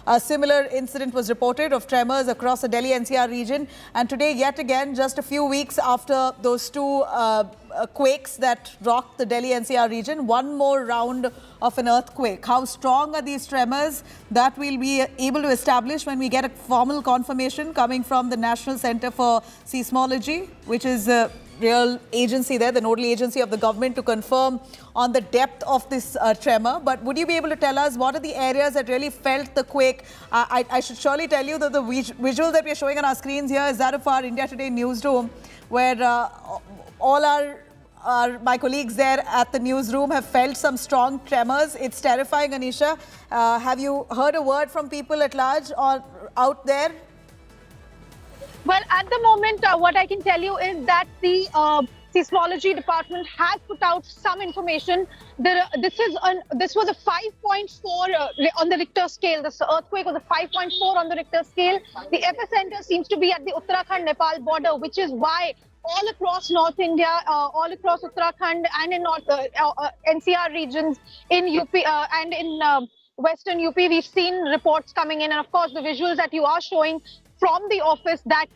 A similar incident was reported of tremors across the Delhi NCR region. And today, yet again, just a few weeks after those two quakes that rocked the Delhi NCR region, one more round of an earthquake. How strong are these tremors? That we'll be able to establish when we get a formal confirmation coming from the National Center for Seismology, which is a real agency there, the nodal agency of the government, to confirm on the depth of this tremor. But would you be able to tell us what are the areas that really felt the quake? I should surely tell you that the visual that we're showing on our screens here is that of our India Today newsroom, where all my colleagues there at the newsroom have felt some strong tremors. It's terrifying, Anisha. Have you heard a word from people at large or out there? Well, at the moment, what I can tell you is that the seismology department has put out some information. This was a 5.4 on the Richter scale. This earthquake was a 5.4 on the Richter scale. The epicenter seems to be at the Uttarakhand-Nepal border, which is why all across North India, all across Uttarakhand and in North NCR regions, in UP and in Western UP, we've seen reports coming in. And of course, the visuals that you are showing from the office, that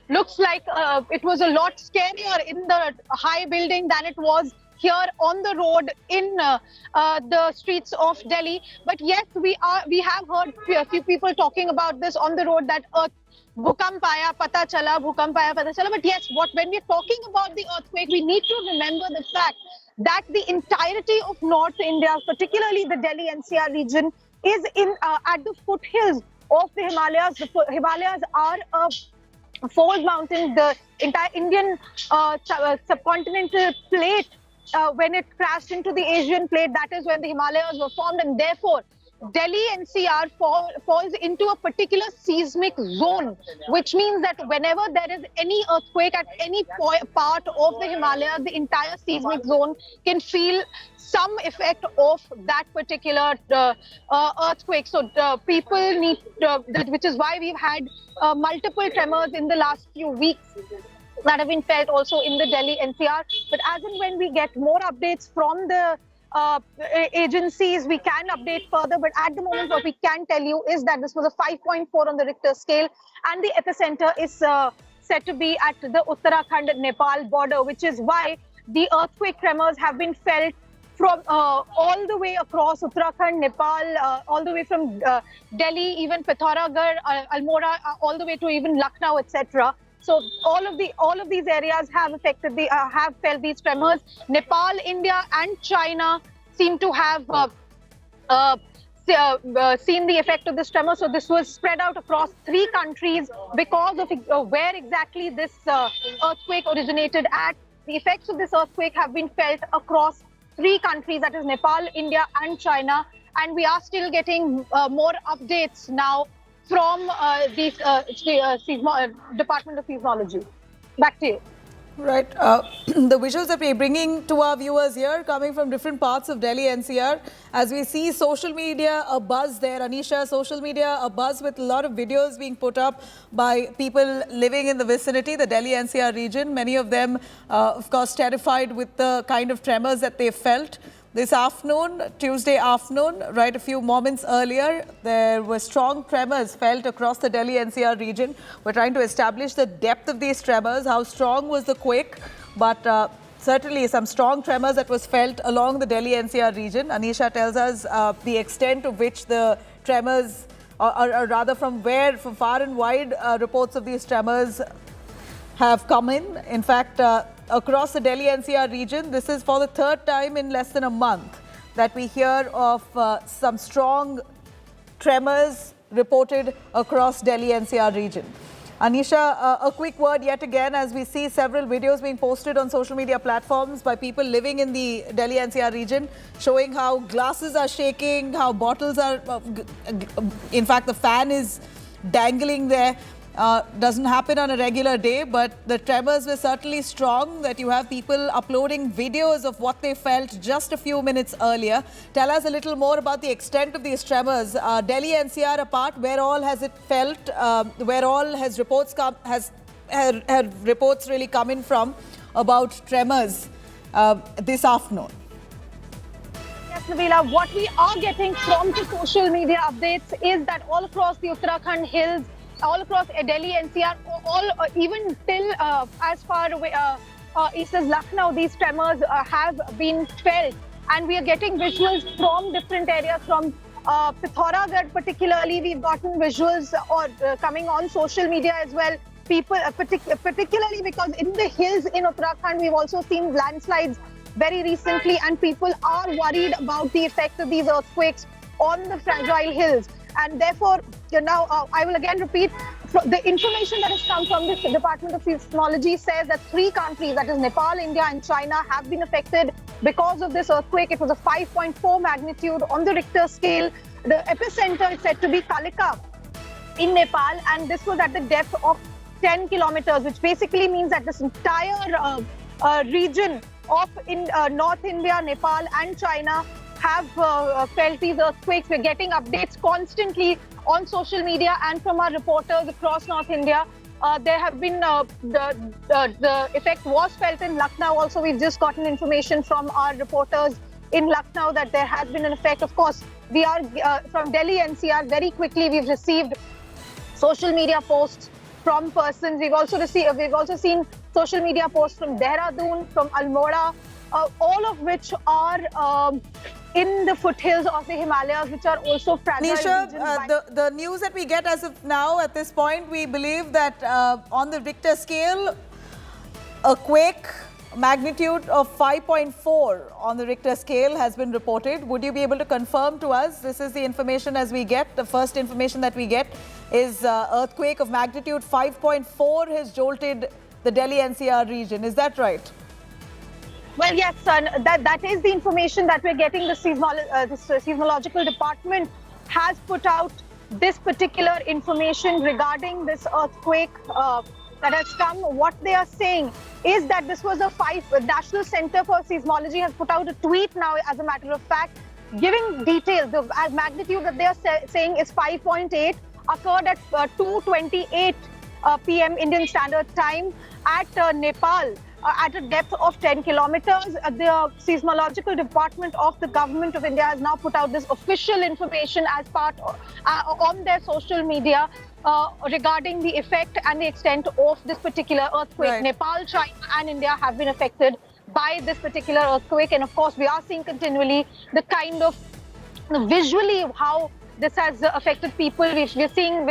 looks like it was a lot scarier in the high building than it was here on the road in the streets of Delhi. But yes, we have heard a few people talking about this on the road, that bhukam aaya, pata chala, bhukam aaya, pata chala. But yes, when we're talking about the earthquake, we need to remember the fact that the entirety of North India, particularly the Delhi NCR region, is at the foothills of the Himalayas. The Himalayas are a fold mountain. The entire Indian subcontinental plate, when it crashed into the Asian plate, that is when the Himalayas were formed, and therefore Delhi NCR falls into a particular seismic zone, which means that whenever there is any earthquake at any part of the Himalayas, the entire seismic zone can feel some effect of that particular earthquake. So people need, which is why we've had multiple tremors in the last few weeks that have been felt also in the Delhi NCR. But as and when we get more updates from the agencies, we can update further. But at the moment, what we can tell you is that this was a 5.4 on the Richter scale, and the epicenter is said to be at the Uttarakhand-Nepal border, which is why the earthquake tremors have been felt from all the way across Uttarakhand, Nepal, all the way from Delhi, even Pithoragarh, Almora, all the way to even Lucknow, etc. So all of these areas have felt these tremors. Nepal, India, and China seem to have seen the effect of this tremor. So this was spread out across 3 countries because of where exactly this earthquake originated at. The effects of this earthquake have been felt across 3 countries, that is Nepal, India, and China. And we are still getting more updates now from the Department of Seismology. Back to you. Right. The visuals that we're bringing to our viewers here, coming from different parts of Delhi NCR, as we see social media abuzz there. Anisha, social media abuzz with a lot of videos being put up by people living in the vicinity, the Delhi NCR region. Many of them, of course, terrified with the kind of tremors that they felt. This afternoon, Tuesday afternoon, right, a few moments earlier, there were strong tremors felt across the Delhi NCR region. We're trying to establish the depth of these tremors, how strong was the quake, but certainly some strong tremors that was felt along the Delhi NCR region. Anisha tells us the extent of which the tremors, or rather from far and wide, reports of these tremors have come in. In fact, across the Delhi NCR region, this is for the 3rd time in less than a month that we hear of some strong tremors reported across Delhi NCR region. Anisha, a quick word yet again, as we see several videos being posted on social media platforms by people living in the Delhi NCR region, showing how glasses are shaking, how bottles are, in fact, the fan is dangling there. Doesn't happen on a regular day, but the tremors were certainly strong, that you have people uploading videos of what they felt just a few minutes earlier. Tell us a little more about the extent of these tremors. Delhi NCR apart, where all has it felt, where all has reports reports really come in from about tremors this afternoon? Yes, Nabila, what we are getting from the social media updates is that all across the Uttarakhand hills, all across Delhi NCR, even till as far away east as Lucknow, these tremors have been felt, and we are getting visuals from different areas. From Pithoragarh particularly, we've gotten visuals coming on social media as well. People, particularly because in the hills in Uttarakhand, we've also seen landslides very recently, and people are worried about the effect of these earthquakes on the fragile hills. And therefore, I will again repeat, the information that has come from the Department of Seismology says that 3 countries, that is Nepal, India and China, have been affected because of this earthquake. It was a 5.4 magnitude on the Richter scale. The epicenter is said to be Kalika in Nepal, and this was at the depth of 10 kilometers, which basically means that this entire region of North India, Nepal and China have felt these earthquakes. We're getting updates constantly on social media and from our reporters across North India. There have been, the effect was felt in Lucknow also. We've just gotten information from our reporters in Lucknow that there has been an effect. Of course, we are from Delhi NCR, very quickly we've received social media posts from persons. We've also seen social media posts from Dehradun, from Almora, all of which are in the foothills of the Himalayas, which are also fragile regions. The news that we get as of now, at this point, we believe that on the Richter scale, a quake magnitude of 5.4 on the Richter scale has been reported. Would you be able to confirm to us? This is the information as we get. The first information that we get is earthquake of magnitude 5.4 has jolted the Delhi NCR region. Is that right? Well, yes, that is the information that we're getting. The seismological department has put out this particular information regarding this earthquake that has come. What they are saying is that this was National Center for Seismology has put out a tweet now, as a matter of fact, giving details. The magnitude that they are saying is 5.8, occurred at 2:28 p.m. Indian Standard Time at Nepal. At a depth of 10 kilometers. The Seismological Department of the Government of India has now put out this official information as part on their social media regarding the effect and the extent of this particular earthquake. Right. Nepal, China and India have been affected by this particular earthquake, and of course we are seeing continually the kind of visually how this has affected people. We're seeing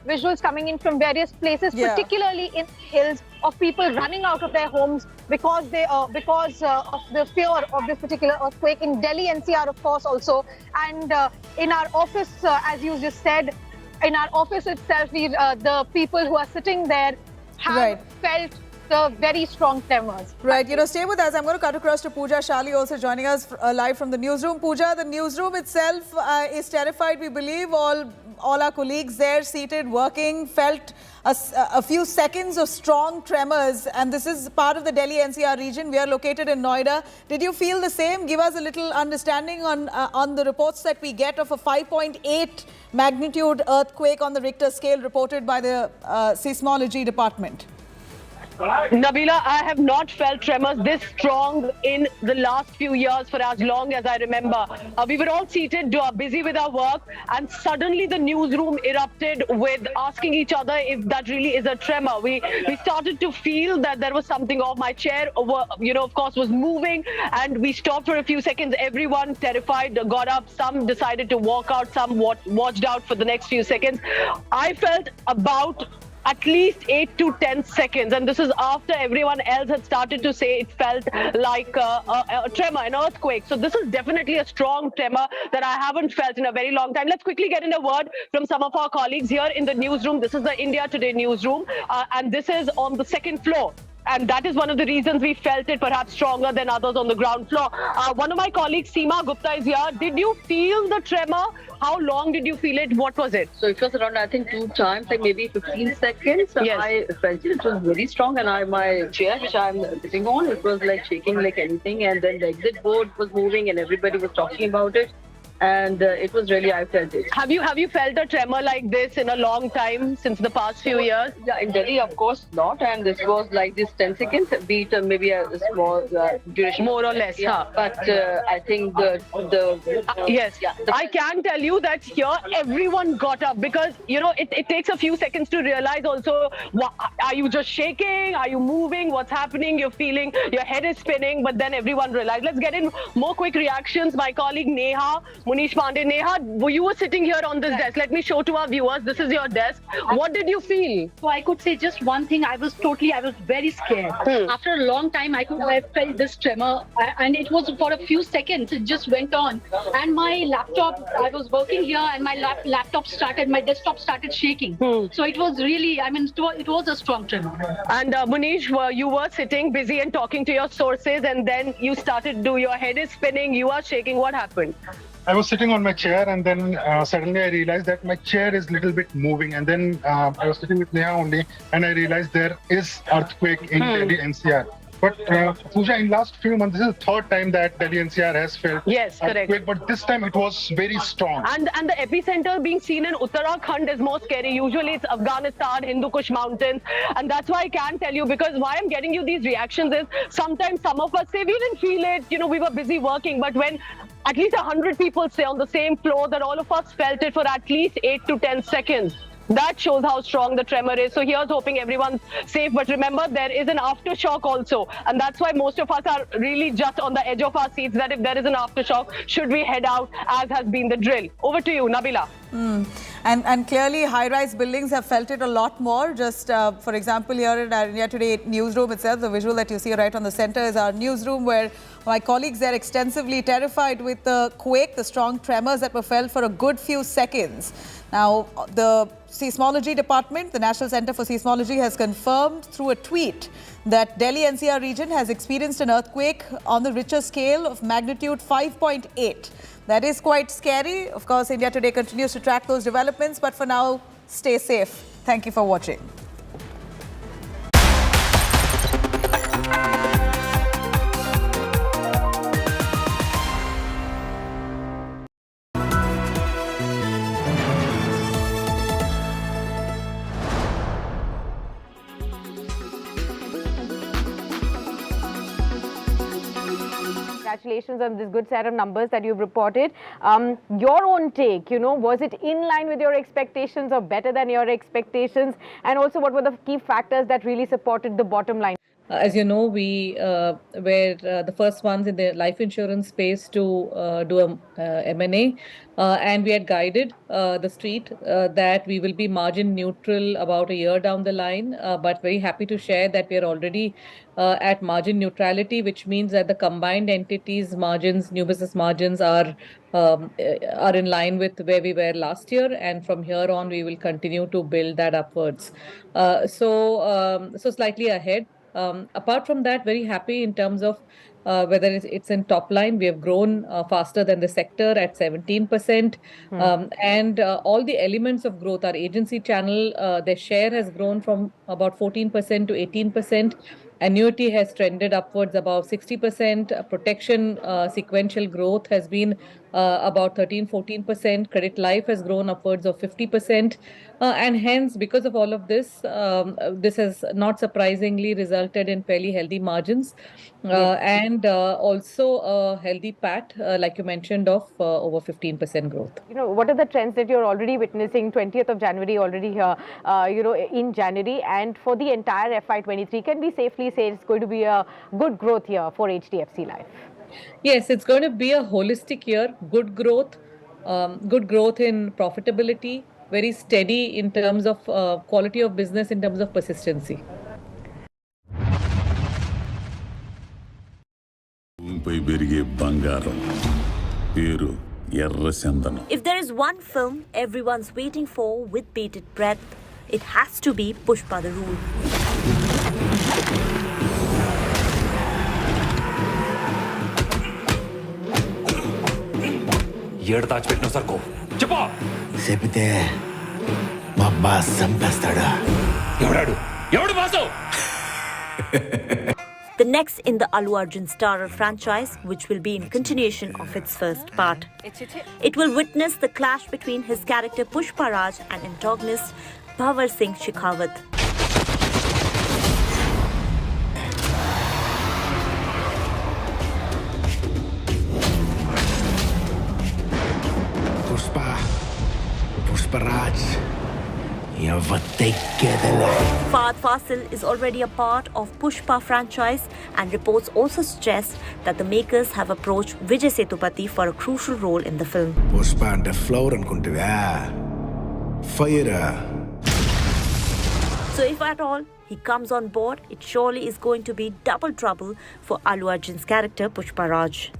visuals coming in from various places, particularly in the hills, of people running out of their homes because of the fear of this particular earthquake. In Delhi NCR, of course, also, and in our office, as you just said, in our office itself, the people who are sitting there have felt the very strong tremors. Right. Stay with us. I'm going to cut across to Pooja Shali, also joining us live from the newsroom. Pooja, the newsroom itself is terrified. We believe all our colleagues there seated, working, felt a few seconds of strong tremors. And this is part of the Delhi NCR region. We are located in Noida. Did you feel the same? Give us a little understanding on the reports that we get of a 5.8 magnitude earthquake on the Richter scale reported by the Seismology Department. Nabila, I have not felt tremors this strong in the last few years for as long as I remember. We were all seated, busy with our work, and suddenly the newsroom erupted with asking each other if that really is a tremor. We started to feel that there was something off. My chair, of course, was moving, and we stopped for a few seconds. Everyone terrified got up. Some decided to walk out. Some watched out for the next few seconds. I felt about at least 8 to 10 seconds, and this is after everyone else had started to say it felt like a tremor, an earthquake. So this is definitely a strong tremor that I haven't felt in a very long time. Let's quickly get in a word from some of our colleagues here in the newsroom. This is the India Today newsroom, and this is on the second floor. And that is one of the reasons we felt it perhaps stronger than others on the ground floor. One of my colleagues, Seema Gupta, is here. Did you feel the tremor? How long did you feel it? What was it? So it was around, I think, 2 times, like maybe 15 seconds. Yes. I felt it was very strong, and my chair, which I'm sitting on, it was like shaking like anything. And then the exit board was moving, and everybody was talking about it. and it was really, I felt it. Have you felt a tremor like this in a long time since the past few years? Yeah, in Delhi, of course not, and this was like this 10 seconds, be it maybe a small duration. More or less, Yeah, but I think yes, yeah, I can tell you that here everyone got up because it takes a few seconds to realize also, are you just shaking, are you moving, what's happening, you're feeling your head is spinning, but then everyone realized. Let's get in more quick reactions. My colleague Neha, Munish Pandey. Neha, you were sitting here on this desk. Let me show to our viewers, this is your desk. What did you feel? So I could say just one thing, I was very scared. After a long time, I felt this tremor, and it was for a few seconds, it just went on. And my laptop, I was working here and my my desktop started shaking. So it was really, it was a strong tremor. And Munish, you were sitting busy and talking to your sources, and then you started your head is spinning, you are shaking. What happened? I was sitting on my chair, and then suddenly I realized that my chair is a little bit moving. And then I was sitting with Neha only, and I realized there is earthquake in Delhi NCR. But Pooja, in last few months, this is the third time that Delhi NCR has felt earthquake, correct. But this time it was very strong. And the epicenter being seen in Uttarakhand is more scary. Usually it's Afghanistan, Hindu Kush mountains, and that's why I can tell you, because why I'm getting you these reactions is sometimes some of us say we didn't feel it, we were busy working, but when at least 100 people stay on the same floor, that all of us felt it for at least 8 to 10 seconds. That shows how strong the tremor is. So here's hoping everyone's safe. But remember, there is an aftershock also. And that's why most of us are really just on the edge of our seats, that if there is an aftershock, should we head out, as has been the drill. Over to you, Nabila. And clearly, high-rise buildings have felt it a lot more. Just, for example, here in our India Today newsroom itself, the visual that you see right on the center is our newsroom, where my colleagues are extensively terrified with the quake, the strong tremors that were felt for a good few seconds. Now, the Seismology Department, the National Center for Seismology, has confirmed through a tweet that Delhi NCR region has experienced an earthquake on the Richter scale of magnitude 5.8. That is quite scary. Of course, India Today continues to track those developments, but for now, stay safe. Thank you for watching. Congratulations on this good set of numbers that you've reported. Your own take, was it in line with your expectations or better than your expectations? And also, what were the key factors that really supported the bottom line? As you know, we were the first ones in the life insurance space to do a M&A, and we had guided the street that we will be margin neutral about a year down the line, but very happy to share that we are already at margin neutrality, which means that the combined entities margins, new business margins are in line with where we were last year, and from here on we will continue to build that upwards. So slightly ahead. Apart from that, very happy in terms of whether it's in top line. We have grown faster than the sector at 17%. And all the elements of growth, our agency channel, their share has grown from about 14% to 18%. Annuity has trended upwards about 60%. Protection sequential growth has been about 13-14%. Credit life has grown upwards of 50%. And hence, because of all of this, this has not surprisingly resulted in fairly healthy margins and also a healthy PAT, like you mentioned, of over 15% growth. What are the trends that you're already witnessing? 20th of January already here, in January, and for the entire FY23, can we safely say it's going to be a good growth year for HDFC Life? Yes, it's going to be a holistic year. Good growth in profitability, very steady in terms of quality of business, in terms of persistency. If there is one film everyone's waiting for with bated breath, it has to be Pushpa the Rule. ఏడు దాచిపెట్టిన సరుకు చెప్పా చెబితే మా boss చంపేస్తాడా ఎవడాడు ఎవడు boss the next in the Allu Arjun starrer franchise, which will be in continuation of its first part. It will witness the clash between his character Pushpa Raj and antagonist Bhavar Singh Shekhawat. Pushpa Raj. Fahad Fasil is already a part of Pushpa franchise, and reports also suggest that the makers have approached Vijay Sethupathi for a crucial role in the film. Pushpa and the flower and fire. So if at all he comes on board, it surely is going to be double trouble for Allu Arjun's character Pushpa Raj.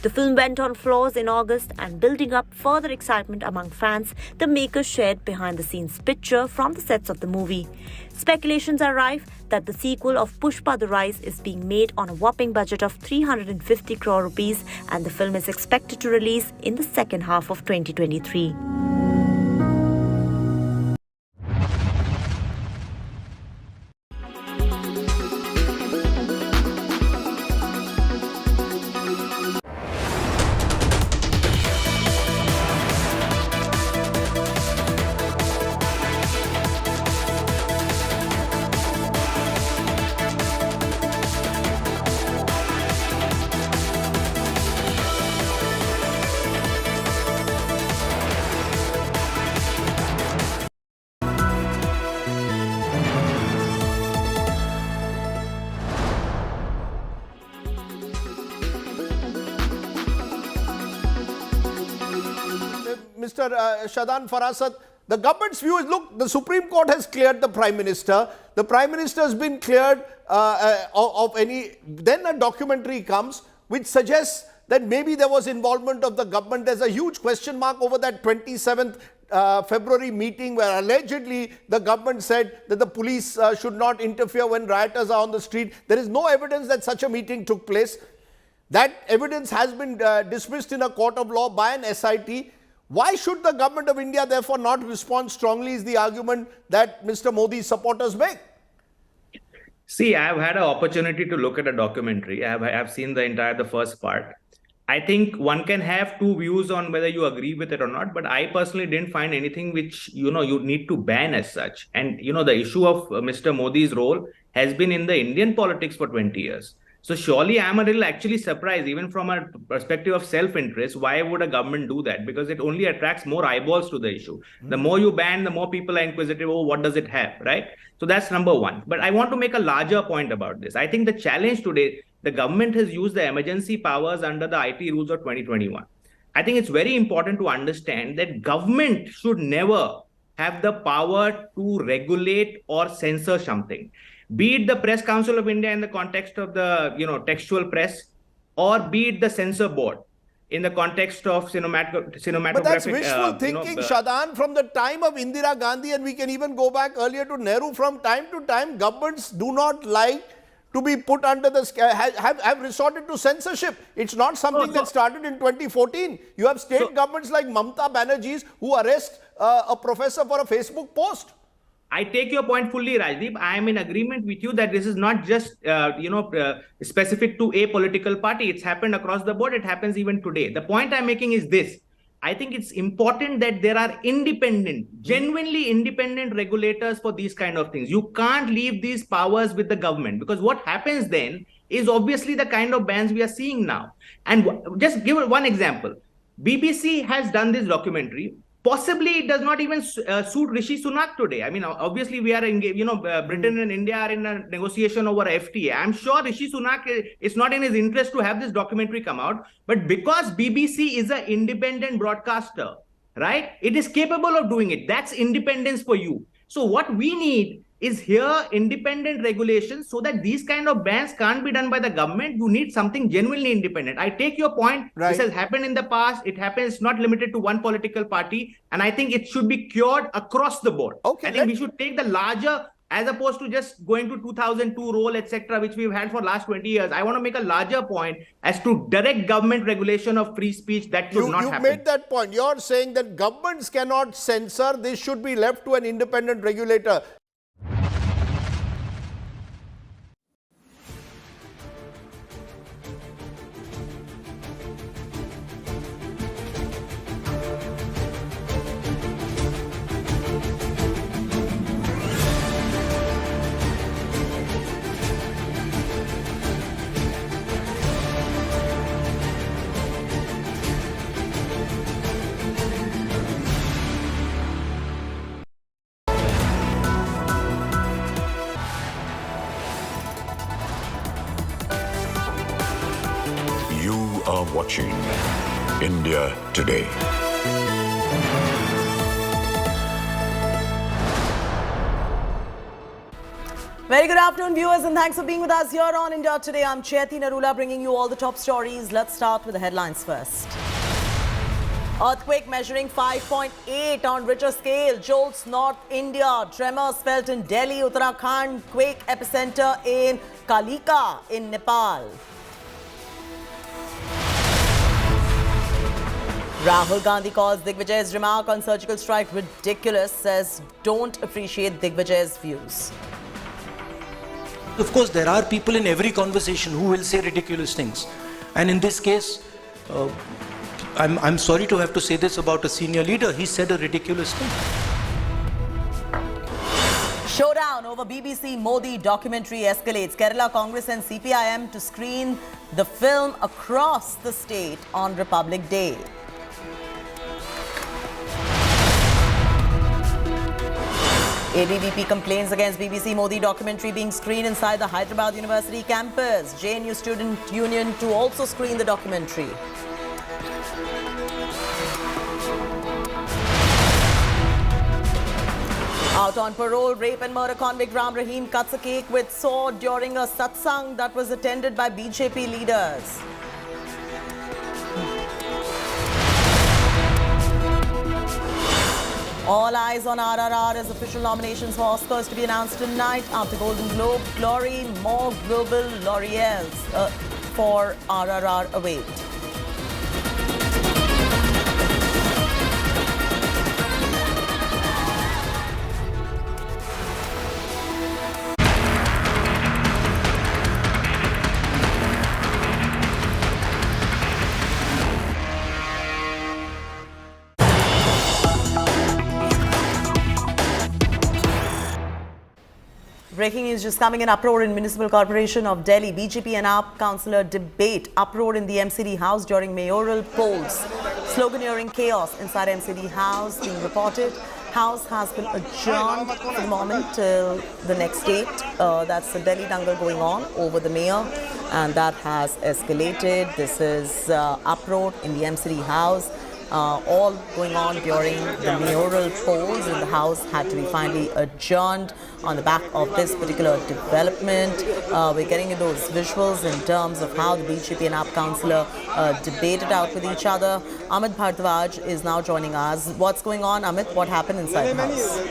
The film went on floors in August, and building up further excitement among fans, the makers shared behind-the-scenes picture from the sets of the movie. Speculations are rife that the sequel of Pushpa The Rise is being made on a whopping budget of 350 crore rupees, and the film is expected to release in the second half of 2023. Mr. Shadan Farasat, the government's view is, look, the Supreme Court has cleared the Prime Minister. The Prime Minister has been cleared of any... Then a documentary comes which suggests that maybe there was involvement of the government. There's a huge question mark over that 27th February meeting where allegedly the government said that the police should not interfere when rioters are on the street. There is no evidence that such a meeting took place. That evidence has been dismissed in a court of law by an SIT. Why should the government of India therefore not respond strongly is the argument that Mr. Modi's supporters make. See, I've had an opportunity to look at a documentary. I've seen the first part. I think one can have two views on whether you agree with it or not, but I personally didn't find anything which, you need to ban as such. And, the issue of Mr. Modi's role has been in the Indian politics for 20 years. So surely I'm a little actually surprised, even from a perspective of self-interest, why would a government do that? Because it only attracts more eyeballs to the issue. The more you ban, the more people are inquisitive, oh, what does it have, right? So that's number one. But I want to make a larger point about this. I think the challenge today, the government has used the emergency powers under the IT rules of 2021. I think it's very important to understand that government should never have the power to regulate or censor something. Be it the Press Council of India in the context of the, textual press, or be it the censor board in the context of cinematographic. But that's wishful thinking, Shadan, from the time of Indira Gandhi, and we can even go back earlier to Nehru. From time to time, governments do not like to be put under the have resorted to censorship. It's not something that started in 2014. You have state governments like Mamata Banerjee's who arrest a professor for a Facebook post. I take your point fully, Rajdeep. I am in agreement with you that this is not just, specific to a political party. It's happened across the board. It happens even today. The point I'm making is this. I think it's important that there are independent, genuinely independent regulators for these kind of things. You can't leave these powers with the government, because what happens then is obviously the kind of bans we are seeing now. And just give one example. BBC has done this documentary. Possibly it does not even suit Rishi Sunak today. I mean, obviously we are, Britain and India are in a negotiation over FTA. I'm sure Rishi Sunak, it's not in his interest to have this documentary come out. But because BBC is an independent broadcaster, right? It is capable of doing it. That's independence for you. So what we need is here independent regulations so that these kind of bans can't be done by the government. You need something genuinely independent. I take your point. Right. This has happened in the past. It happens, not limited to one political party. And I think it should be cured across the board. Okay, I think we should take the larger, as opposed to just going to 2002 rule, etc., which we've had for last 20 years. I want to make a larger point as to direct government regulation of free speech. That should not happen. You made that point. You're saying that governments cannot censor. This should be left to an independent regulator. watching India Today. Very good afternoon, viewers, and thanks for being with us here on India Today. I'm Chaiti Narula, bringing you all the top stories. Let's start with the headlines first. Earthquake measuring 5.8 on Richter scale jolts North India. Tremors felt in Delhi, Uttarakhand. Quake epicenter in Kalika in Nepal. Rahul Gandhi calls Digvijay's remark on surgical strike ridiculous, says don't appreciate Digvijay's views. Of course, there are people in every conversation who will say ridiculous things. And in this case, I'm sorry to have to say this about a senior leader. He said a ridiculous thing. Showdown over BBC Modi documentary escalates. Kerala Congress and CPIM to screen the film across the state on Republic Day. ABVP complains against BBC Modi documentary being screened inside the Hyderabad University campus. JNU Student Union to also screen the documentary. Out on parole, rape and murder convict Rahim cuts a cake with sword during a satsang that was attended by BJP leaders. All eyes on RRR as official nominations for Oscars to be announced tonight after Golden Globe. Glory, more global laureates for RRR await. Breaking news just coming in. Uproar in Municipal Corporation of Delhi. BJP and AAP councillor debate. Uproar in the MCD house during mayoral polls. Sloganeering chaos inside MCD house being reported. House has been adjourned for the moment till the next date. That's the Delhi dangle going on over the mayor, and that has escalated. This is uproar in the MCD house. All going on during the mayoral polls, and the House had to be finally adjourned on the back of this particular development. We're getting those visuals in terms of how the BJP and AAP councillor debated out with each other. Amit Bhardwaj is now joining us. What's going on, Amit? What happened inside the House?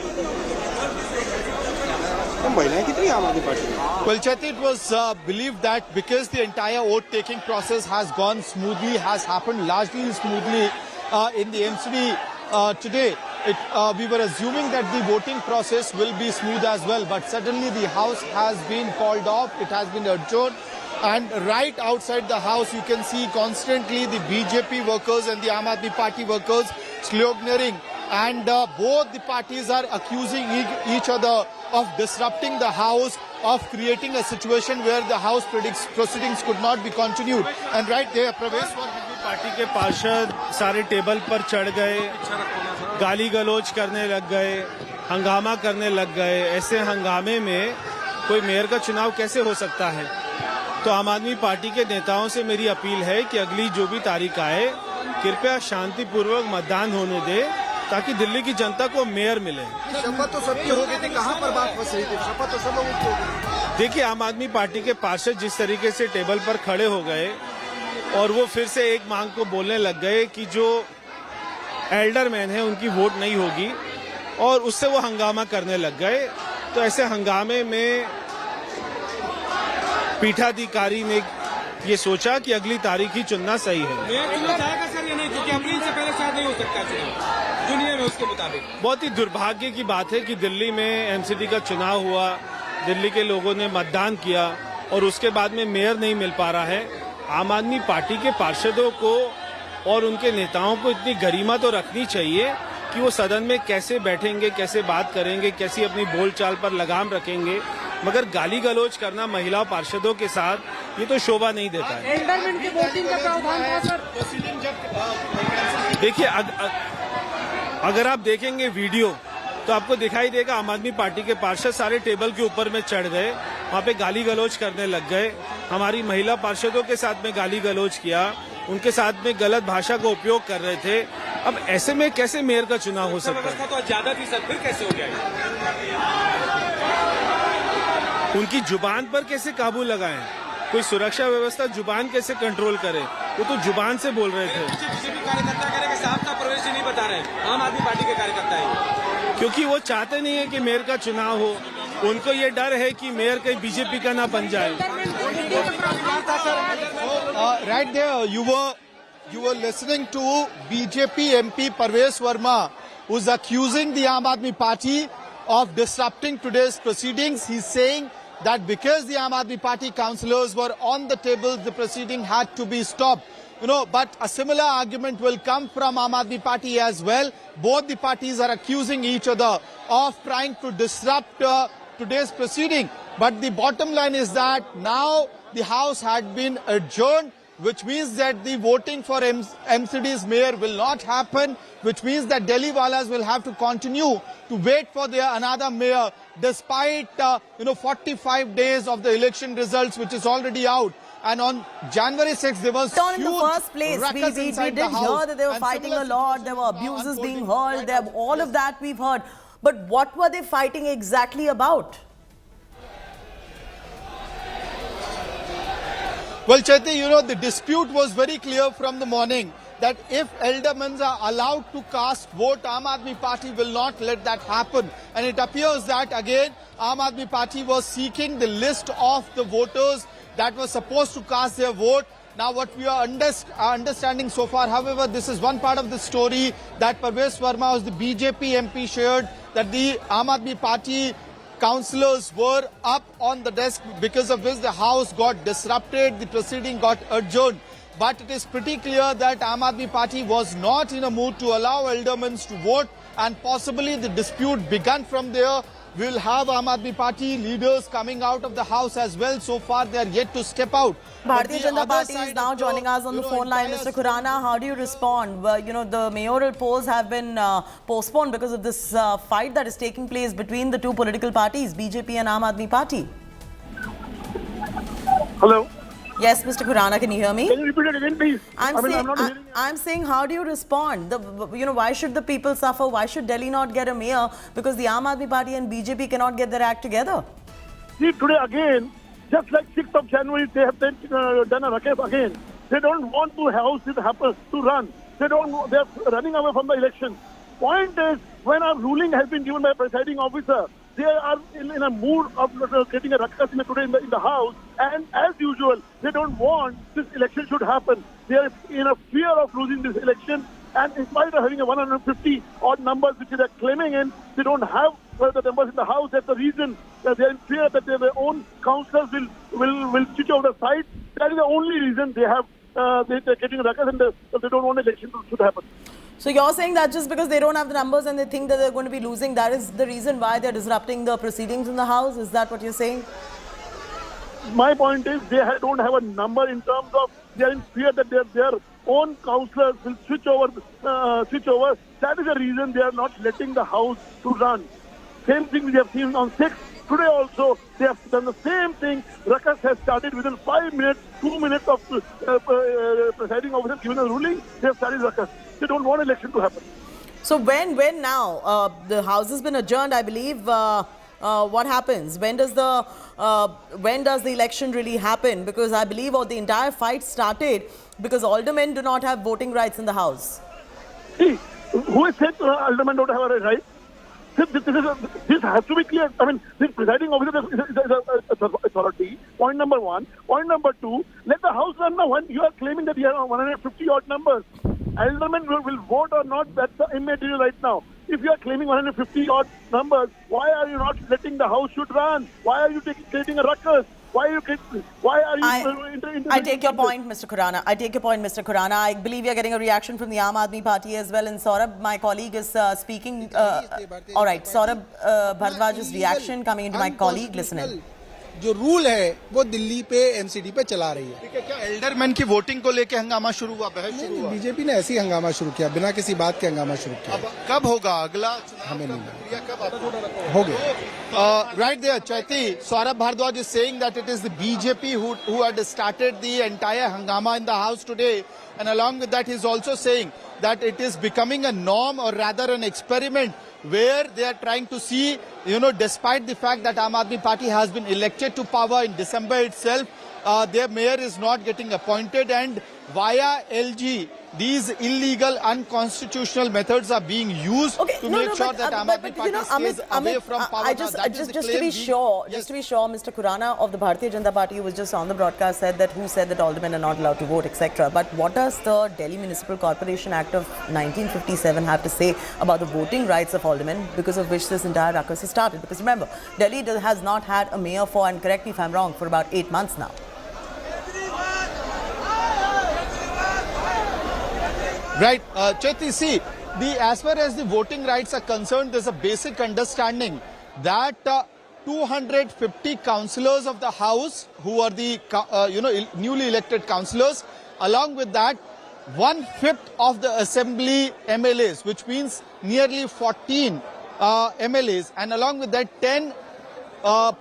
Well, Chaiti, it was believed that because the entire oath-taking process has gone smoothly, has happened largely smoothly in the MCD today, we were assuming that the voting process will be smooth as well. But suddenly the House has been called off. It has been adjourned. And right outside the House, you can see constantly the BJP workers and the Aam Aadmi Party workers sloganeering. And both the parties are accusing each other of disrupting the House, of creating a situation where the House proceedings could not be continued. And right there, Pravesh, party के पार्षद सारे table पर चढ़ गए, गाली गलौज करने लग गए, हंगामा करने लग गए। ऐसे हंगामे में कोई मेयर का चुनाव कैसे हो सकता है? तो आम आदमी पार्टी के नेताओं से मेरी अपील है कि अगली जो भी तारीख आए, कृपया शांतिपूर्वक मतदान होने दे ताकि दिल्ली की जनता को मेयर मिले। शपथ तो सबकी हो गई थी, कहां पर बात फंस रही थी? शपथ तो सब लोगों की हो गई। देखिए, आम आदमी पार्टी के पार्षद जिस तरीके से टेबल पर खड़े हो गए और वो फिर से एक मांग को बोलने लग गए कि जो एल्डर मैन है उनकी वोट नहीं होगी, और उससे वो हंगामा करने लग गए। तो ऐसे हंगामे में पीठाधिकारी ने ये सोचा कि अगली तारीख ही चुनना सही है। बहुत ही दुर्भाग्य की बात है कि दिल्ली में एमसीडी का चुनाव हुआ, दिल्ली के लोगों ने मतदान किया और उसके बाद में मेयर नहीं मिल पा रहा है। आम आदमी पार्टी के पार्षदों को और उनके नेताओं को इतनी गरिमा तो रखनी चाहिए कि वो सदन में कैसे बैठेंगे, कैसे बात करेंगे, कैसी अपनी बोलचाल पर लगाम रखेंगे, मगर गाली गलौज करना महिला पार्षदों के साथ ये तो शोभा नहीं देता है। देखिए, अगर आप देखेंगे वीडियो तो आपको दिखाई देगा आम आदमी पार्टी के पार्षद सारे टेबल के ऊपर में चढ़ गए, वहाँ पे गाली गलौज करने लग गए, हमारी महिला पार्षदों के साथ में गाली गलौज किया, उनके साथ में गलत भाषा का उपयोग कर रहे थे। अब ऐसे में कैसे मेयर का चुनाव हो सकता है? तो ज्यादा थी सर, फिर कैसे हो गया? उनकी जुबान पर कैसे काबू लगाएं? कोई सुरक्षा व्यवस्था जुबान कैसे कंट्रोल करे? वो तो जुबान से बोल रहे थे। बीजेपी कार्यकर्ता कह रहे हैं कि साफ साफ प्रवेश नहीं बता रहे, आम आदमी पार्टी के कार्यकर्ता है, क्योंकि वो चाहते नहीं है कि मेयर का चुनाव हो। उनको ये डर है कि मेयर कहीं बीजेपी का ना बन जाए। Right there, you were listening to BJP MP Parvesh Verma, who's accusing the Aam Aadmi Party of disrupting today's proceedings. He's saying that because the Aam Aadmi Party councillors were on the table, the proceeding had to be stopped. But a similar argument will come from Aam Aadmi Party as well. Both the parties are accusing each other of trying to disrupt today's proceeding. But the bottom line is that now the House had been adjourned, which means that the voting for MCD's mayor will not happen, which means that Delhi Walas will have to continue to wait for their another mayor despite 45 days of the election results, which is already out. And on January 6th, there was in the first place, we didn't hear that they were fighting a lot, there were abuses being heard, all of that we've heard. But what were they fighting exactly about? Well, Chaiti, the dispute was very clear from the morning that if eldermen are allowed to cast vote, Aam Aadmi Party will not let that happen. And it appears that again, Aam Aadmi Party was seeking the list of the voters that were supposed to cast their vote. Now, what we are understanding so far, however, this is one part of the story that Parvesh Verma, who's the BJP MP, shared that the Aam Aadmi Party councillors were up on the desk, because of which the House got disrupted, the proceeding got adjourned. But it is pretty clear that Aam Aadmi Party was not in a mood to allow eldermen to vote, and possibly the dispute began from there. We will have Aam Aadmi Party leaders coming out of the House as well. So far, they are yet to step out. Bharatiya Janata Party is now joining us on the phone line. Mr. Khurana, how do you respond? The mayoral polls have been postponed because of this fight that is taking place between the two political parties, BJP and Aam Aadmi Party. Hello. Yes, Mr. Khurana, can you hear me? Can you repeat it again, please? I'm saying, how do you respond? Why should the people suffer? Why should Delhi not get a mayor? Because the Aam Aadmi Party and BJP cannot get their act together. See, today again, just like 6th of January, they have done a racket again. They don't want to have this happen to run. They are running away from the election. Point is, when a ruling has been given by a presiding officer, they are in a mood of getting a ruckus today in the House, and as usual, they don't want this election should happen. They are in a fear of losing this election, and in spite of having a 150 odd numbers which they are claiming in, they don't have the numbers in the House. That's the reason that they are in fear that their own councillors will switch over the side. That is the only reason they have they're getting a ruckus, and they don't want election to happen. So you're saying that just because they don't have the numbers and they think that they're going to be losing, that is the reason why they're disrupting the proceedings in the House? Is that what you're saying? My point is they don't have a number in terms of they are in fear that their own councillors will switch over. That is the reason they are not letting the House to run. Same thing we have seen on 6th. Today also they have done the same thing. Ruckus has started within 5 minutes, 2 minutes of presiding officer giving a ruling. They have started ruckus. They don't want election to happen. So when now the House has been adjourned, I believe. What happens? When does the election really happen? Because I believe the entire fight started because aldermen do not have voting rights in the House. See, who has said aldermen don't have a right? This has to be clear. I mean, this presiding officer is authority. Point number one. Point number two, let the House run now. When you are claiming that you have 150 odd numbers, aldermen will vote or not, that's the immaterial right now. If you are claiming 150 odd numbers, why are you not letting the House should run? Why are you creating a ruckus? I take your point, Mr. Khurana. I believe you're getting a reaction from the Aam Aadmi Party as well. And Saurabh, my colleague, is speaking. All right, Saurabh Bhardwaj's reaction coming into my colleague. Listen in. जो rule है वो दिल्ली पे MCD पे चला रही है। ठीक है, क्या एल्डरमैन की वोटिंग को लेके हंगामा शुरू हुआ, बहस शुरू हुआ? बीजेपी ने ऐसी हंगामा शुरू किया, बिना किसी बात के हंगामा शुरू किया। अब कब होगा अगला? हमें नहीं प्रक्रिया कब आपको हो गया? Right there, Chaiti, Saurabh Bhardwaj is saying that it is the BJP who had started the entire hangama in the house today. And along with that, he's also saying that it is becoming a norm, or rather an experiment, where they are trying to see, despite the fact that Aam Aadmi Party has been elected to power in December itself, their mayor is not getting appointed, and via LG, these illegal, unconstitutional methods are being used to make sure that Aam Aadmi Party stays away from power. Just to be sure, Mr. Khurana of the Bharatiya Janata Party, who was just on the broadcast, said that aldermen are not allowed to vote, etc. But what does the Delhi Municipal Corporation Act of 1957 have to say about the voting rights of aldermen, because of which this entire ruckus has started? Because remember, Delhi has not had a mayor for, and correct me if I'm wrong, for about 8 months now. Right, Chaiti, see, as far as the voting rights are concerned, there's a basic understanding that 250 councillors of the House, who are the newly elected councillors, along with that 1/5 of the Assembly MLAs, which means nearly 14 MLAs, and along with that 10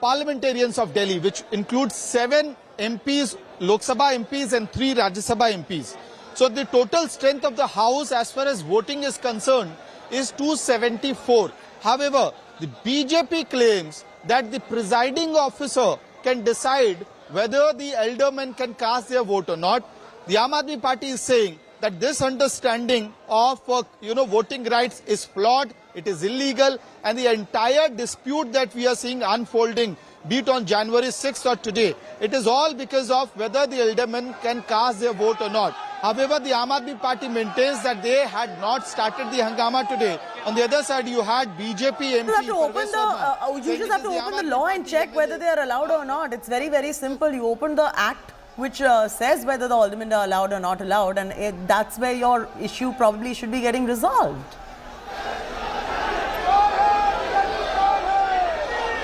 parliamentarians of Delhi, which includes 7 MPs, Lok Sabha MPs and 3 Rajya Sabha MPs. So the total strength of the House as far as voting is concerned is 274. However, the BJP claims that the presiding officer can decide whether the aldermen can cast their vote or not. The Aam Aadmi Party is saying that this understanding of voting rights is flawed, it is illegal, and the entire dispute that we are seeing unfolding, be it on January 6th or today, it is all because of whether the aldermen can cast their vote or not. However, the Aam Aadmi Party maintains that they had not started the hangama today. On the other side, you had BJP MP. You just have to open the law and check whether they are allowed or not. It's very, very simple. You open the act which says whether the aldermen are allowed or not allowed, and that's where your issue probably should be getting resolved.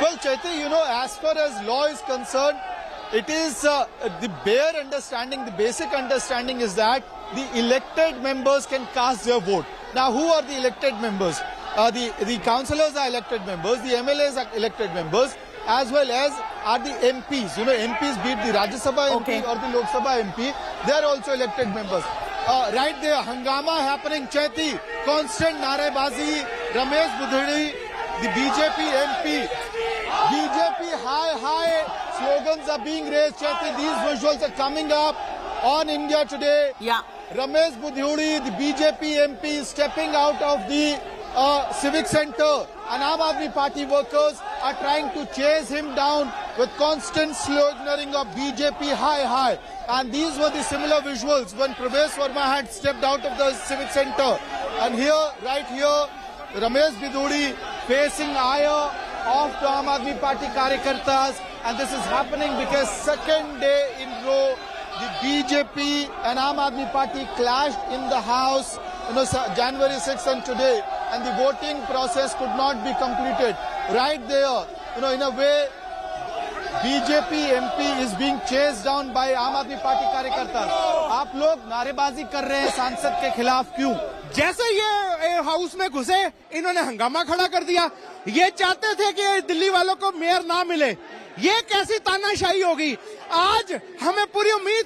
Well, Chaiti, as far as law is concerned, it is the bare understanding, the basic understanding is that the elected members can cast their vote. Now, who are the elected members? The councillors are elected members, the MLAs are elected members, as well as are the MPs. MPs, be it the Rajya Sabha MP or the Lok Sabha MP, they are also elected members. Right there, hangama happening, Chaiti, constant narebazi, Ramesh Budhudi, the BJP MP, BJP high slogans are being raised. Chaiti, these visuals are coming up on India Today. Yeah. Ramesh Budhudi, the BJP MP, stepping out of the civic center, and Aam Aadmi Party workers are trying to chase him down with constant sloganeering of BJP high. And these were the similar visuals when Prabhesh Verma had stepped out of the civic center. And here, right here, Ramesh Budhudi facing ire of the Aam Aadmi Party Karyakartas, and this is happening because second day in row the BJP and Aam Aadmi Party clashed in the House, January 6th and today, and the voting process could not be completed. Right there, in a way, BJP MP is being chased down by Aam Aadmi Party Karyakartas. आप लोग नारेबाजी कर रहे हैं सांसद के खिलाफ क्यों? जैसे ये हाउस में घुसे, इन्होंने हंगामा खड़ा कर दिया। ये चाहते थे कि दिल्ली वालों को मेयर ना मिले। ये कैसी तानाशाही होगी? आज हमें पूरी उम्मीद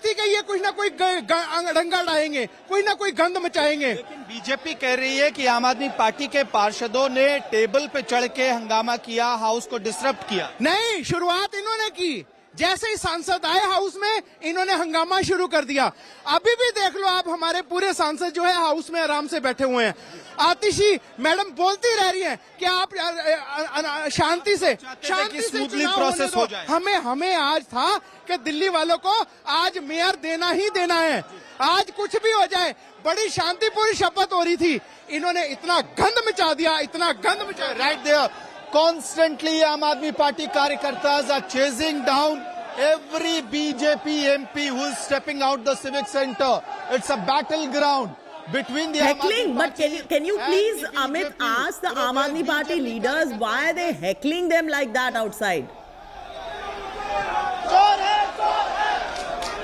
थी कि ये कुछ ना कोई डंगा डालेंगे, कोई ना कोई गंद मचाएंगे। लेकिन बीजेपी कह रही है कि आम आदमी पार्टी के पार्षदों ने टेबल पे चढ़ के हंगामा किया, हाउस को डिस्टर्ब किया। नहीं, शुरुआत इन्होंने की। जैसे ही सांसद आए हाउस में, इन्होंने हंगामा शुरू कर दिया। अभी भी देख लो आप, हमारे पूरे सांसद जो है हाउस में आराम से बैठे हुए हैं। आतिशी मैडम बोलती रह रही हैं कि आप शांति से स्मूथली प्रोसेस हो जाए। हमें आज था कि दिल्ली वालों को आज मेयर देना ही देना है। आज कुछ भी हो जाए, बड़ी शांतिपूर्ण शपथ हो रही थी, इन्होंने इतना गंद मचा दिया, इतना गंद मचा। Right there, constantly Aam Aadmi Party Karyakartas are chasing down every BJP MP who is stepping out the civic center. It's a battleground between the heckling. But can you please, Amit, ask the Aam Aadmi Party leaders why are they heckling them like that outside?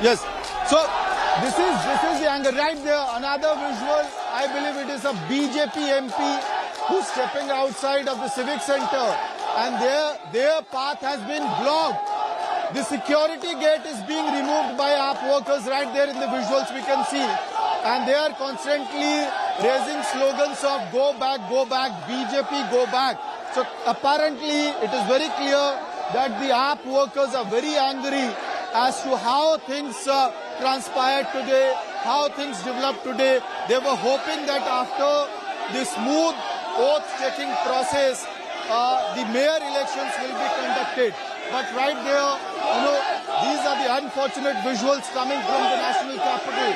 Yes. So this is the anger right there. Another visual. I believe it is a BJP MP who's stepping outside of the civic center, and their path has been blocked. The security gate is being removed by AAP workers right there in the visuals we can see, and they are constantly raising slogans of go back, BJP, go back. So apparently it is very clear that the AAP workers are very angry as to how things transpired today, how things developed today. They were hoping that after the smooth oath-taking process, the mayor elections will be conducted. But right there, these are the unfortunate visuals coming from the national capital,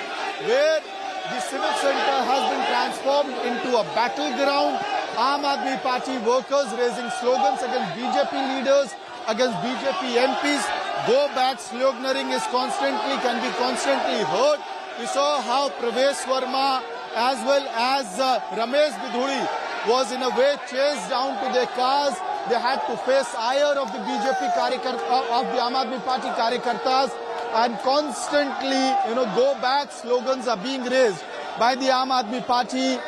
where the civic center has been transformed into a battleground. Aam Aadmi Party workers raising slogans against BJP leaders, against BJP MPs. Go back sloganeering can be constantly heard. We saw how Pravesh Verma as well as Ramesh Bidhuri was in a way chased down to their cars. They had to face ire of the BJP of the Aam Aadmi Party Karyakartas, and constantly, go back slogans are being raised by the Aam Aadmi Party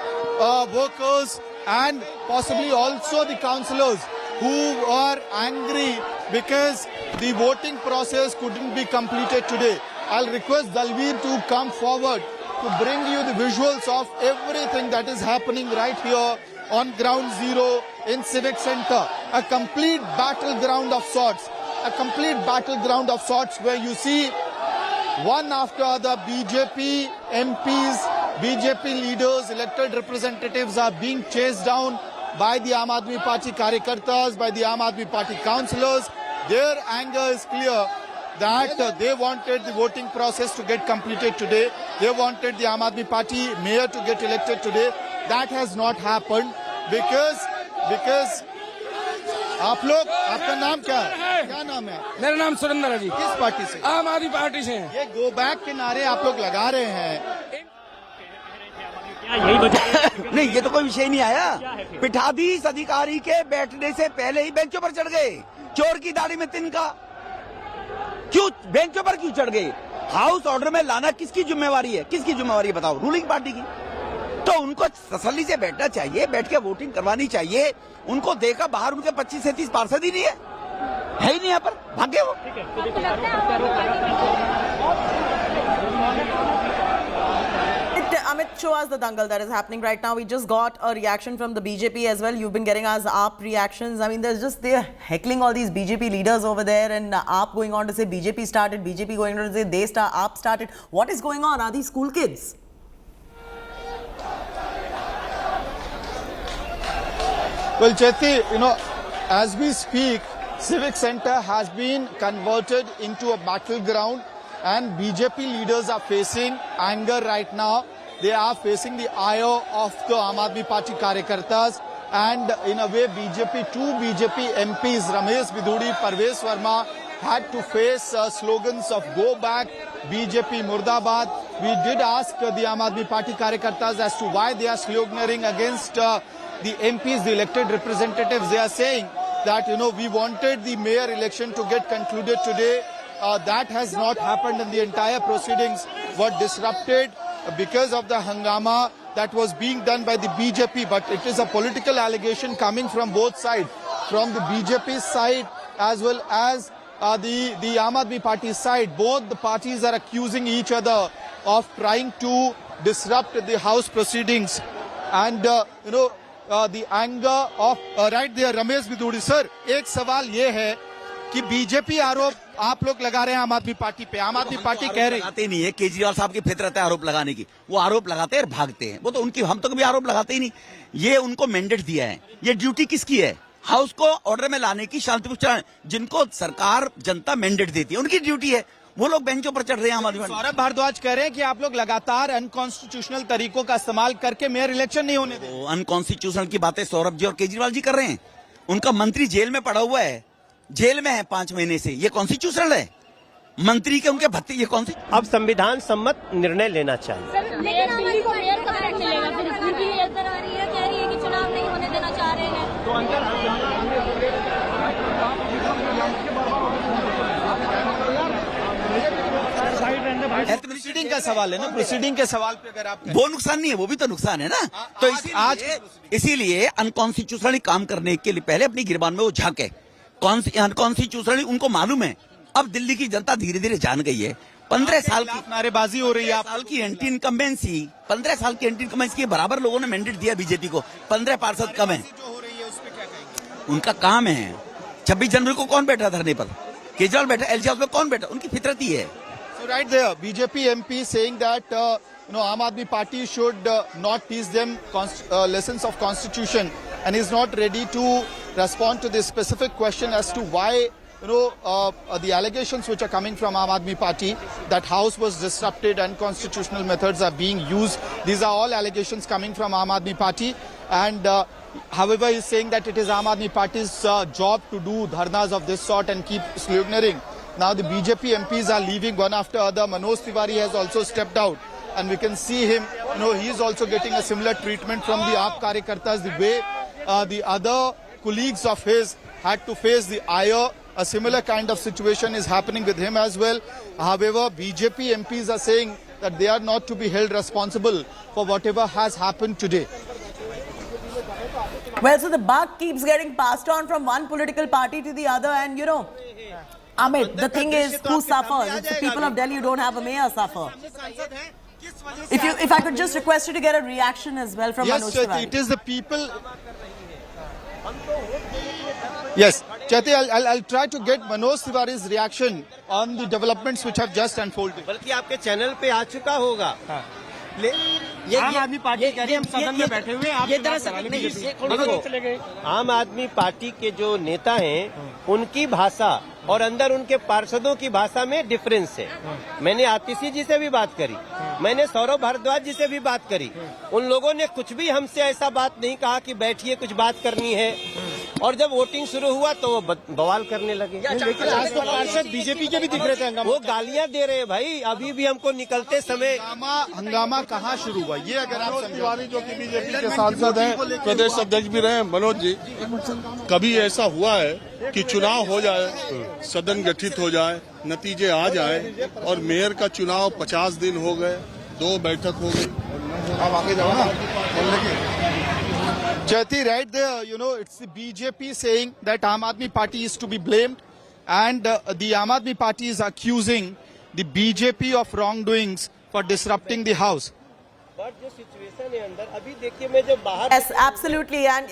workers and possibly also the councillors who are angry because the voting process couldn't be completed today. I'll request Dalveer to come forward to bring you the visuals of everything that is happening right here on ground zero in Civic Center. A complete battleground of sorts. Where you see one after other BJP MPs, BJP leaders, elected representatives are being chased down by the Aam Aadmi Party Karyakartas, by the Aam Aadmi Party councillors. Their anger is clear that they wanted the voting process to get completed today. They wanted the Aam Aadmi Party mayor to get elected today. That has not happened because आप लोग, आपका नाम क्या है? क्या नाम है? मेरा नाम सुरेंद्र है जी। किस पार्टी से? आम आदमी पार्टी से। ये गो बैक के नारे आप लोग लगा रहे हैं। नहीं, ये तो कोई विषय नहीं आया। पीठाधीश अधिकारी के बैठने से पहले ही बेंचों पर चढ़ गए। चोर की दाढ़ी में तिनका। क्यों बेंचों पर क्यों चढ़ गए? हाउस ऑर्डर में लाना किसकी जिम्मेवारी है? किसकी जिम्मेवारी है बताओ? रूलिंग पार्टी की। तो उनको तसल्ली से बैठना चाहिए, बैठ के वोटिंग करवानी चाहिए। उनको देखा बाहर उनके 25 से 30 पार्षद ही नहीं है ही नहीं यहाँ पर, भागे वो। Amit, show us the dangle that is happening right now. We just got a reaction from the BJP as well. You've been getting us AAP reactions. I mean, they're heckling all these BJP leaders over there, and AAP going on to say BJP started, BJP going on to say AAP started. What is going on? Are these school kids? Well, Chaiti, as we speak, Civic Center has been converted into a battleground, and BJP leaders are facing anger right now. They are facing the ire of the Aam Aadmi Party Karyakartas, and in a way, two BJP MPs, Ramesh Bidhuri, Pravesh Verma, had to face slogans of go back, BJP Murdabad. We did ask the Aam Aadmi Party Karyakartas as to why they are sloganeering against the MPs, the elected representatives. They are saying that, we wanted the mayor election to get concluded today. That has not happened, and the entire proceedings were disrupted because of the hangama that was being done by the BJP. But it is a political allegation coming from both sides, from the BJP side as well as the Aam Aadmi Party side. Both the parties are accusing each other of trying to disrupt the House proceedings. And, the anger of right there, Ramesh Bidhuri sir, एक सवाल ये है कि BJP आरोप आप लोग लगा रहे हैं आम आदमी पार्टी पे। आम आदमी पार्टी कह रही लगाते नहीं है, केजरीवाल साहब की फितरत है आरोप लगाने की। वो आरोप लगाते हैं और भागते हैं। वो तो उनकी, हम तो कभी आरोप लगाते ही नहीं। ये उनको मैंडेट दिया है। ये ड्यूटी किसकी है? हाउस को ऑर्डर में लाने की, शांतिपूर्ण, जिनको सरकार जनता मैंडेट देती है, उनकी ड्यूटी है। वो लोग बेंचों पर चढ़ रहे हैं। हमारे सौरभ भारद्वाज कह रहे हैं कि आप लोग लगातार अनकॉन्स्टिट्यूशनल तरीकों का इस्तेमाल करके मेयर इलेक्शन नहीं होने दें। अनकॉन्स्टिट्यूशनल की बातें सौरभ जी और केजरीवाल जी कर रहे हैं। उनका मंत्री जेल में पड़ा हुआ है, जेल में है 5 महीने से। ये कॉन्स्टिट्यूशनल है? मंत्री के उनके भत्ते, ये कौन सी? अब संविधान सम्मत निर्णय लेना चाहिए। दिल्ली को मेयर कब तक मिलेगा? फिर उनकी नजर आ रही है, कह रही है कि चुनाव नहीं होने देना चाह रहे हैं। तो अंदर हेल्थ प्रोसीडिंग का सवाल है ना, प्रोसीडिंग के सवाल पे अगर आप वो नुकसान नहीं है, वो भी तो नुकसान है ना। तो इसीलिए अनकॉन्स्टिट्यूशनली काम करने के लिए पहले अपनी गिरबान में वो झांके। अनकॉन्स्टिट्यूशनली उनको मालूम है। अब दिल्ली की जनता धीरे धीरे जान गई है। 15 साल की नारेबाजी हो रही है, 15 साल की एंटी इनकम्बेंसी, 15 साल की एंटी इनकम्बेंसी के बराबर लोगों ने मैंडेट दिया बीजेपी को। 15 पार्षद कम है, उनका काम है। 26 जनवरी को कौन बैठा धरने पर? केजरीवाल बैठा, एलजी हाउस में कौन बैठा? उनकी फितरत ही है। So right there, BJP MP saying that Aam Aadmi Party should not teach them lessons of constitution, and is not ready to respond to this specific question as to why the allegations which are coming from Aam Aadmi Party that house was disrupted and constitutional methods are being used. These are all allegations coming from Aam Aadmi Party, and however he is saying that it is Aam Aadmi Party's job to do dharnas of this sort and keep sloganeering. Now the BJP MPs are leaving one after other. Manoj Tiwari has also stepped out, and we can see him, he is also getting a similar treatment from the AAP Karyakartas. The way the other colleagues of his had to face the ire, a similar kind of situation is happening with him as well. However, BJP MPs are saying that they are not to be held responsible for whatever has happened today. Well, so the buck keeps getting passed on from one political party to the other, and Amit, the thing is, who suffers? It's the people of Delhi who don't have a mayor suffer. If I could just request you to get a reaction as well from Manoj Tiwari. Yes, it is the people. Yes, Chaiti, I'll try to get Manoj Tiwari's reaction on the developments which have just unfolded. बल्कि आपके channel पे आ चुका होगा। आम आदमी party कह रही है हम सदन में बैठे हुए हैं, आप आम आदमी पार्टी के जो नेता हैं उनकी भाषा और अंदर उनके पार्षदों की भाषा में डिफरेंस है। मैंने आतिशी जी से भी बात करी, मैंने सौरभ भारद्वाज जी से भी बात करी। उन लोगों ने कुछ भी हमसे ऐसा बात नहीं कहा कि बैठिए कुछ बात करनी है, और जब वोटिंग शुरू हुआ तो वो बवाल करने लगे। लेकिन आज तो पार्षद बीजेपी के भी दिख रहे थे, वो गालियां दे रहे हैं भाई। अभी भी हमको निकलते समय हंगामा कहाँ शुरू हुआ, ये अगर आप तिवारी जो कि बीजेपी के सांसद हैं, प्रदेश अध्यक्ष भी रहे, मनोज जी, कभी ऐसा हुआ है कि चुनाव हो जाए, सदन गठित हो जाए, नतीजे आ जाए, और मेयर का चुनाव 50 दिन हो गए, 2 बैठक हो गई। आप आगे जाओ ना बोलने की। Chaiti, right there, it's the BJP saying that Aam Aadmi Party is to be blamed, and the Aam Aadmi Party is accusing the BJP of wrongdoings for disrupting the house. Yes, absolutely, and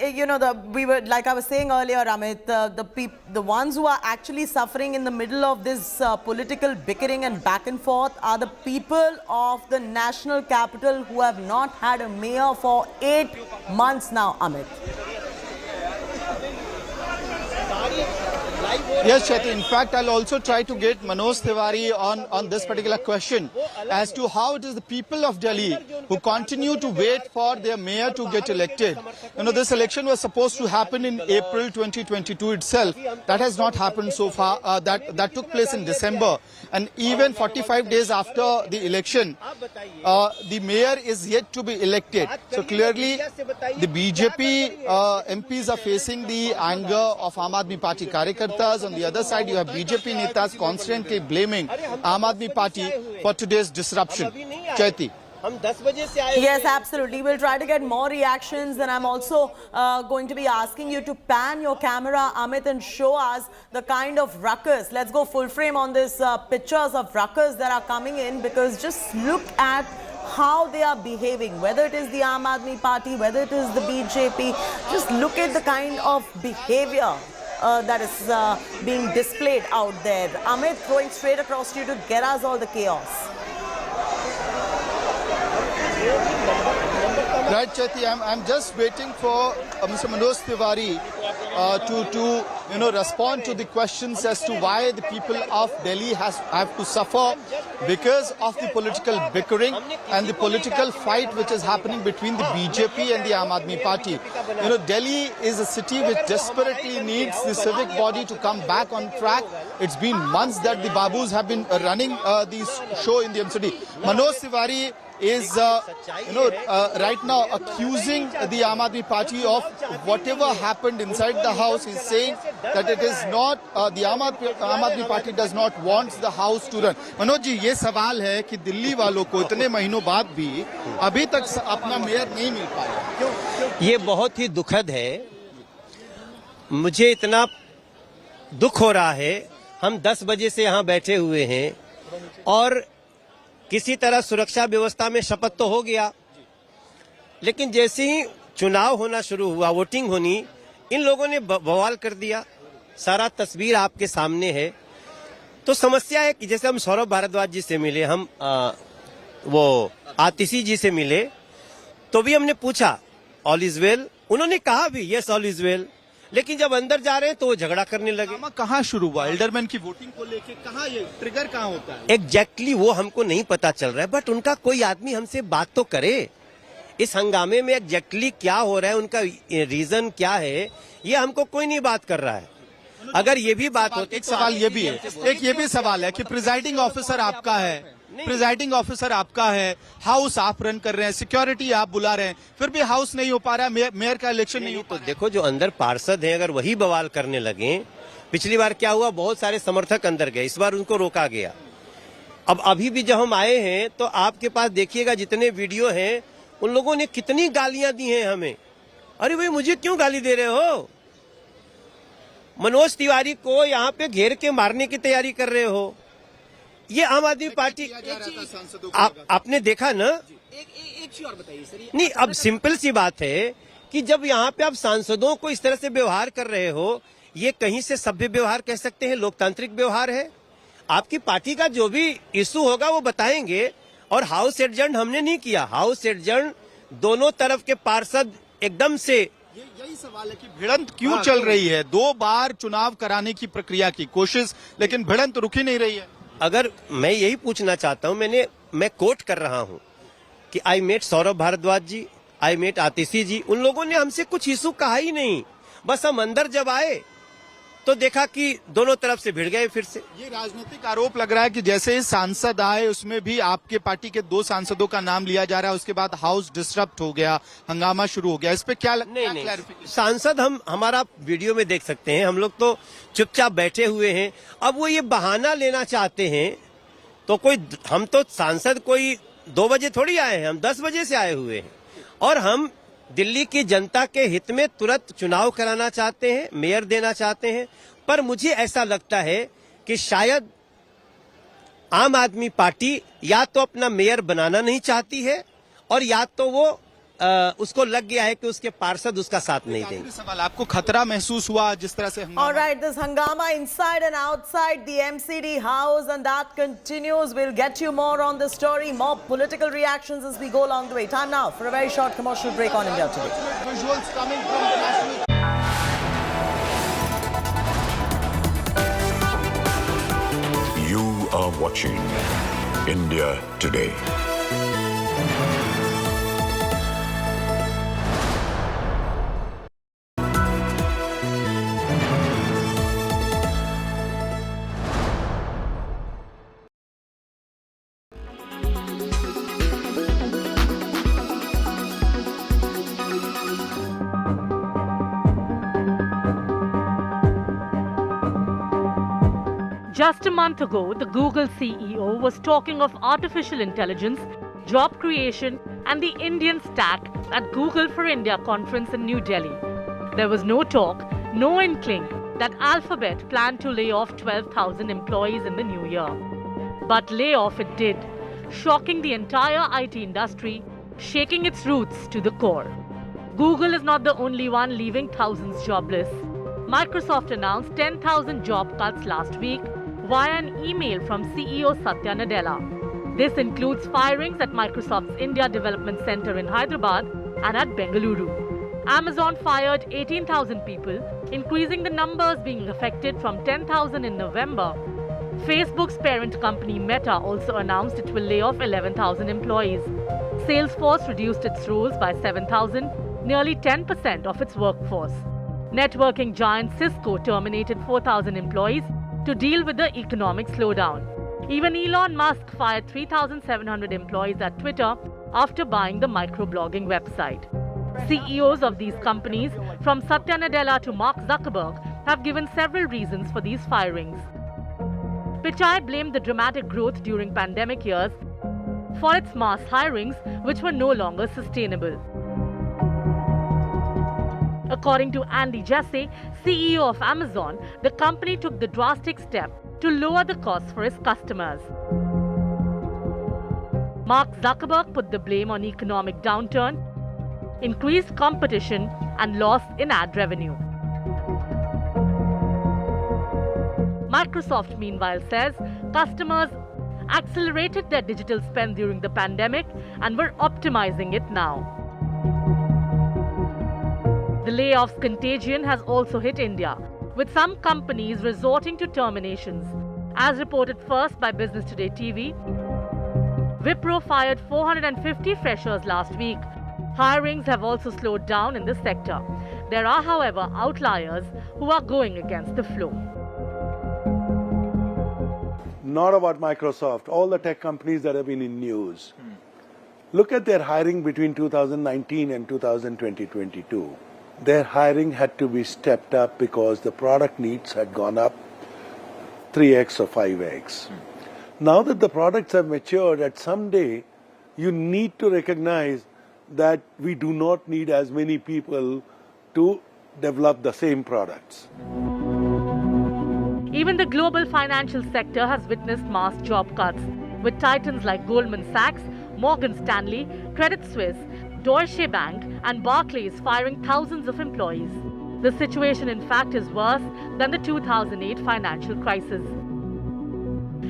we were, like I was saying earlier, Amit, the ones who are actually suffering in the middle of this political bickering and back and forth are the people of the national capital who have not had a mayor for 8 months now, Amit. Yes, Chaiti. In fact, I'll also try to get Manoj Tiwari on this particular question as to how it is the people of Delhi who continue to wait for their mayor to get elected. This election was supposed to happen in April 2022 itself. That has not happened so far. That took place in December. And even 45 days after the election, the mayor is yet to be elected. So clearly, the BJP MPs are facing the anger of Aam Aadmi Party Karyakartas. On the other side, you have BJP netas constantly blaming Aam Aadmi Party for today's disruption. Chaiti. Yes, absolutely. We'll try to get more reactions, and I'm also going to be asking you to pan your camera, Amit, and show us the kind of ruckus. Let's go full frame on this pictures of ruckus that are coming in, because just look at how they are behaving, whether it is the Aam Aadmi Party, whether it is the BJP. Just look at the kind of behavior that is being displayed out there. Amit, throwing straight across to you to get us all the chaos. Right, Chaiti, I'm just waiting for Mr. Manoj Tiwari to respond to the questions as to why the people of Delhi have to suffer because of the political bickering and the political fight which is happening between the BJP and the Aam Aadmi Party. Delhi is a city which desperately needs the civic body to come back on track. It's been months that the Babus have been running this show in the MCD. Manoj Tiwari is, right now accusing the Aam Aadmi Party of whatever happened inside the house. He's saying that it is not, the Aam Aadmi Party does not want the house to run. Manoj ji, ये सवाल है कि दिल्ली वालों को इतने महीनों बाद भी अभी तक अपना मेयर नहीं मिल पाया. ये बहुत ही दुखद है. मुझे इतना दुख हो रहा है. हम 10 बजे से यहाँ बैठे हुए हैं और किसी तरह सुरक्षा व्यवस्था में शपथ तो हो गया, लेकिन जैसे ही चुनाव होना शुरू हुआ, वोटिंग होनी, इन लोगों ने बवाल कर दिया. सारा तस्वीर आपके सामने है. तो समस्या है कि जैसे हम सौरभ भारद्वाज जी से मिले, हम वो आतिशी जी से मिले, तो भी हमने पूछा ऑल इज वेल. उन्होंने कहा भी यस ऑल इज वेल, लेकिन जब अंदर जा रहे हैं तो वो झगड़ा करने लगे. कहाँ शुरू हुआ एल्डरमैन की वोटिंग को लेके? कहाँ ये ट्रिगर कहाँ होता है? एग्जैक्टली वो हमको नहीं पता चल रहा है, बट उनका कोई आदमी हमसे बात तो करे. इस हंगामे में एग्जैक्टली क्या हो रहा है, उनका रीजन क्या है, ये हमको कोई नहीं बात कर रहा है. अगर ये भी बात होती, एक सवाल ये भी है, एक ये भी सवाल है कि प्रिजाइडिंग ऑफिसर आपका है, प्रिजाइडिंग ऑफिसर आपका है, हाउस आप रन कर रहे हैं, सिक्योरिटी आप बुला रहे हैं, फिर भी हाउस नहीं हो पा रहा है, मेयर का इलेक्शन नहीं हो पा रहा है. देखो, जो अंदर पार्षद हैं, अगर वही बवाल करने लगे, पिछली बार क्या हुआ, बहुत सारे समर्थक अंदर गए, इस बार उनको रोका गया. अब अभी भी जब हम आए हैं तो आपके पास देखिएगा जितने वीडियो हैं, उन लोगों ने कितनी गालियां दी हैं हमें. अरे भाई, मुझे क्यों गाली दे रहे हो? मनोज तिवारी को यहाँ पे घेर के मारने की तैयारी कर रहे हो. ये आम आदमी पार्टी, आपने देखा ना. एक और बताइए सर. नहीं, अब सिंपल सी बात है कि जब यहाँ पे आप सांसदों को इस तरह से व्यवहार कर रहे हो, ये कहीं से सभ्य व्यवहार कह सकते हैं, लोकतांत्रिक व्यवहार है. आपकी पार्टी का जो भी इशू होगा वो बताएंगे. और हाउस एडजर्न हमने नहीं किया. हाउस एडजर्न दोनों तरफ के पार्षद एकदम से. यही सवाल है कि भिड़ंत क्यों चल रही है? 2 बार चुनाव कराने की प्रक्रिया की कोशिश, लेकिन भिड़ंत रुक ही नहीं रही है. अगर मैं यही पूछना चाहता हूं, मैं कोट कर रहा हूं कि I met Saurabh Bharadwaj ji, I met Atishi ji. उन लोगों ने हमसे कुछ इशू कहा ही नहीं. बस हम अंदर जब आए तो देखा कि दोनों तरफ से भिड़ गए. फिर से ये राजनीतिक आरोप लग रहा है कि जैसे ही सांसद आए, उसमें भी आपके पार्टी के 2 सांसदों का नाम लिया जा रहा है, उसके बाद हाउस डिस्टर्ब हो गया, हंगामा शुरू हो गया. इस पे क्या नहीं, सांसद हमारा वीडियो में देख सकते हैं. हम लोग तो चुपचाप बैठे हुए हैं. अब वो ये बहाना लेना चाहते हैं तो हम तो सांसद कोई 2 बजे थोड़ी आए हैं, हम 10 बजे से आए हुए हैं. और हम दिल्ली की जनता के हित में तुरंत चुनाव कराना चाहते हैं, मेयर देना चाहते हैं. पर मुझे ऐसा लगता है कि शायद आम आदमी पार्टी या तो अपना मेयर बनाना नहीं चाहती है, और या तो वो उसको लग गया है कि उसके पार्षद उसका साथ नहीं देंगे. सवाल, आपको खतरा महसूस हुआ जिस तरह से? All right, this hangama inside and outside the MCD house, and that continues. We'll get you more on the story, more political reactions as we go along the way. Time now for a very short commercial break on India Today. Visuals coming from the national. You are watching India Today. Just a month ago, the Google CEO was talking of artificial intelligence, job creation, and the Indian stack at Google for India conference in New Delhi. There was no talk, no inkling that Alphabet planned to lay off 12,000 employees in the new year. But lay off it did, shocking the entire IT industry, shaking its roots to the core. Google is not the only one leaving thousands jobless. Microsoft announced 10,000 job cuts last week via an email from CEO Satya Nadella. This includes firings at Microsoft's India Development Center in Hyderabad and at Bengaluru. Amazon fired 18,000 people, increasing the numbers being affected from 10,000 in November. Facebook's parent company Meta also announced it will lay off 11,000 employees. Salesforce reduced its roles by 7,000, nearly 10% of its workforce. Networking giant Cisco terminated 4,000 employees to deal with the economic slowdown. Even Elon Musk fired 3,700 employees at Twitter after buying the microblogging website. CEOs of these companies, from Satya Nadella to Mark Zuckerberg, have given several reasons for these firings. Pichai blamed the dramatic growth during pandemic years for its mass hirings, which were no longer sustainable. According to Andy Jassy, CEO of Amazon, the company took the drastic step to lower the costs for its customers. Mark Zuckerberg put the blame on economic downturn, increased competition, and loss in ad revenue. Microsoft, meanwhile, says customers accelerated their digital spend during the pandemic and were optimizing it now. The layoffs contagion has also hit India, with some companies resorting to terminations. As reported first by Business Today TV, Wipro fired 450 freshers last week. Hirings have also slowed down in the sector. There are, however, outliers who are going against the flow. Not about Microsoft, all the tech companies that have been in news. Look at their hiring between 2019 and 2022. Their hiring had to be stepped up because the product needs had gone up 3x or 5x. Now that the products have matured, at some day, you need to recognize that we do not need as many people to develop the same products. Even the global financial sector has witnessed mass job cuts, with titans like Goldman Sachs, Morgan Stanley, Credit Suisse, Deutsche Bank and Barclays firing thousands of employees. The situation, in fact, is worse than the 2008 financial crisis.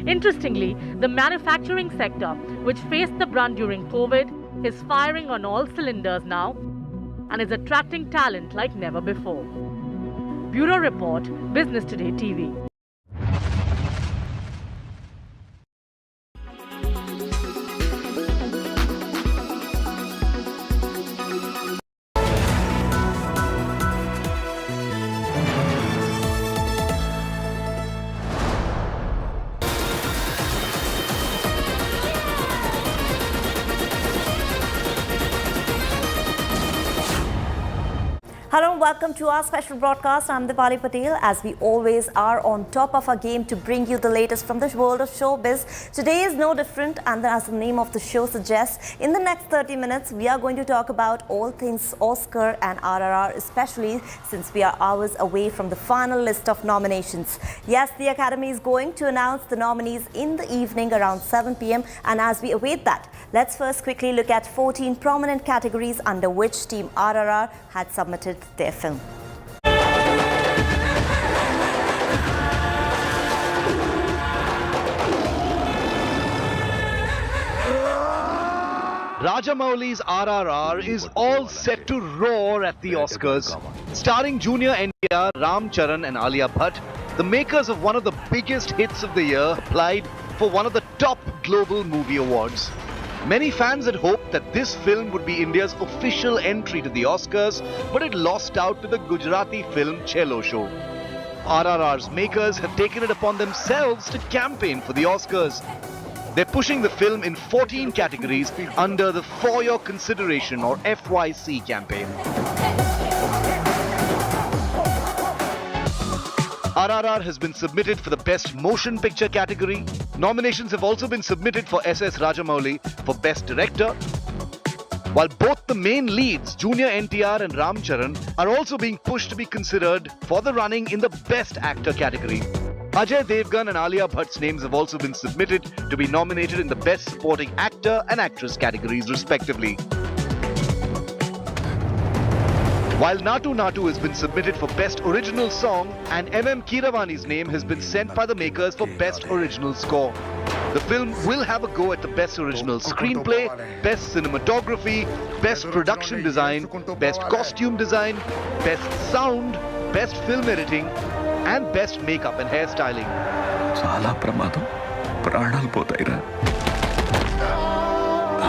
Interestingly, the manufacturing sector, which faced the brunt during COVID, is firing on all cylinders now and is attracting talent like never before. Bureau Report, Business Today TV. Hello and welcome to our special broadcast. I'm Dipali Patel, as we always are on top of our game to bring you the latest from the world of showbiz. Today is no different, and as the name of the show suggests, in the next 30 minutes we are going to talk about all things Oscar and RRR, especially since we are hours away from the final list of nominations. Yes, the Academy is going to announce the nominees in the evening around 7 p.m. and as we await that, let's first quickly look at 14 prominent categories under which Team RRR had submitted their film. Rajamouli's RRR is all set to roar at the Oscars. Starring Junior NTR, Ram Charan and Alia Bhatt, the makers of one of the biggest hits of the year applied for one of the top global movie awards. Many fans had hoped that this film would be India's official entry to the Oscars, but it lost out to the Gujarati film Chhello Show. RRR's makers have taken it upon themselves to campaign for the Oscars. They're pushing the film in 14 categories under the For Your Consideration or FYC campaign. RRR has been submitted for the Best Motion Picture category. Nominations have also been submitted for SS Rajamouli for Best Director, while both the main leads, Junior NTR and Ram Charan, are also being pushed to be considered for the running in the Best Actor category. Ajay Devgan and Alia Bhatt's names have also been submitted to be nominated in the Best Supporting Actor and Actress categories respectively. While Natu Natu has been submitted for Best Original Song and M.M. Keeravani's name has been sent by the makers for Best Original Score. The film will have a go at the Best Original Screenplay, Best Cinematography, Best Production Design, Best Costume Design, Best Sound, Best Film Editing and Best Makeup and Hairstyling. చాలా ప్రమాదం ప్రాణాలు పోతాయిరా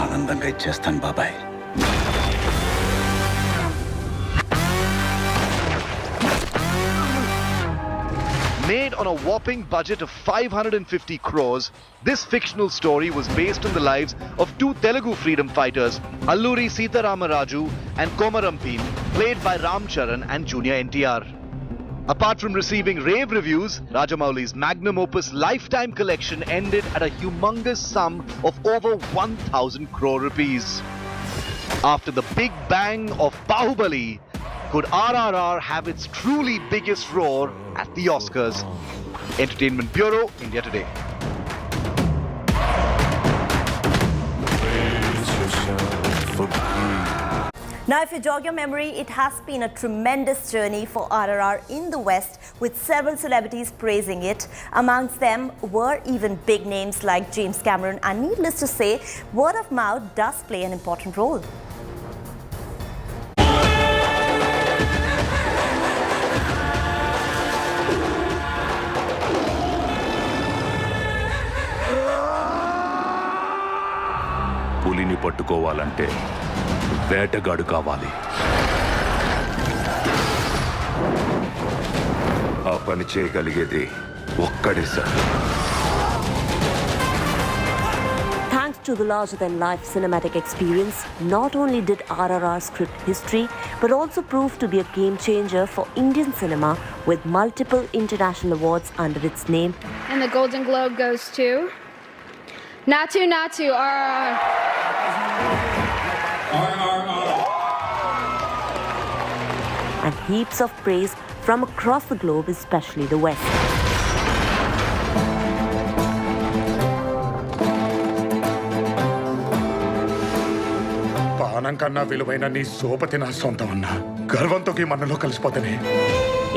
ఆనందంగా ఇచ్చేస్తాను బాబాయ్ Made on a whopping budget of 550 crores, this fictional story was based on the lives of two Telugu freedom fighters, Alluri Sitaramaraju and Komarampin, played by Ram Charan and Junior NTR. Apart from receiving rave reviews, Rajamouli's magnum opus lifetime collection ended at a humongous sum of over 1,000 crore rupees. After the big bang of Bahubali, could RRR have its truly biggest roar at the Oscars? Entertainment Bureau, India Today. Now, if you jog your memory, it has been a tremendous journey for RRR in the West, with several celebrities praising it. Amongst them were even big names like James Cameron, and needless to say, word of mouth does play an important role. పులిని పట్టుకోవాలంటే వేటగాడు కావాలి. ఆ పని చేయగలిగేది ఒక్కడే sir. Thanks to the larger-than-life cinematic experience, not only did RRR script history, but also proved to be a game-changer for Indian cinema with multiple international awards under its name. And the Golden Globe goes to Natu, RRR. And heaps of praise from across the globe, especially the West. పానం కన్నా విలువైన నీ సోపతి నా సొంతమన్నా గర్వంతో ఈ మనలో కలిసిపోతేనే.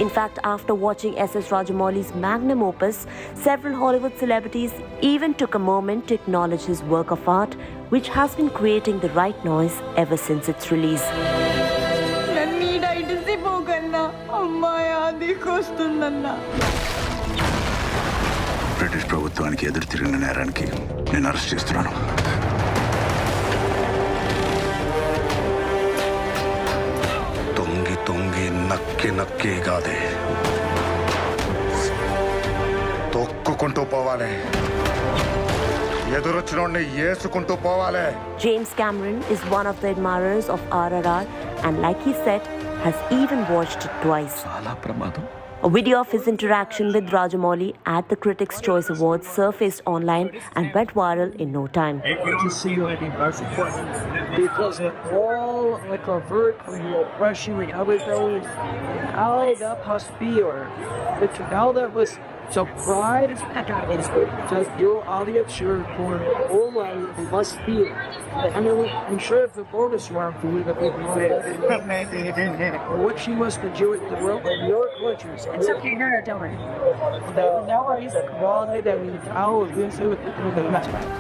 In fact, after watching S.S. Rajamouli's magnum opus, several Hollywood celebrities even took a moment to acknowledge his work of art, which has been creating the right noise ever since its release. British ప్రభుత్వానికి ఎదురు తిరిగిన నేరానికి నేను arrest చేస్తున్నాను. తొంగి తొంగి నక్కి నక్కి కాదే, తొక్కుకుంటూ పోవాలి. ఎదురొచ్చినోడిని ఏసుకుంటూ పోవాలి. James Cameron is one of the admirers of RRR, and like he said, has even watched it twice. చాలా ప్రమాదం. A video of his interaction with Rajamouli at the Critics' Choice Awards surfaced online and went viral in no time. Good to see you, Eddie. Because it all like a vertical rushing the other goes out up Hospier. But now that was so pride is just your audience sure for all life must feel. I mean, I'm sure if the bonus round for you that we what she must enjoy the world of your cultures. It's okay, no, don't worry. Now he's a quality that we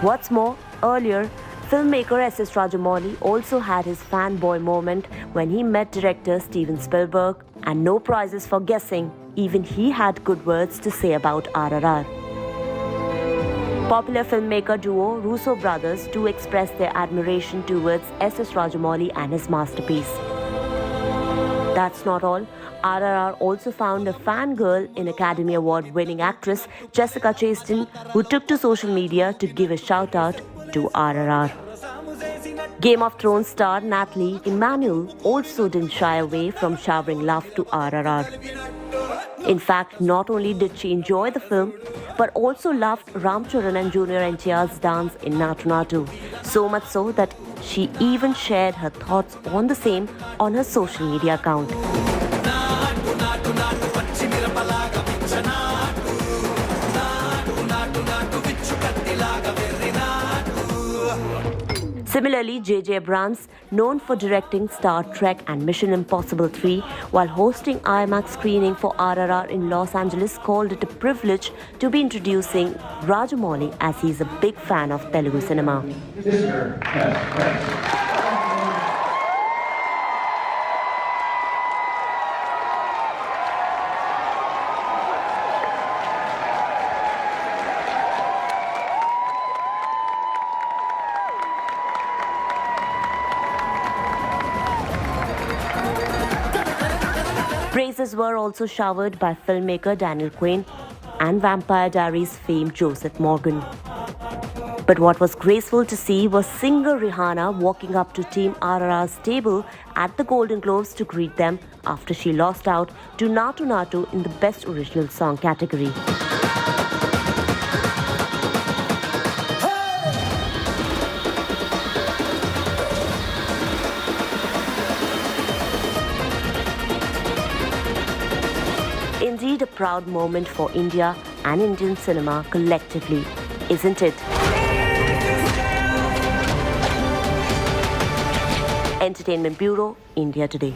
What's more, earlier, filmmaker S.S. Rajamouli also had his fanboy moment when he met director Steven Spielberg, and no prizes for guessing, even he had good words to say about RRR. Popular filmmaker duo Russo brothers too expressed their admiration towards S.S. Rajamouli and his masterpiece. That's not all. RRR also found a fangirl in Academy Award-winning actress Jessica Chastain, who took to social media to give a shout-out to RRR. Game of Thrones star Natalie Emmanuel also didn't shy away from showering love to RRR. In fact, not only did she enjoy the film, but also loved Ram Charan and Junior NTR's dance in Natu Natu. So much so that she even shared her thoughts on the same on her social media account. Similarly, J.J. Abrams, known for directing Star Trek and Mission Impossible 3, while hosting IMAX screening for RRR in Los Angeles, called it a privilege to be introducing Rajamouli, as he's a big fan of Telugu cinema. Praises offers were also showered by filmmaker Daniel Quinn and Vampire Diaries fame Joseph Morgan. But what was graceful to see was singer Rihanna walking up to Team RRR's table at the Golden Globes to greet them after she lost out to Natu Natu in the Best Original Song category. Indeed, a proud moment for India and Indian cinema collectively, isn't it? Entertainment Bureau, India Today.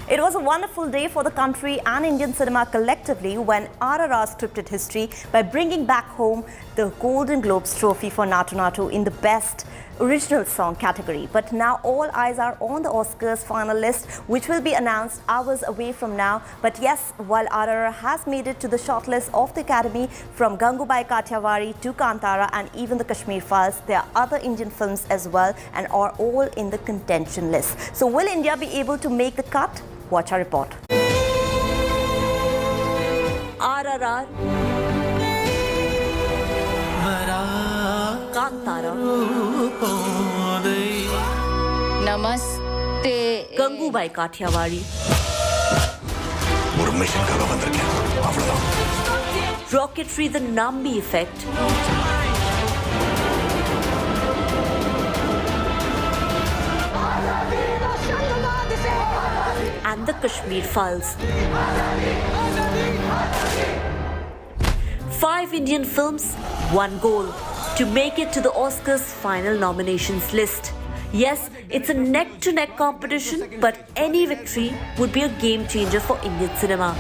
It was a wonderful day for the country and Indian cinema collectively when RRR scripted history by bringing back home the Golden Globes trophy for Natu Natu in the Best Original Song category. But now all eyes are on the Oscars final list, which will be announced hours away from now. But yes, while RRR has made it to the shortlist of the Academy, from Gangubai Kathiawadi to Kantara and even the Kashmir Files, there are other Indian films as well and are all in the contention list. So will India be able to make the cut? Watch our report. RRR, Kantara, Namaste, Gangubai Kathiawadi, Rocketry, The Nambi Effect, and the Kashmir Files. 5 Indian films, 1 goal: to make it to the Oscars final nominations list. Yes, it's a neck-to-neck competition, but any victory would be a game changer for Indian cinema.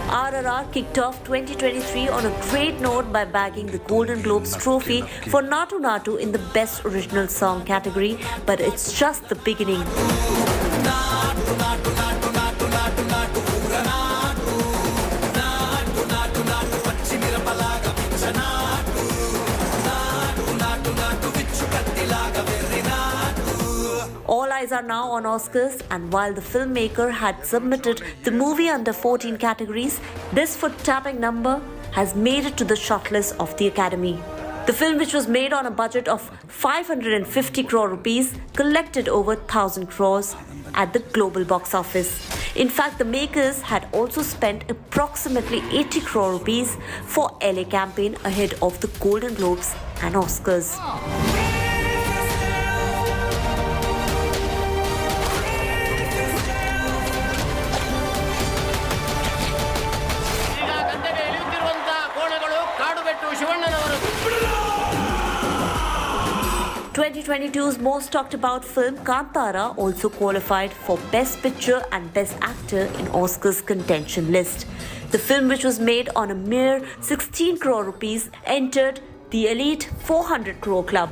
RRR kicked off 2023 on a great note by bagging the Golden Globes trophy for Natu Natu in the Best Original Song category, but it's just the beginning. All eyes are now on Oscars, and while the filmmaker had submitted the movie under 14 categories, this foot-tapping number has made it to the shortlist of the Academy. The film, which was made on a budget of 550 crore rupees, collected over 1,000 crores at the global box office. In fact, the makers had also spent approximately 80 crore rupees for LA campaign ahead of the Golden Globes and Oscars. (2022's most talked about film, Kantara, also qualified for Best Picture and Best Actor in Oscars contention list. The film, which was made on a mere 16 crore rupees, entered the elite 400 crore club.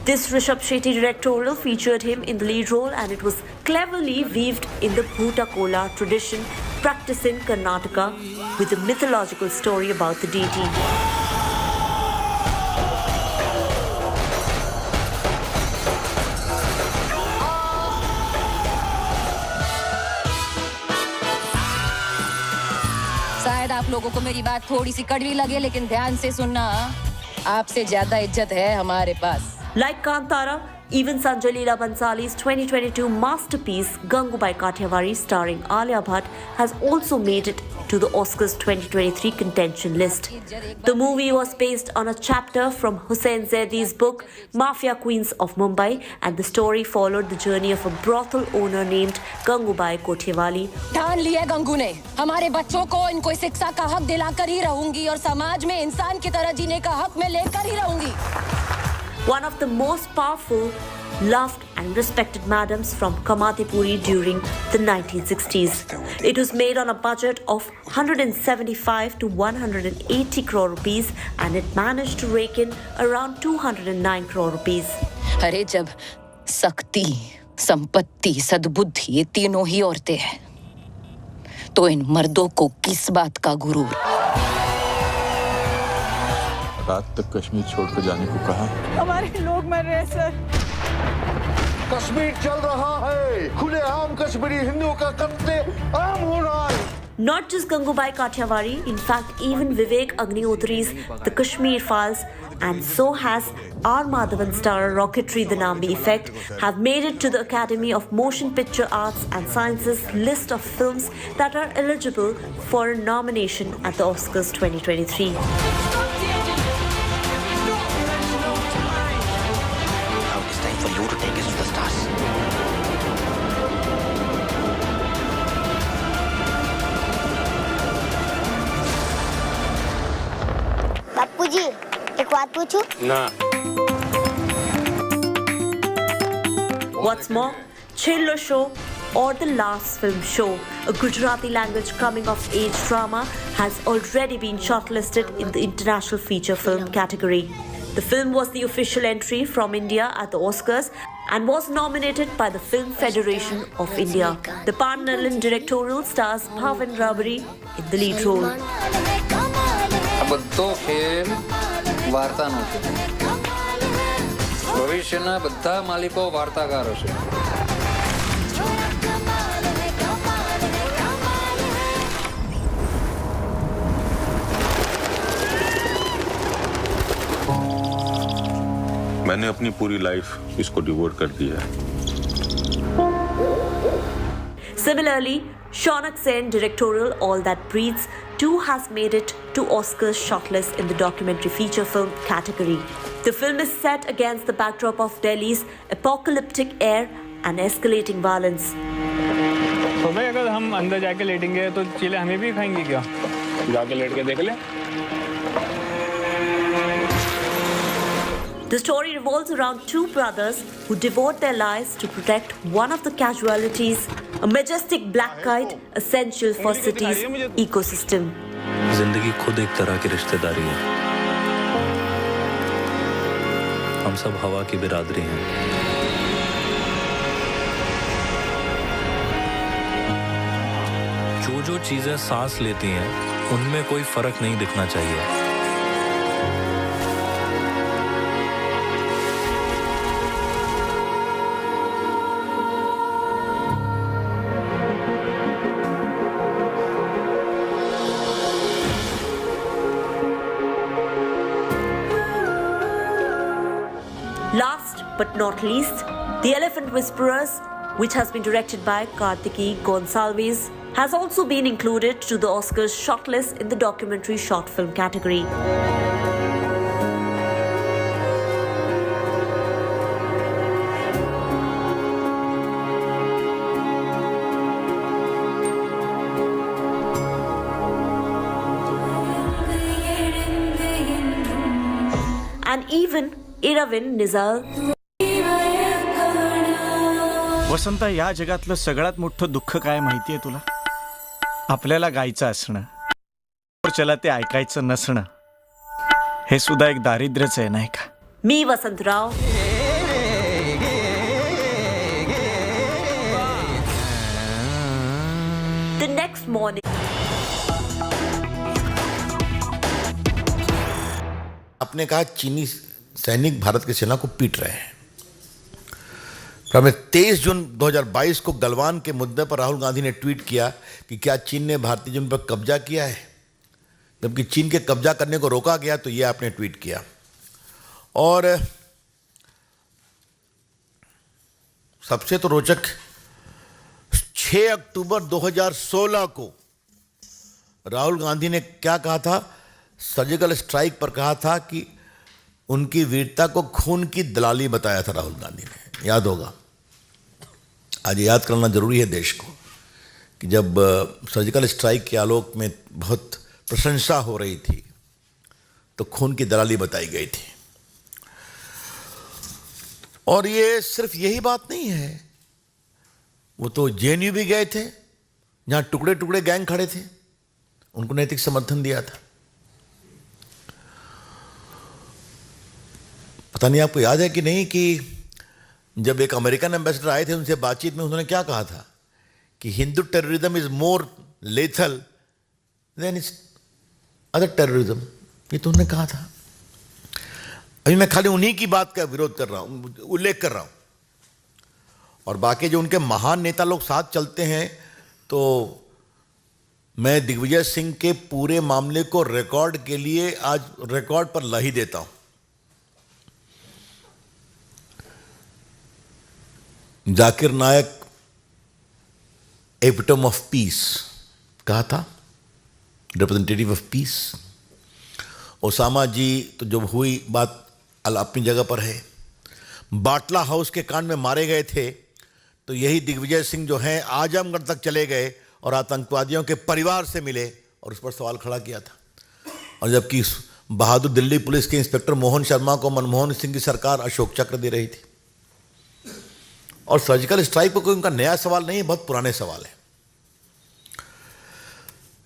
This Rishabh Shetty directorial featured him in the lead role, and it was cleverly weaved in the Bhuta Kola tradition practiced in Karnataka with a mythological story about the deity. शायद आप लोगों को मेरी बात थोड़ी सी कड़वी लगे, लेकिन ध्यान से सुनना, आपसे ज्यादा इज्जत है हमारे पास. Like Kantara, even Sanjay Leela Bhansali's 2022 masterpiece Gangubai Kathiawadi starring Alia Bhatt has also made it to the Oscars 2023 contention list. The movie was based on a chapter from Hussain Zaidi's book Mafia Queens of Mumbai, and the story followed the journey of a brothel owner named Gangubai Kathiawadi. ठान लिया गंगू ने, हमारे बच्चों को इनको शिक्षा का हक दिलाकर ही रहूंगी और समाज में इंसान की तरह जीने का हक मैं लेकर ही रहूंगी. One of the most powerful, loved and respected madams from Kamatipuri during the 1960s. It was made on a budget of 175 to 180 crore rupees, and it managed to rake in around 209 crore rupees. अरे जब शक्ति, संपत्ति, सद्बुद्धि ये तीनों ही औरतें हैं, तो इन मर्दों को किस बात का गुरूर? रात तक कश्मीर छोड़कर जाने को कहा। हमारे लोग मर रहे हैं सर। कश्मीर चल रहा है, खुलेआम कश्मीरी हिंदुओं का कत्ले आम हो रहा है। Not just Gangubai Kathiawadi, in fact even Vivek Agnihotry's The Kashmir Files and so has R. Madhavan star rocketry The Nambi Effect have made it to the Academy of Motion Picture Arts and Sciences list of films that are eligible for a nomination at the Oscars 2023. Now it's time for you to take us to the stars. बापू जी एक बात पूछूं? ना। What's more, Chillo Show or The Last Film Show, a Gujarati language coming of age drama, has already been shortlisted in the International Feature Film category. The film was the official entry from India at the Oscars and was nominated by the Film Federation of India. The Pan-Nalan directorial stars Bhavan Rabari in the lead role. બધો ખેલ વાર્તાનો છે. ભવિષ્યના બધા માલિકો વાર્તાકારો છે. मैंने अपनी पूरी लाइफ इसको डिवोट कर दी है। Similarly, Shaunak Sen directorial All That Breathes too has made it to Oscars shortlist in the documentary feature film category. The film is set against the backdrop of Delhi's apocalyptic air and escalating violence. तो भाई अगर हम अंदर जाके लेटेंगे तो चीले हमें भी खाएंगे क्या? जाके लेट के देख ले। The story revolves around two brothers who devote their lives to protect one of the casualties, a majestic black kite essential for city's ecosystem. जिंदगी खुद एक तरह की रिश्तेदारी है। हम सब हवा की बिरादरी हैं। जो चीजें सांस लेती हैं, उनमें कोई फर्क नहीं दिखना चाहिए। Last but not least, The Elephant Whisperers, which has been directed by Kartiki Gonsalves, has also been included to the Oscars shortlist in the documentary short film category. And even Iravin Nizal. Vasanta, या जगातलं सगळ्यात मोठं दुःख काय माहितीये तुला? आपल्याला गायचं असणं, चला ते ऐकायचं नसणं, हे सुद्धा एक दारिद्र्यच आहे, नाही का? मी वसंतराव. The next morning. आपने कहा चीनी सैनिक भारत की सेना को पीट रहे हैं। फिर 23 जून 2022 को गलवान के मुद्दे पर राहुल गांधी ने ट्वीट किया कि क्या चीन ने भारतीय जमीन पर कब्जा किया है, जबकि चीन के कब्जा करने को रोका गया तो ये आपने ट्वीट किया। और सबसे तो रोचक 6 अक्टूबर 2016 को राहुल गांधी ने क्या कहा था? सर्जिकल स्ट्राइक पर कहा था कि उनकी वीरता को खून की दलाली बताया था राहुल गांधी ने, याद होगा। आज याद करना जरूरी है देश को कि जब सर्जिकल स्ट्राइक के आलोक में बहुत प्रशंसा हो रही थी तो खून की दलाली बताई गई थी। और ये सिर्फ यही बात नहीं है, वो तो जेएनयू भी गए थे जहां टुकड़े टुकड़े गैंग खड़े थे, उनको नैतिक समर्थन दिया था। पता नहीं आपको याद है कि नहीं कि जब एक अमेरिकन एम्बेसडर आए थे, उनसे बातचीत में उन्होंने क्या कहा था कि Hindu terrorism is more lethal than is other terrorism, ये तो उन्होंने कहा था। अभी मैं खाली उन्हीं की बात का विरोध कर रहा हूं, उल्लेख कर रहा हूं, और बाकी जो उनके महान नेता लोग साथ चलते हैं, तो मैं दिग्विजय सिंह के पूरे मामले को रिकॉर्ड के लिए आज रिकॉर्ड पर ला ही देता हूं। जाकिर नायक एपिटम ऑफ पीस कहा था, रिप्रेजेंटेटिव ऑफ पीस। ओसामा जी तो जब हुई बात अपनी जगह पर है। बाटला हाउस के कांड में मारे गए थे तो यही दिग्विजय सिंह जो हैं आजमगढ़ तक चले गए और आतंकवादियों के परिवार से मिले और उस पर सवाल खड़ा किया था। और जबकि बहादुर दिल्ली पुलिस के इंस्पेक्टर मोहन शर्मा को मनमोहन सिंह की सरकार अशोक चक्र दे रही थी। और सर्जिकल स्ट्राइक पर कोई उनका नया सवाल नहीं है, बहुत पुराने सवाल है।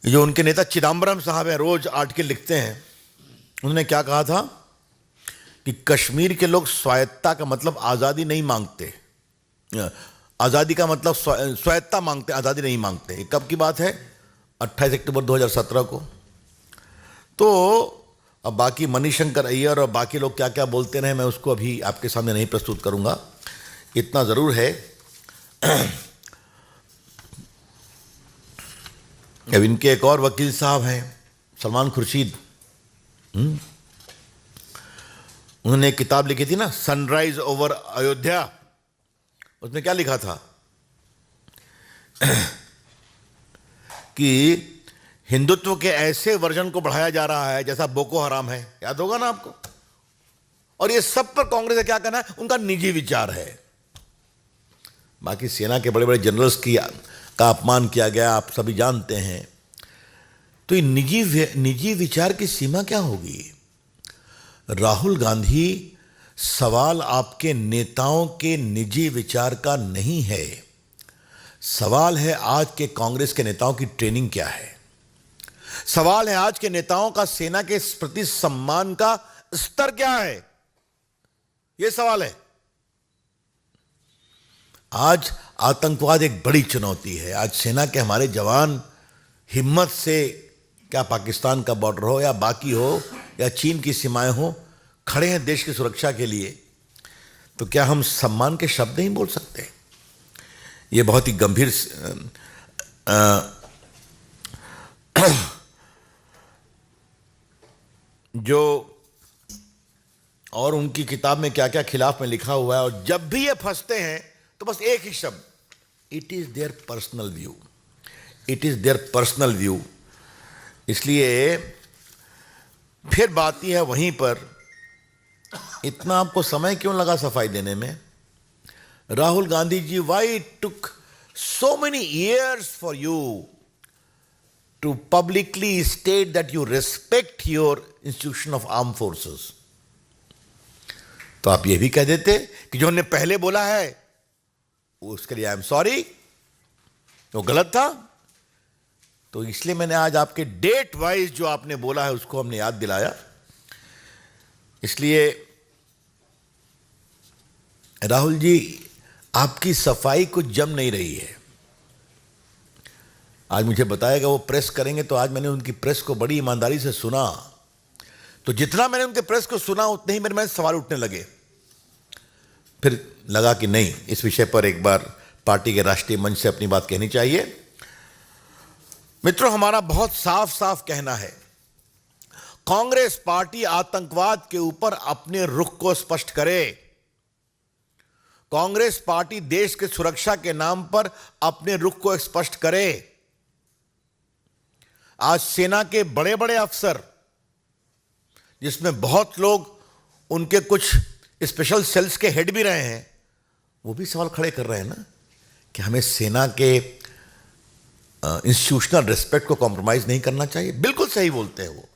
जो उनके नेता चिदम्बरम साहब हैं, रोज आर्टिकल लिखते हैं, उन्होंने क्या कहा था कि कश्मीर के लोग स्वायत्ता का मतलब आज़ादी नहीं मांगते, आज़ादी का मतलब स्वायत्ता मांगते, आज़ादी नहीं मांगते। ये कब की बात है? 28 अक्टूबर 2017 को। तो अब बाकी मणिशंकर अय्यर और बाकी लोग क्या क्या बोलते रहे, मैं उसको अभी आपके सामने नहीं प्रस्तुत करूंगा। इतना ज़रूर है अब इनके एक और वकील साहब हैं, सलमान खुर्शीद, उन्होंने एक किताब लिखी थी ना, सनराइज ओवर अयोध्या। उसमें क्या लिखा था कि हिंदुत्व के ऐसे वर्जन को बढ़ाया जा रहा है जैसा बोको हराम है, याद होगा ना आपको। और ये सब पर कांग्रेस का क्या कहना है, उनका निजी विचार है। बाकी सेना के बड़े बड़े जनरल्स का अपमान किया गया, आप सभी जानते हैं। तो ये निजी विचार की सीमा क्या होगी? राहुल गांधी, सवाल आपके नेताओं के निजी विचार का नहीं है, सवाल है आज के कांग्रेस के नेताओं की ट्रेनिंग क्या है। सवाल है आज के नेताओं का सेना के प्रति सम्मान का स्तर क्या है, यह सवाल है। आज आतंकवाद एक बड़ी चुनौती है। आज सेना के हमारे जवान हिम्मत से, क्या पाकिस्तान का बॉर्डर हो या बाकी हो या चीन की सीमाएं हो, खड़े हैं देश की सुरक्षा के लिए। तो क्या हम सम्मान के शब्द नहीं बोल सकते? ये बहुत ही गंभीर जो और उनकी किताब में क्या क्या खिलाफ में लिखा हुआ है। और जब भी ये फंसते हैं तो बस एक ही शब्द, it is their personal view, it is their personal view. इसलिए फिर बात ही है वहीं पर, इतना आपको समय क्यों लगा सफाई देने में? Rahul Gandhi ji, why it took so many years for you to publicly state that you respect your institution of arm forces? तो आप ये भी कह देते कि जो हमने पहले बोला है उसके लिए आई एम सॉरी, वो गलत था। तो इसलिए मैंने आज आपके डेट वाइज जो आपने बोला है उसको हमने याद दिलाया। इसलिए राहुल जी, आपकी सफाई कुछ जम नहीं रही है। आज मुझे बताएगा वो प्रेस करेंगे, तो आज मैंने उनकी प्रेस को बड़ी ईमानदारी से सुना। तो जितना मैंने उनके प्रेस को सुना उतने ही मेरे में सवाल उठने लगे। फिर लगा कि नहीं, इस विषय पर एक बार पार्टी के राष्ट्रीय मंच से अपनी बात कहनी चाहिए। मित्रों, हमारा बहुत साफ साफ कहना है, कांग्रेस पार्टी आतंकवाद के ऊपर अपने रुख को स्पष्ट करे। कांग्रेस पार्टी देश के सुरक्षा के नाम पर अपने रुख को स्पष्ट करे। आज सेना के बड़े बड़े अफसर, जिसमें बहुत लोग उनके कुछ स्पेशल सेल्स के हेड भी रहे हैं, वो भी सवाल खड़े कर रहे हैं ना कि हमें सेना के इंस्टीट्यूशनल रिस्पेक्ट को कॉम्प्रोमाइज नहीं करना चाहिए। बिल्कुल सही बोलते हैं वो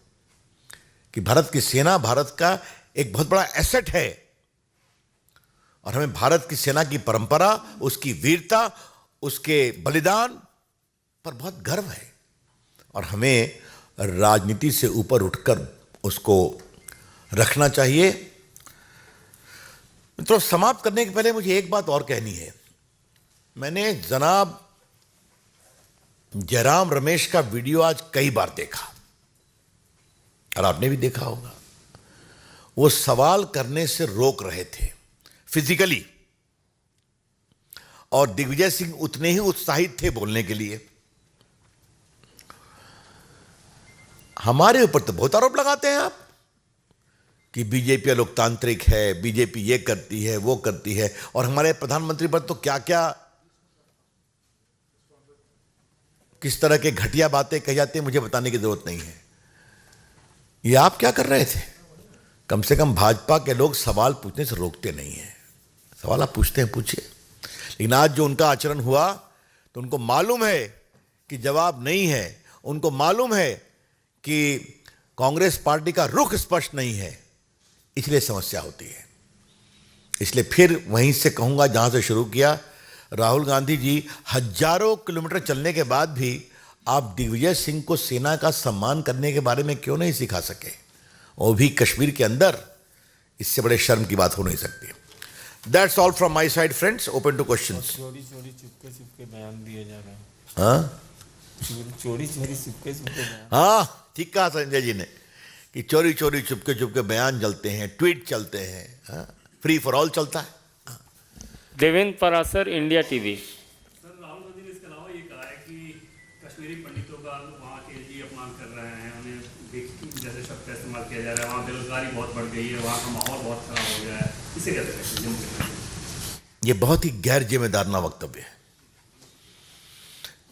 कि भारत की सेना भारत का एक बहुत बड़ा एसेट है और हमें भारत की सेना की परंपरा, उसकी वीरता, उसके बलिदान पर बहुत गर्व है और हमें राजनीति से ऊपर उठकर उसको रखना चाहिए। मित्रों, समाप्त करने के पहले मुझे एक बात और कहनी है। मैंने जनाब जयराम रमेश का वीडियो आज कई बार देखा और आपने भी देखा होगा। वो सवाल करने से रोक रहे थे फिजिकली, और दिग्विजय सिंह उतने ही उत्साहित थे बोलने के लिए। हमारे ऊपर तो बहुत आरोप लगाते हैं आप कि बीजेपी लोकतांत्रिक है, बीजेपी ये करती है, वो करती है, और हमारे प्रधानमंत्री पर तो क्या क्या किस तरह के घटिया बातें कही जाती हैं मुझे बताने की जरूरत नहीं है। ये आप क्या कर रहे थे? कम से कम भाजपा के लोग सवाल पूछने से रोकते नहीं हैं। सवाल आप पूछते हैं, पूछिए। लेकिन आज जो उनका आचरण हुआ तो उनको मालूम है कि जवाब नहीं है, उनको मालूम है कि कांग्रेस पार्टी का रुख स्पष्ट नहीं है, इसलिए समस्या होती है। इसलिए फिर वहीं से कहूंगा जहां से शुरू किया, राहुल गांधी जी हजारों किलोमीटर चलने के बाद भी आप दिग्विजय सिंह को सेना का सम्मान करने के बारे में क्यों नहीं सिखा सके, वो भी कश्मीर के अंदर? इससे बड़े शर्म की बात हो नहीं सकती। That's all from my side friends, open two questions. चोरी चोरी चुपके चुपके बयान दिए जा रहे हैं। हाँ, चोरी चोरी चुपके चुपके बयान। हाँ, ठीक कहा संजय जी ने कि चोरी चोरी चुपके चुपके बयान चलते हैं, ट्वीट चलते हैं। हाँ, फ्री फॉर ऑल चलता है। Devendra Parashar, India TV. Sir, Rahul Gandhi ने इसके अलावा ये कहा है कि कश्मीरी पंडितों का वहाँ के जी अपमान कर रहे हैं, उन्हें जैसे शब्द का इस्तेमाल किया जा रहा है, वहाँ बेरोजगारी बहुत बढ़ गई है, वहाँ का माहौल बहुत खराब हो गया है, इसे कैसे देखते हैं? ये बहुत ही गैर जिम्मेदाराना वक्तव्य है।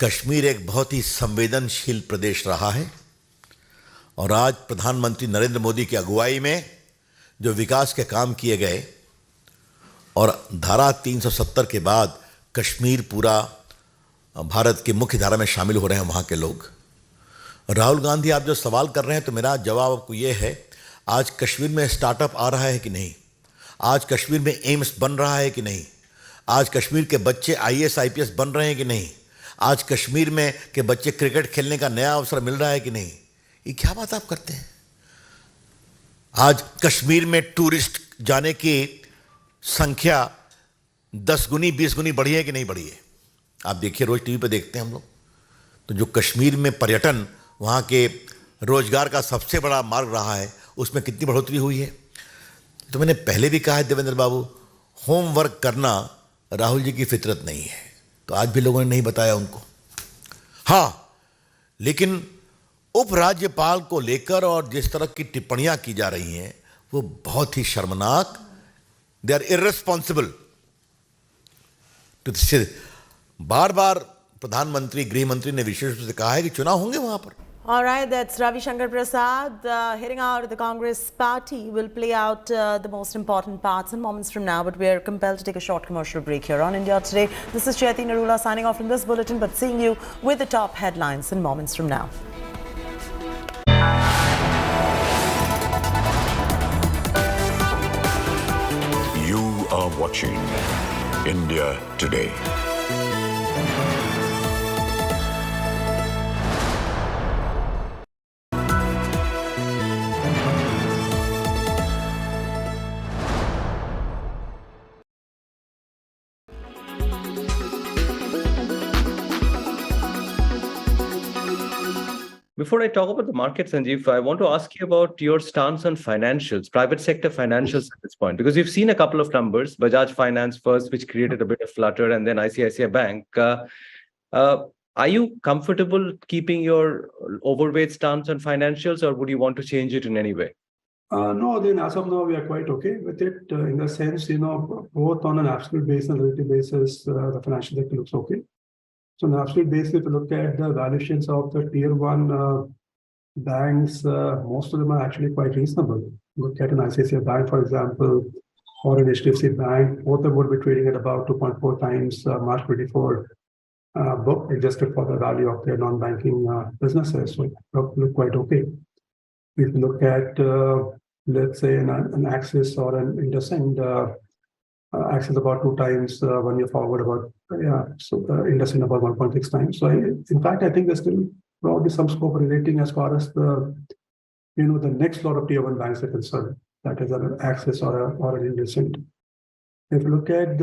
कश्मीर एक बहुत ही संवेदनशील प्रदेश रहा है, और आज प्रधानमंत्री नरेंद्र मोदी की अगुवाई में जो विकास के काम किए गए, और धारा 370 के बाद कश्मीर पूरा भारत की मुख्य धारा में शामिल हो रहे हैं वहाँ के लोग। राहुल गांधी, आप जो सवाल कर रहे हैं तो मेरा जवाब आपको ये है, आज कश्मीर में स्टार्टअप आ रहा है कि नहीं? आज कश्मीर में एम्स बन रहा है कि नहीं? आज कश्मीर के बच्चे IAS IPS बन रहे हैं कि नहीं? आज कश्मीर में के बच्चे क्रिकेट खेलने का नया अवसर मिल रहा है कि नहीं? ये क्या बात आप करते हैं? आज कश्मीर में टूरिस्ट जाने की संख्या 10 गुनी 20 गुनी बढ़ी है कि नहीं बढ़ी है? आप देखिए, रोज टीवी पे देखते हैं हम लोग, तो जो कश्मीर में पर्यटन वहाँ के रोजगार का सबसे बड़ा मार्ग रहा है, उसमें कितनी बढ़ोतरी हुई है। तो मैंने पहले भी कहा है देवेंद्र बाबू, होमवर्क करना राहुल जी की फितरत नहीं है, तो आज भी लोगों ने नहीं बताया उनको। हाँ, लेकिन उपराज्यपाल को लेकर और जिस तरह की टिप्पणियां की जा रही हैं वो बहुत ही शर्मनाक, दे आर इर्रेस्पॉन्सिबल। तो बार बार प्रधानमंत्री, गृह मंत्री ने विशेष रूप से कहा है कि चुनाव होंगे वहां पर। All right, that's Ravi Shankar Prasad heading out of the Congress party will play out the most important parts in moments from now, but we are compelled to take a short commercial break here on India Today. This is Chaiti Narula signing off from this bulletin, but seeing you with the top headlines in moments from now. You are watching India Today. Before I talk about the market, Sanjeev, I want to ask you about your stance on financials, private sector financials at this point, because we've seen a couple of numbers, Bajaj Finance first, which created a bit of flutter, and then ICICI Bank. Are you comfortable keeping your overweight stance on financials, or would you want to change it in any way? No, then as of now, we are quite okay with it in the sense, both on an absolute basis and relative basis, the financial sector looks okay. So on an absolute basis, if you look at the valuations of the tier one banks, most of them are actually quite reasonable. Look at an ICICI Bank, for example, or an HDFC Bank, both of them would be trading at about 2.4 times March 24 book, adjusted for the value of their non-banking businesses. So it look quite okay. If you look at, let's say, an Axis or an IndusInd, Axis about 2 times 1 year forward, about so the IndusInd about 1.6 times. So in fact, I think there's still probably some scope relating as far as the the next lot of tier one banks are concerned. That is an Axis or an IndusInd. If you look at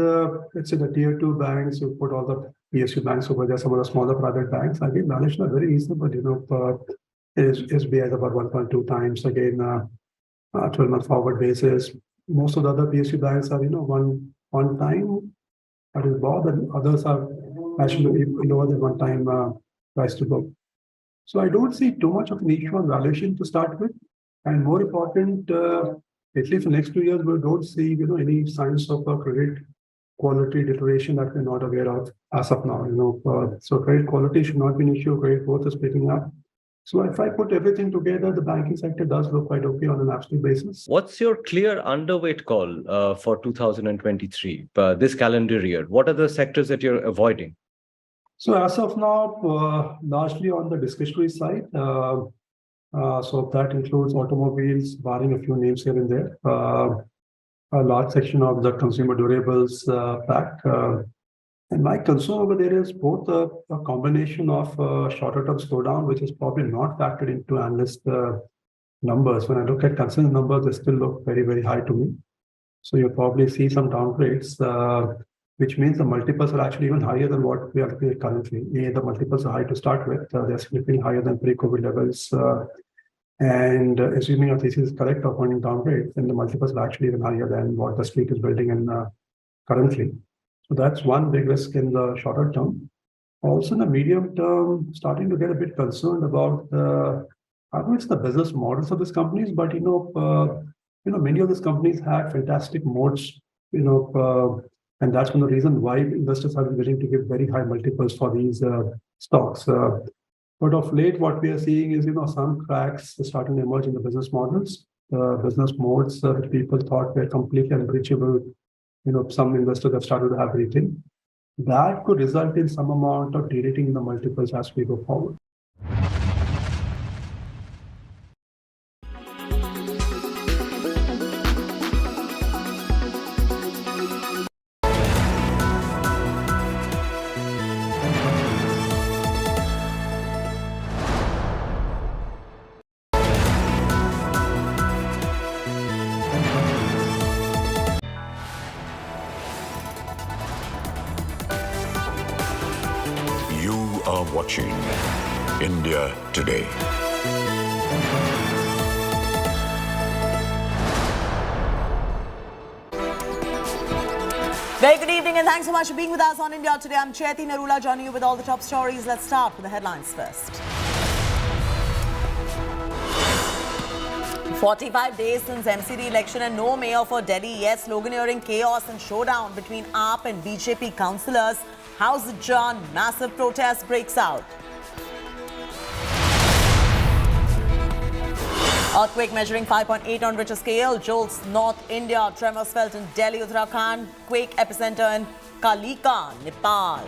let's say the tier two banks, you put all the PSU banks over there, some of the smaller private banks. Again, valuation are very reasonable. SBI is about 1.2 times. Again, 12-month forward basis. Most of the other PSU banks are, one time that is bought, and others are actually lower than one time price to book. So I don't see too much of an issue on valuation to start with, and more important, at least for the next 2 years, we don't see any signs of a credit quality deterioration that we're not aware of as of now. So credit quality should not be an issue. Credit growth is picking up. So if I put everything together, the banking sector does look quite okay on an absolute basis. What's your clear underweight call for 2023, this calendar year? What are the sectors that you're avoiding? So as of now, largely on the discretionary side. So that includes automobiles, barring a few names here and there. A large section of the consumer durables pack. And my concern over there is both a combination of shorter-term slowdown, which is probably not factored into analyst numbers. When I look at consensus numbers, they still look very, very high to me. So you'll probably see some downgrades, which means the multiples are actually even higher than what we are looking at currently. The multiples are high to start with. They're significantly higher than pre-COVID levels. And assuming our thesis is correct of finding downgrades, then the multiples are actually even higher than what the street is building in currently. So that's one big risk in the shorter term. Also in the medium term, starting to get a bit concerned about I don't know it's the business models of these companies, but many of these companies had fantastic moats, and that's one of the reasons why investors have been willing to give very high multiples for these stocks. But of late, what we are seeing is, some cracks starting to emerge in the business models, business modes that people thought were completely unbreachable. Some investors have started to have rethink. That could result in some amount of derating in the multiples as we go forward. Watching India Today. Very good evening and thanks so much for being with us on India Today. I'm Chaiti Narula joining you with all the top stories. Let's start with the headlines first. 45 days since MCD election and no mayor for Delhi. Yes, sloganeering chaos and showdown between AAP and BJP councillors. How's it, John? Massive protest breaks out. Earthquake measuring 5.8 on Richter scale jolts North India. Tremors felt in Delhi, Uttarakhand. Quake epicenter in Kalika, Nepal.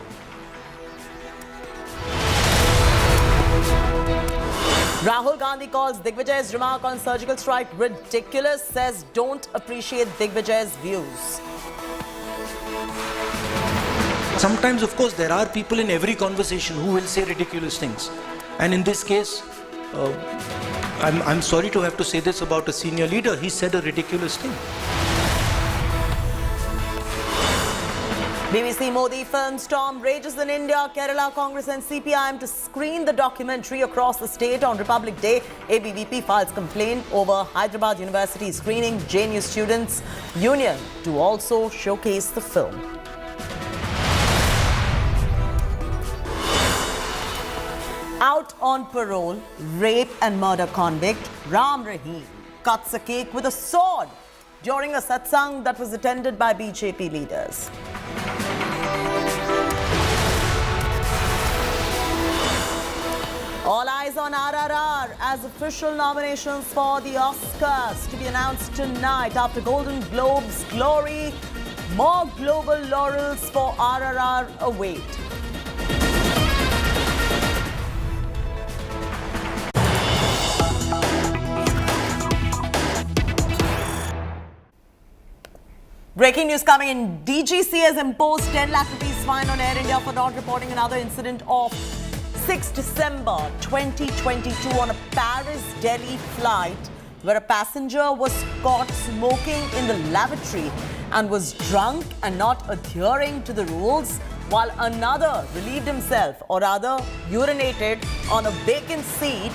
Rahul Gandhi calls Digvijay's remark on surgical strike ridiculous. Says don't appreciate Digvijay's views. Sometimes, of course, there are people in every conversation who will say ridiculous things. And in this case, I'm sorry to have to say this about a senior leader. He said a ridiculous thing. BBC Modi film storm rages in India. Kerala Congress and CPIM to screen the documentary across the state on Republic Day. ABVP files complaint over Hyderabad University screening. JNU Students Union to also showcase the film. Out on parole, rape and murder convict Rahim cuts a cake with a sword during a satsang that was attended by BJP leaders. All eyes on RRR as official nominations for the Oscars to be announced tonight after Golden Globes glory. More global laurels for RRR await. Breaking news coming in. DGC has imposed 10 lakh rupees fine on Air India for not reporting another incident of 6 December 2022 on a Paris-Delhi flight where a passenger was caught smoking in the lavatory and was drunk and not adhering to the rules, while another relieved himself, or rather urinated on a vacant seat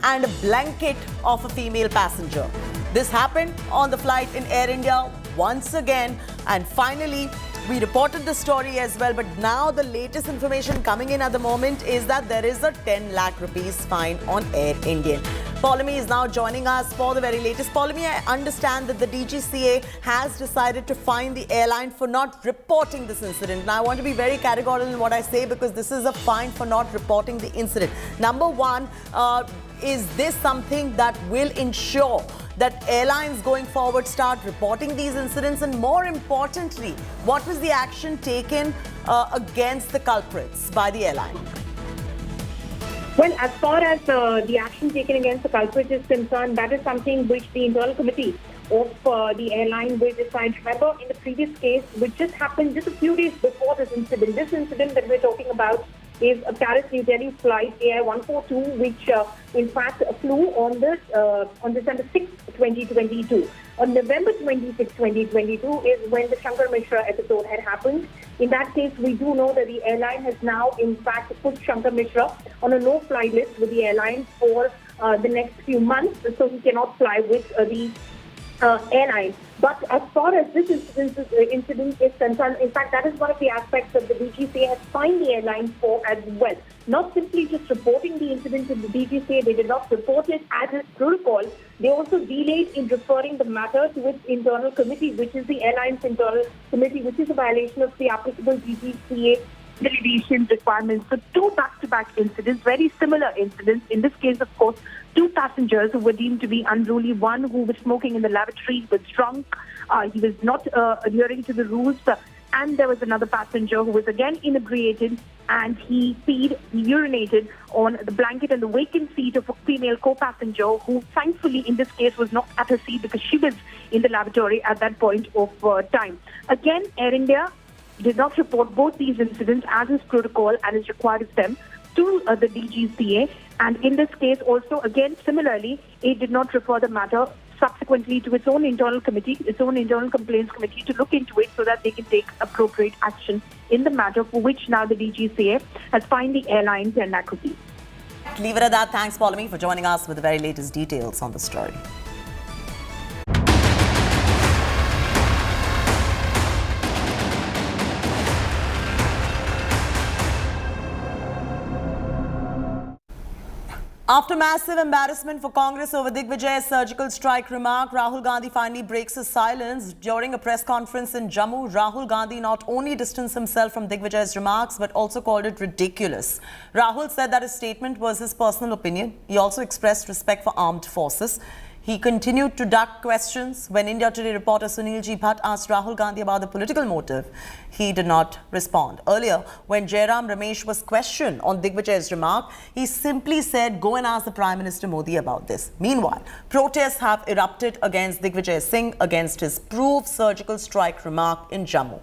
and a blanket of a female passenger. This happened on the flight in Air India once again. And finally, we reported the story as well, but now the latest information coming in at the moment is that there is a 10 lakh rupees fine on Air Indian. Paulami is now joining us for the very latest. Paulami, I understand that the DGCA has decided to fine the airline for not reporting this incident. Now, I want to be very categorical in what I say because this is a fine for not reporting the incident. Number one, is this something that will ensure that airlines going forward start reporting these incidents? And more importantly, what was the action taken against the culprits by the airline? Well, as far as the action taken against the culprit is concerned, that is something which the internal committee of the airline will decide. Remember, in the previous case, which just happened just a few days before this incident that we're talking about is a Paris-New Delhi flight Air 142, which in fact flew on December 6, 2022. On November 26, 2022 is when the Shankar Mishra episode had happened. In that case, we do know that the airline has now in fact put Shankar Mishra on a no-fly list with the airline for the next few months, so he cannot fly with the airline. But as far as this incident is concerned, in fact, that is one of the aspects that the DGCA has fined the airline for as well. Not simply just reporting the incident to the DGCA, they did not report it as is protocol. They also delayed in referring the matter to its internal committee, which is the airline's internal committee, which is a violation of the applicable DGCA delegation requirements. So two back-to-back incidents, very similar incidents. In this case, of course, two passengers who were deemed to be unruly. One who was smoking in the lavatory, was drunk. He was not adhering to the rules. And there was another passenger who was again inebriated and he urinated on the blanket and the vacant seat of a female co-passenger who thankfully in this case was not at her seat because she was in the lavatory at that point of time. Again, Air India did not report both these incidents as is protocol and is required of them to the DGCA. And in this case also, again, similarly, it did not refer the matter subsequently to its own internal committee, its own internal complaints committee to look into it so that they can take appropriate action in the matter for which now the DGCA has fined the airline 10 lakh rupees. Leave it at that. Thanks, Paulami, for joining us with the very latest details on the story. After massive embarrassment for Congress over Digvijay's surgical strike remark, Rahul Gandhi finally breaks his silence. During a press conference in Jammu, Rahul Gandhi not only distanced himself from Digvijay's remarks but also called it ridiculous. Rahul said that his statement was his personal opinion. He also expressed respect for armed forces. He continued to duck questions. When India Today reporter Sunil G. Bhatt asked Rahul Gandhi about the political motive, he did not respond. Earlier, when Jairam Ramesh was questioned on Digvijay's remark, he simply said, go and ask the Prime Minister Modi about this. Meanwhile, protests have erupted against Digvijay Singh against his proved surgical strike remark in Jammu.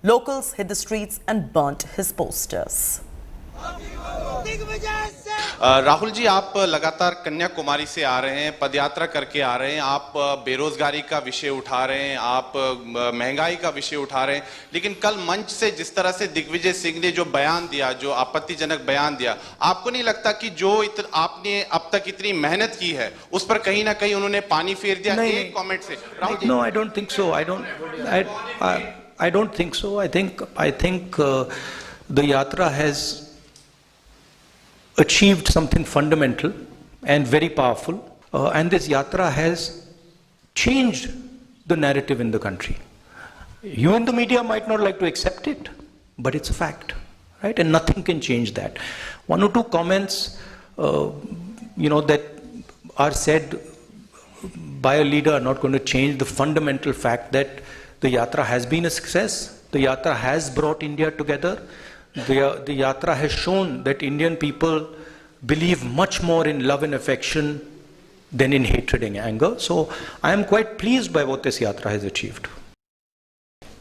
Locals hit the streets and burnt his posters. Rahul ji, आप लगातार कन्याकुमारी से आ रहे हैं, पदयात्रा करके आ रहे हैं, आप बेरोजगारी का विषय उठा रहे हैं, आप महंगाई का विषय उठा रहे हैं, लेकिन कल मंच से जिस तरह से दिग्विजय सिंह ने जो बयान दिया, जो आपत्तिजनक बयान दिया, आपको नहीं लगता कि जो आपने अब तक इतनी मेहनत की है उस पर कहीं ना कहीं उन्होंने पानी फेर दिया? एक कमेंट से No, I don't think so. I don't think so. I think the yatra has achieved something fundamental and very powerful, and this yatra has changed the narrative in the country. You in the media might not like to accept it, but it's a fact, right? And nothing can change that. One or two comments, that are said by a leader are not going to change the fundamental fact that the yatra has been a success. The yatra has brought India together. The yatra has shown that Indian people believe much more in love and affection than in hatred and anger. So I am quite pleased by what this yatra has achieved.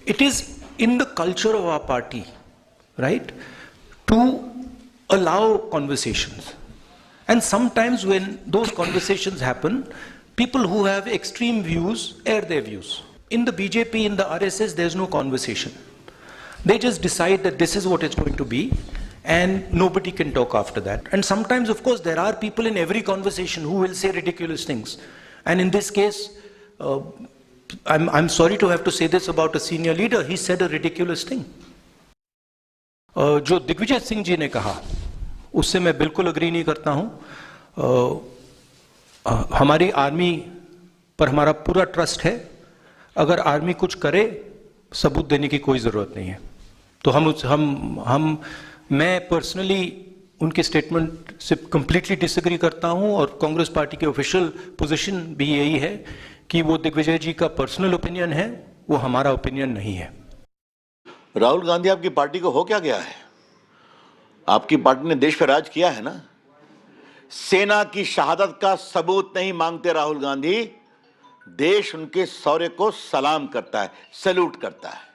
It is in the culture of our party, right, to allow conversations. And sometimes when those conversations happen, people who have extreme views air their views. In the BJP, in the RSS, there's no conversation. They just decide that this is what it's going to be and nobody can talk after that. And sometimes, of course, there are people in every conversation who will say ridiculous things. And in this case, I'm sorry to have to say this about a senior leader. He said a ridiculous thing. जो दिग्विजय सिंह जी ने कहा उससे मैं बिल्कुल agree नहीं करता हूं. हमारी आर्मी पर हमारा पूरा ट्रस्ट है. अगर आर्मी कुछ करे सबूत देने की कोई जरूरत नहीं है. तो मैं पर्सनली उनके स्टेटमेंट से कंप्लीटली डिसएग्री करता हूं और कांग्रेस पार्टी के ऑफिशियल पोजीशन भी यही है कि वो दिग्विजय जी का पर्सनल ओपिनियन है, वो हमारा ओपिनियन नहीं है. राहुल गांधी आपकी पार्टी को हो क्या गया है? आपकी पार्टी ने देश पर राज किया है ना. सेना की शहादत का सबूत नहीं मांगते राहुल गांधी. देश उनके शौर्य को सलाम करता है, सैल्यूट करता है.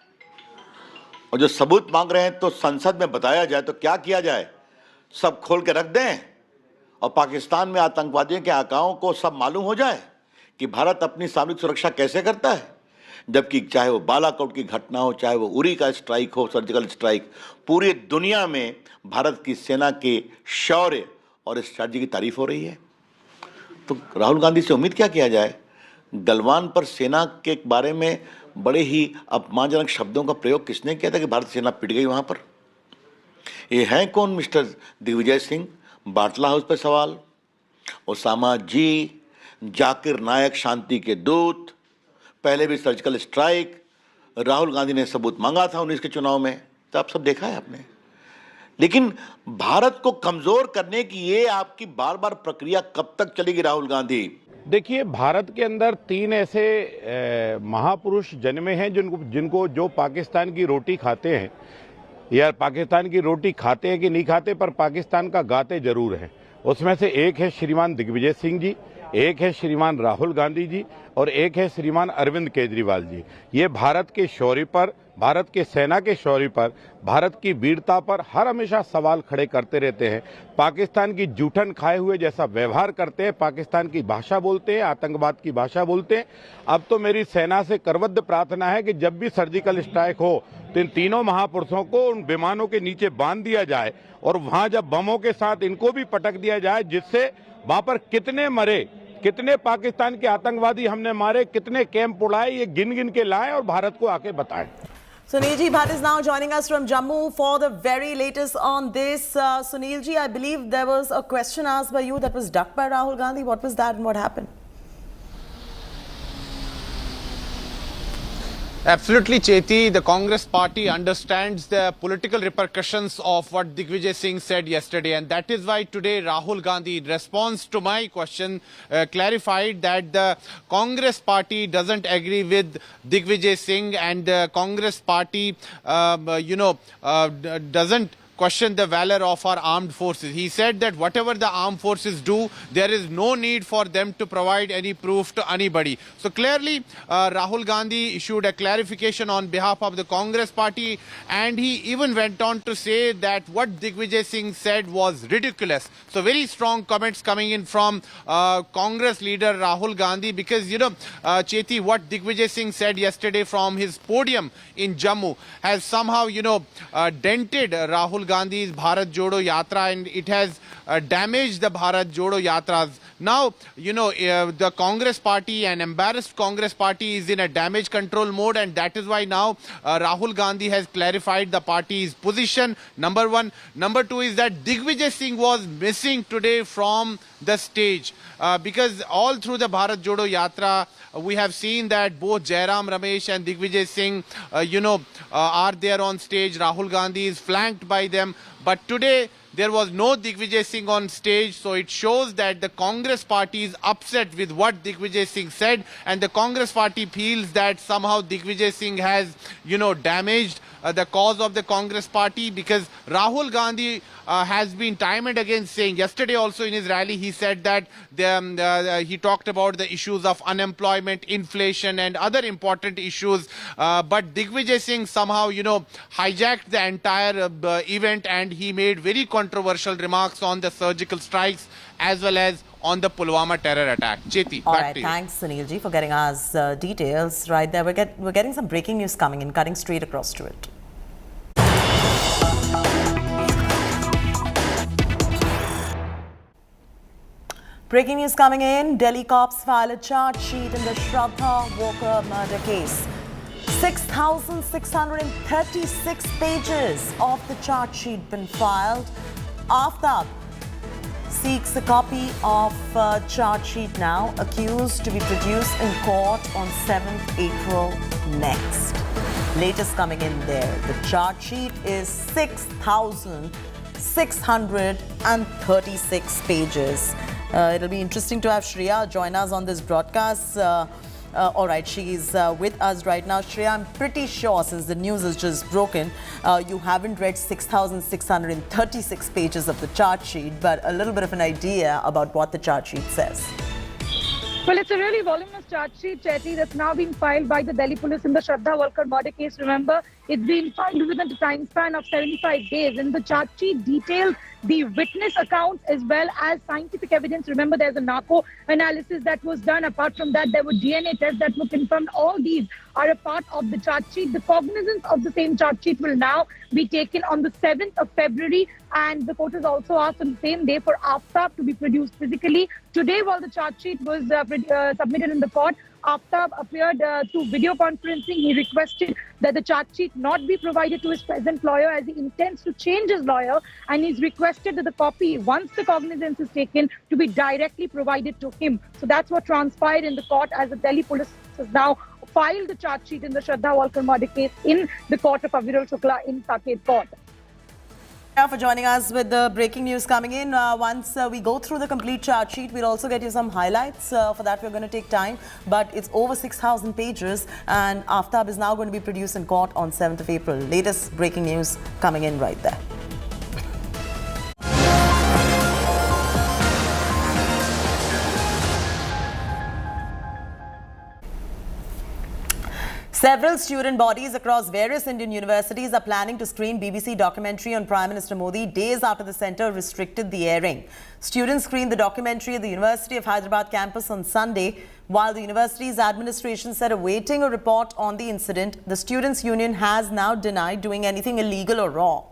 और जो सबूत मांग रहे हैं तो संसद में बताया जाए तो क्या किया जाए? सब खोल के रख दें और पाकिस्तान में आतंकवादियों के आकाओं को सब मालूम हो जाए कि भारत अपनी सामरिक सुरक्षा कैसे करता है. जबकि चाहे वो बालाकोट की घटना हो, चाहे वो उरी का स्ट्राइक हो, सर्जिकल स्ट्राइक, पूरी दुनिया में भारत की सेना के शौर्य और स्ट्रैटेजी की तारीफ हो रही है. तो राहुल गांधी से उम्मीद क्या किया जाए? गलवान पर सेना के बारे में बड़े ही अपमानजनक शब्दों का प्रयोग किसने किया था कि भारतीय सेना पिट गई वहां पर? ये हैं कौन मिस्टर दिग्विजय सिंह? बाटला हाउस पर सवाल, ओसामा जी, जाकिर नायक शांति के दूत, पहले भी सर्जिकल स्ट्राइक. राहुल गांधी ने सबूत मांगा था 19 के चुनाव में, तो आप सब देखा है आपने. लेकिन भारत को कमजोर करने की ये आपकी बार बार प्रक्रिया कब तक चलेगी राहुल गांधी? देखिए, भारत के अंदर 3 ऐसे महापुरुष जन्मे हैं जिनको जो पाकिस्तान की रोटी खाते हैं, या पाकिस्तान की रोटी खाते हैं कि नहीं खाते, पर पाकिस्तान का गाते जरूर हैं. उसमें से एक है श्रीमान दिग्विजय सिंह जी, एक है श्रीमान राहुल गांधी जी और एक है श्रीमान अरविंद केजरीवाल जी. ये भारत के शौर्य पर, भारत के सेना के शौर्य पर, भारत की वीरता पर हर हमेशा सवाल खड़े करते रहते हैं. पाकिस्तान की जूठन खाए हुए जैसा व्यवहार करते हैं, पाकिस्तान की भाषा बोलते हैं, आतंकवाद की भाषा बोलते हैं. अब तो मेरी सेना से करबद्ध प्रार्थना है कि जब भी सर्जिकल स्ट्राइक हो तो इन तीनों महापुरुषों को उन विमानों के नीचे बांध दिया जाए और वहां जब बमों के साथ इनको भी पटक दिया जाए, जिससे वहां पर कितने मरे, कितने पाकिस्तान के आतंकवादी हमने मारे, कितने कैंप उड़ाए, ये गिन गिन के लाएं और भारत को आके बताएं. Sunil ji Bhatt is now joining us from Jammu for the very latest on this. Sunil ji, I believe there was a question asked by you that was ducked by Rahul Gandhi. What was that and what happened? Absolutely, Cheti. The Congress party understands the political repercussions of what Digvijay Singh said yesterday, and that is why today Rahul Gandhi, in response to my question, clarified that the Congress party doesn't agree with Digvijay Singh, and the Congress party, doesn't question the valor of our armed forces. He said that whatever the armed forces do, there is no need for them to provide any proof to anybody. So clearly, Rahul Gandhi issued a clarification on behalf of the Congress party, and he even went on to say that what Digvijay Singh said was ridiculous. So very strong comments coming in from Congress leader Rahul Gandhi, because, Cheti, what Digvijay Singh said yesterday from his podium in Jammu has somehow, dented Rahul Gandhi's Bharat Jodo Yatra, and it has damaged the Bharat Jodo Yatras. Now, the Congress party, an embarrassed Congress party, is in a damage control mode, and that is why now Rahul Gandhi has clarified the party's position. Number one. Number two is that Digvijay Singh was missing today from the stage, because all through the Bharat Jodo Yatra, we have seen that both Jairam Ramesh and Digvijay Singh, are there on stage. Rahul Gandhi is flanked by them. But today, there was no Digvijay Singh on stage, so it shows that the Congress party is upset with what Digvijay Singh said, and the Congress party feels that somehow Digvijay Singh has, damaged the cause of the Congress party, because Rahul Gandhi has been time and again saying, yesterday also in his rally he said that he talked about the issues of unemployment, inflation and other important issues, but Digvijay Singh somehow, hijacked the entire event, and he made very controversial remarks on the surgical strikes as well as on the Pulwama terror attack. Cheti, all back right, to you. thanks Sunil ji for getting us details right there. We're getting some breaking news coming in, cutting straight across to it. Breaking news coming in. Delhi cops file a charge sheet in the Shraddha Walker murder case. 6,636 pages of the charge sheet been filed. Aftab seeks a copy of charge sheet now, accused to be produced in court on 7th April next. Latest coming in there. The charge sheet is 6,636 pages. It'll be interesting to have Shreya join us on this broadcast. All right, she's with us right now. Shreya, I'm pretty sure since the news is just broken, you haven't read 6,636 pages of the charge sheet, but a little bit of an idea about what the charge sheet says. Well, it's a really voluminous charge sheet, Chetty, that's now been filed by the Delhi police in the Shraddha Walker murder case. Remember, it's been filed within a time span of 75 days. And the charge sheet details the witness accounts as well as scientific evidence. Remember, there's a narco analysis that was done. Apart from that, there were DNA tests that were confirmed. All these are a part of the charge sheet. The cognizance of the same charge sheet will now be taken on the 7th of February. And the court has also asked on the same day for Aftab to be produced physically. Today, while the charge sheet was submitted in the court, Aftab appeared through video conferencing. He requested that the charge sheet not be provided to his present lawyer as he intends to change his lawyer, and he's requested that the copy, once the cognizance is taken, to be directly provided to him. So that's what transpired in the court as the Delhi police has now filed the charge sheet in the Shraddha Walker murder case in the court of Aviral Shukla in Saket Court. For joining us with the breaking news coming in. Once we go through the complete charge sheet, we'll also get you some highlights. For that, we're going to take time. But it's over 6,000 pages, and Aftab is now going to be produced in court on 7th of April. Latest breaking news coming in right there. Several student bodies across various Indian universities are planning to screen BBC documentary on Prime Minister Modi days after the centre restricted the airing. Students screened the documentary at the University of Hyderabad campus on Sunday. While the university's administration said awaiting a report on the incident, the Students' Union has now denied doing anything illegal or wrong.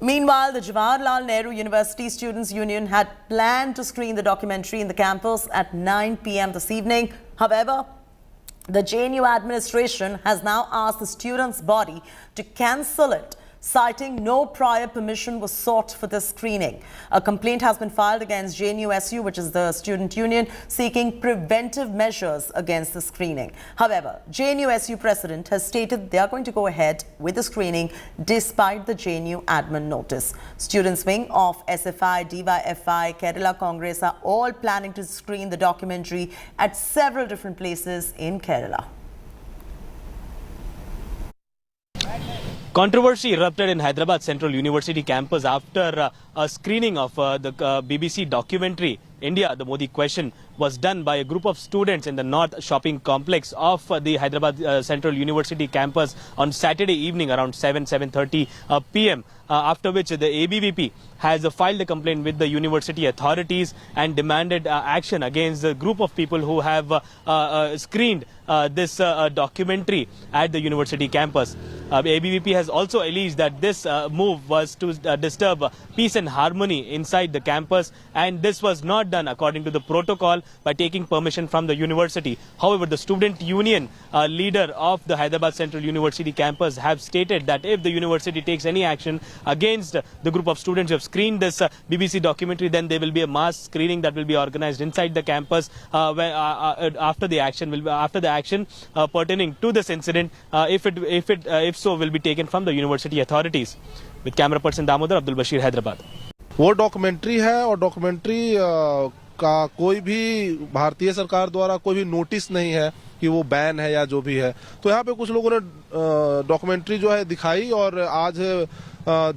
Meanwhile, the Jawaharlal Nehru University Students' Union had planned to screen the documentary in the campus at 9 p.m. this evening. However, the JNU administration has now asked the students' body to cancel it, citing no prior permission was sought for this screening. A complaint has been filed against JNU-SU, which is the student union, seeking preventive measures against the screening. However, JNU-SU president has stated they are going to go ahead with the screening despite the JNU admin notice. Students wing of SFI, DYFI, Kerala Congress are all planning to screen the documentary at several different places in Kerala. Controversy erupted in Hyderabad Central University campus after a screening of the BBC documentary India, the Modi Question, was done by a group of students in the North Shopping Complex of the Hyderabad Central University campus on Saturday evening around 7:30 p.m. After which the ABVP has filed a complaint with the university authorities and demanded action against the group of people who have screened this documentary at the university campus. ABVP has also alleged that this move was to disturb peace and harmony inside the campus, and this was not done according to the protocol by taking permission from the university. However, the student union leader of the Hyderabad Central University campus have stated that if the university takes any action against the group of students who have screened this BBC documentary, then there will be a mass screening that will be organized inside the campus after the action pertaining to this incident, if so, will be taken from the university authorities. With camera person Damodar, Abdul Bashir, Hyderabad. वो documentary है और documentary का कोई भी भारतीय सरकार द्वारा कोई भी नोटिस नहीं है कि वो बैन है या जो भी है। तो यहाँ पे कुछ लोगों ने डॉक्यूमेंट्री जो है दिखाई और आज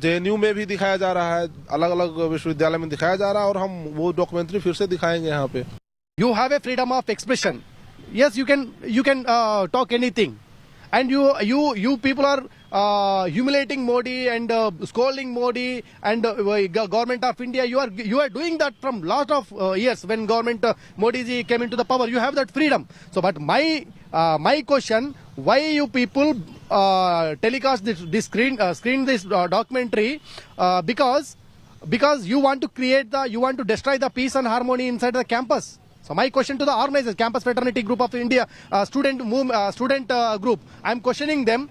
जेएनयू में भी दिखाया जा रहा है, अलग अलग विश्वविद्यालय में दिखाया जा रहा है और हम वो डॉक्यूमेंट्री फिर से दिखाएंगे यहाँ पे। You have a freedom of expression. Yes, you can talk anything, and you people are humiliating Modi and scolding Modi and government of India. You are doing that from lot of years when government Modi ji came into the power. You have that freedom. So, but my question: why you people telecast this screen this documentary? Because because you want to destroy the peace and harmony inside the campus. So my question to the organizers, Campus Fraternity Group of India, student group, I am questioning them.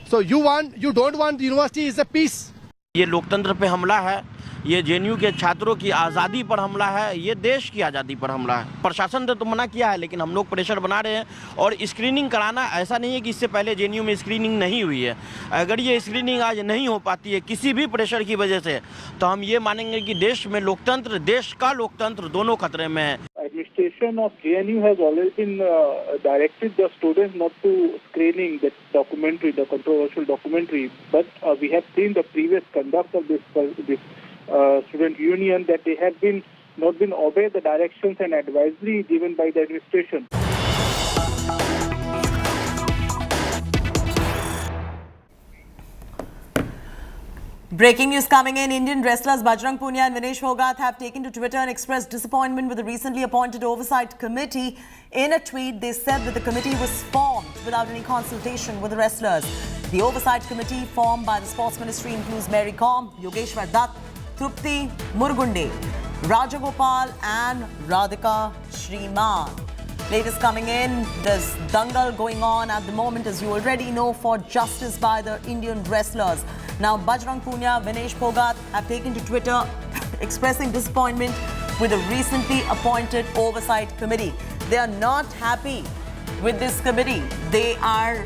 So you don't want the university is a peace. ये लोकतंत्र पे हमला है, ये JNU के छात्रों की आज़ादी पर हमला है, ये देश की आज़ादी पर हमला है। प्रशासन ने तो मना किया है, लेकिन हम लोग प्रेशर बना रहे हैं और स्क्रीनिंग कराना ऐसा नहीं है कि इससे पहले जेएनयू में स्क्रीनिंग नहीं हुई है। अगर ये स्क्रीनिंग आज नहीं हो पाती है किसी भी प्रेशर की वजह से, तो हम ये मानेंगे कि देश में लोकतंत्र, देश का लोकतंत्र दोनों खतरे में है। Administration of JNU has always been directed the students not to screening the documentary, the controversial documentary. But we have seen the previous conduct of this student union that they have not been obeyed the directions and advisory given by the administration. Breaking news coming in. Indian wrestlers Bajrang Punia and Vinesh Phogat have taken to Twitter and expressed disappointment with the recently appointed Oversight Committee. In a tweet, they said that the committee was formed without any consultation with the wrestlers. The Oversight Committee formed by the Sports Ministry includes Mary Kom, Yogeshwar Dutt, Trupti Murgunde, Rajagopal and Radhika Shriman. Latest coming in, there's dangal going on at the moment, as you already know, for justice by the Indian wrestlers. Now, Bajrang Punia, Vinesh Phogat have taken to Twitter expressing disappointment with the recently appointed Oversight Committee. They are not happy with this committee. They are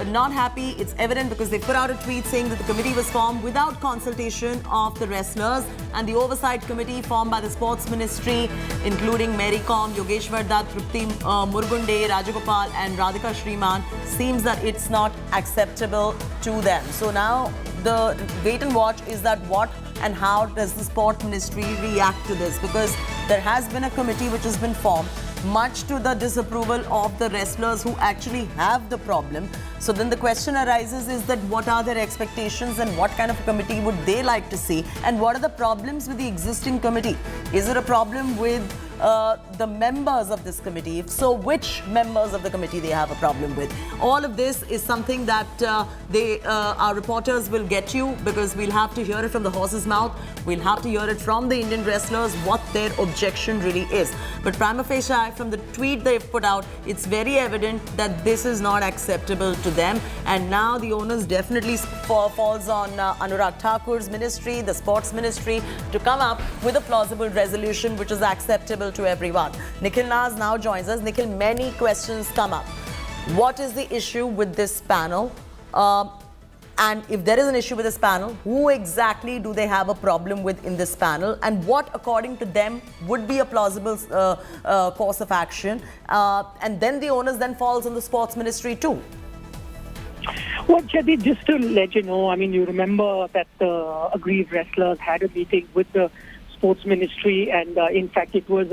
not happy. It's evident because they put out a tweet saying that the committee was formed without consultation of the wrestlers, and the Oversight Committee formed by the Sports Ministry, including Mary Kom, Yogeshwar Dutt, Trupti Murgunde, Rajagopal and Radhika Shriman, seems that it's not acceptable to them. So now the wait and watch is that what and how does the Sports Ministry react to this, because there has been a committee which has been formed much to the disapproval of the wrestlers who actually have the problem. So then the question arises is that what are their expectations and what kind of a committee would they like to see, and what are the problems with the existing committee? Is it a problem with the members of this committee? If so, which members of the committee they have a problem with? All of this is something that our reporters will get you, because we'll have to hear it from the horse's mouth. We'll have to hear it from the Indian wrestlers what their objection really is. But prima facie, from the tweet they've put out, it's very evident that this is not acceptable to them. And now the onus definitely falls on Anurag Thakur's ministry, the Sports Ministry, to come up with a plausible resolution which is acceptable to everyone. Nikhil Naz now joins us. Nikhil, many questions come up. What is the issue with this panel? And if there is an issue with this panel, who exactly do they have a problem with in this panel? And what, according to them, would be a plausible course of action? And then the onus then falls on the Sports Ministry too. Well, Jyoti, just to let you know, I mean, you remember that the aggrieved wrestlers had a meeting with the Sports Ministry, and in fact, it was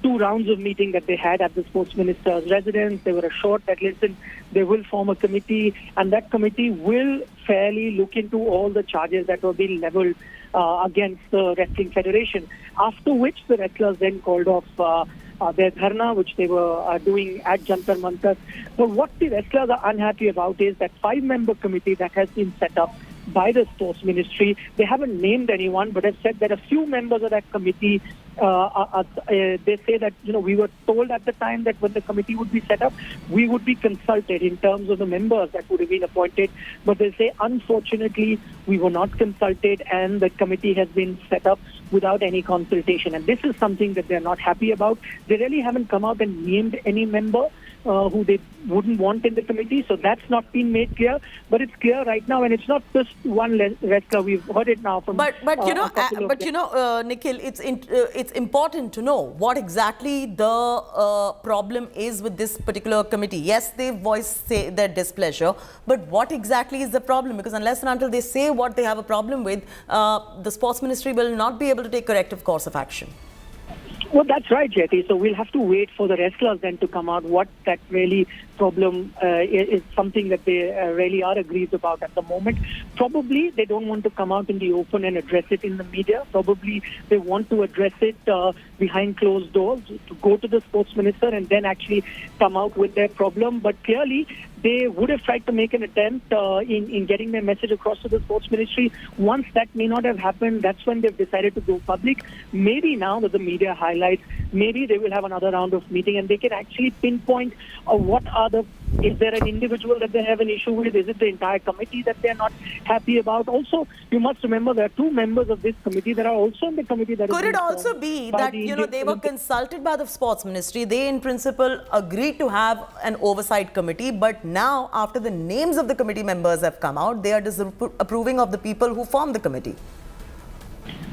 2 rounds of meeting that they had at the Sports Minister's residence. They were assured that, listen, they will form a committee, and that committee will fairly look into all the charges that were being leveled against the Wrestling Federation. After which, the wrestlers then called off their dharna, which they were doing at Jantar Mantar. But what the wrestlers are unhappy about is that 5-member committee that has been set up by the Sports Ministry. They haven't named anyone, but have said that a few members of that committee, they say that, you know, we were told at the time that when the committee would be set up, we would be consulted in terms of the members that would have been appointed. But they say, unfortunately, we were not consulted, and the committee has been set up without any consultation. And this is something that they're not happy about. They really haven't come out and named any member who they wouldn't want in the committee. So that's not been made clear. But it's clear right now, and it's not just one wrestler. We've heard it now from. But you know, Nikhil, it's important to know what exactly the problem is with this particular committee. Yes, they voiced their displeasure, but what exactly is the problem? Because unless and until they say what they have a problem with, the Sports Ministry will not be able to take corrective course of action. Well, that's right, Jyoti. So we'll have to wait for the wrestlers then to come out what that really problem is, something that they really are aggrieved about at the moment. Probably they don't want to come out in the open and address it in the media. Probably they want to address it behind closed doors, to go to the Sports Minister and then actually come out with their problem. But clearly they would have tried to make an attempt in getting their message across to the sports ministry. Once that may not have happened, that's when they've decided to go public. Maybe now that the media highlights, maybe they will have another round of meeting and they can actually pinpoint is there an individual that they have an issue with? Is it the entire committee that they're not happy about? Also, you must remember there are two members of this committee that are also in the committee that Could it also be that, they were consulted by the sports ministry? They, in principle, agreed to have an oversight committee, but now, after the names of the committee members have come out, they are disapproving of the people who formed the committee.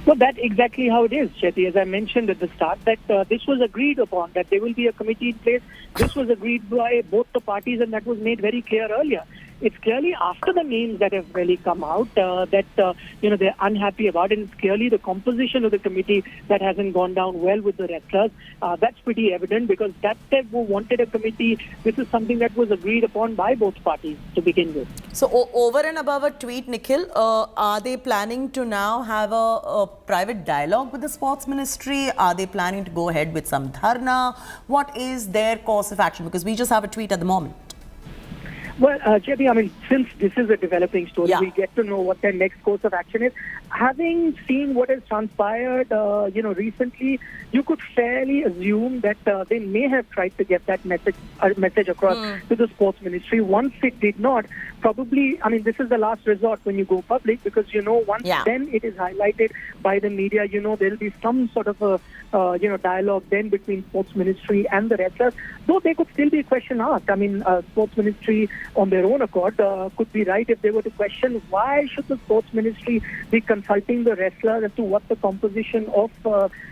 Well, that's exactly how it is, Chetty. As I mentioned at the start, that this was agreed upon, that there will be a committee in place. This was agreed by both the parties, and that was made very clear earlier. It's clearly after the names that have really come out that they're unhappy about it. It's clearly the composition of the committee that hasn't gone down well with the wrestlers. That's pretty evident because that they wanted a committee. This is something that was agreed upon by both parties to begin with. So over and above a tweet, Nikhil, are they planning to now have a private dialogue with the sports ministry? Are they planning to go ahead with some dharna? What is their course of action? Because we just have a tweet at the moment. Well, Chetty, I mean, since this is a developing story, we get to know what their next course of action is. Having seen what has transpired, recently, you could fairly assume that they may have tried to get that message across to the sports ministry. Once it did not, probably, I mean, this is the last resort when you go public because, once then it is highlighted by the media, there will be some sort of a, dialogue then between sports ministry and the wrestlers, though there could still be a question asked. I mean, sports ministry on their own accord could be right if they were to question why should the sports ministry be consulting the wrestlers as to what the composition of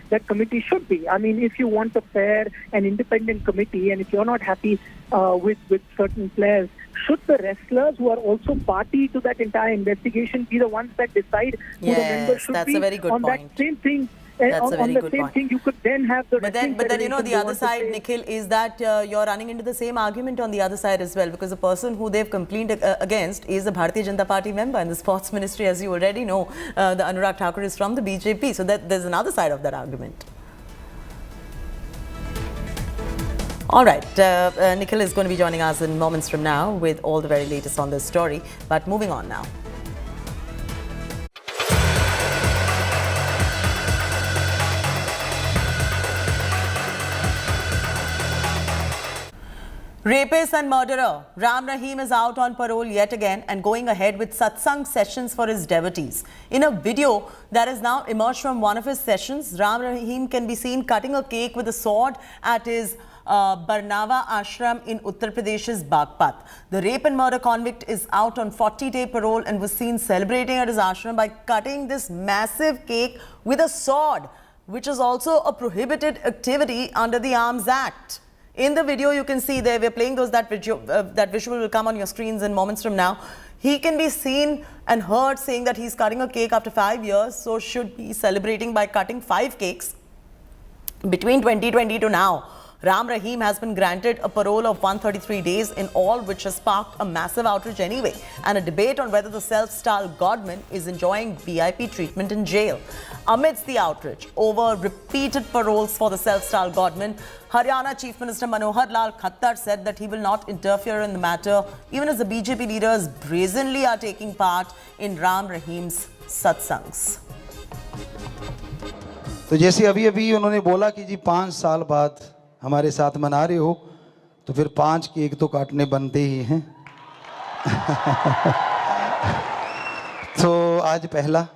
that committee should be. I mean, if you want a fair and independent committee and if you're not happy with certain players, should the wrestlers who are also party to that entire investigation be the ones that decide who the members should that's be? A very good on point. That same thing. That's a very on the good same point. thing, you could then have the. But then the other side, Nikhil, is that you're running into the same argument on the other side as well, because the person who they've complained against is a Bharatiya Janata Party member in the sports ministry, as you already know. The Anurag Thakur is from the BJP, so there's another side of that argument. All right, Nikhil is going to be joining us in moments from now with all the very latest on this story. But moving on now. Rapist and murderer Rahim is out on parole yet again and going ahead with satsang sessions for his devotees. In a video that has now emerged from one of his sessions, Rahim can be seen cutting a cake with a sword at his Barnava ashram in Uttar Pradesh's Bagpat. The rape and murder convict is out on 40-day parole and was seen celebrating at his ashram by cutting this massive cake with a sword, which is also a prohibited activity under the Arms Act. In the video, you can see there, we're playing that visual will come on your screens in moments from now. He can be seen and heard saying that he's cutting a cake after 5 years, so should be celebrating by cutting 5 cakes between 2020 to now. Rahim has been granted a parole of 133 days in all, which has sparked a massive outrage anyway, and a debate on whether the self-styled godman is enjoying VIP treatment in jail. Amidst the outrage over repeated paroles for the self-styled godman, Haryana Chief Minister Manohar Lal Khattar said that he will not interfere in the matter, even as the BJP leaders brazenly are taking part in Rahim's satsangs. तो जैसे अभी उन्होंने बोला कि जी 5 साल बाद हमारे साथ मना रहे हो, तो फिर 5 केक तो काटने बनते ही हैं। तो आज पहला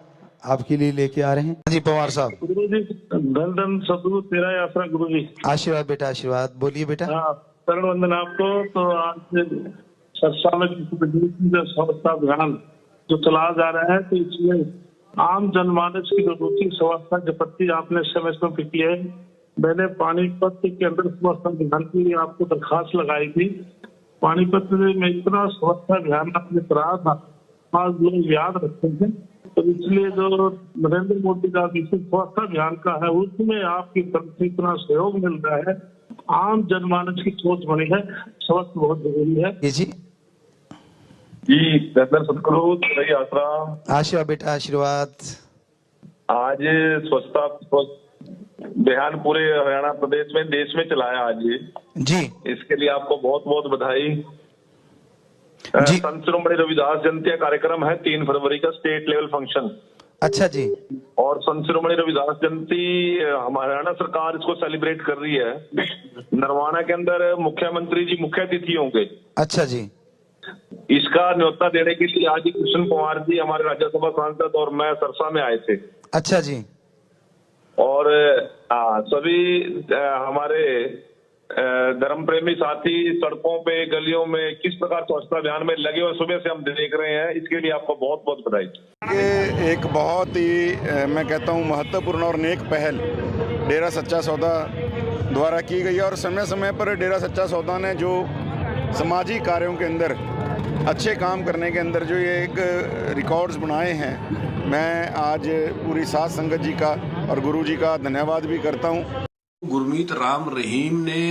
आपके लिए लेके आ रहे हैं। जी पवार साहब। गुरु जी धन धन सदगुरु तेरा यात्रा गुरु जी। आशीर्वाद बेटा, आशीर्वाद। बोलिए बेटा। शरण वंदन आपको। तो आज संस्था अभियान जो चलाया जा रहा है, तो इसमें आम जनमानस की जो रुचि व्यवस्था के प्रति आपने समय पे की है। मैंने पानीपत के अंदर स्वच्छता अभियान के लिए आपको दरखास्त लगाई थी। पानीपत में इतना स्वच्छता अभियान आपने कराया था, आज लोग याद रखते हैं। तो इसलिए जो नरेंद्र मोदी का विशेष स्वच्छता अभियान का है, उसमें आपकी तरफ से इतना सहयोग मिल रहा है। आम जनमानस की सोच बनी है, स्वच्छ बहुत जरूरी है। जी धन सदगुरु तेरा यात्रा। आशीर्वाद बेटा, आशीर्वाद। आज स्वच्छता अभियान पूरे हरियाणा प्रदेश में, देश में चलाया आज ये। जी, इसके लिए आपको बहुत बहुत बधाई। संत शिरोमणि रविदास जयंती कार्यक्रम है 3 फरवरी का स्टेट लेवल फंक्शन। अच्छा जी। और संत शिरोमणि रविदास जयंती हमारी हरियाणा सरकार इसको सेलिब्रेट कर रही है। नरवाना के अंदर मुख्यमंत्री जी मुख्य अतिथि होंगे। अच्छा जी। इसका न्योता देने के लिए आज कृष्ण कुमार जी हमारे राज्यसभा सांसद और मैं सरसा में आए थे। अच्छा जी। और सभी हमारे धर्म प्रेमी साथी सड़कों पे गलियों में किस प्रकार स्वच्छता अभियान में लगे और सुबह से हम देख रहे हैं, इसके लिए आपको बहुत बहुत बधाई। ये एक बहुत ही मैं कहता हूँ महत्वपूर्ण और नेक पहल डेरा सच्चा सौदा द्वारा की गई है और समय समय पर डेरा सच्चा सौदा ने जो सामाजिक कार्यों के अंदर अच्छे काम करने के अंदर जो ये एक रिकॉर्ड्स बनाए हैं, मैं आज पूरी साध संगत जी का और गुरु जी का धन्यवाद भी करता हूँ। गुरमीत राम रहीम ने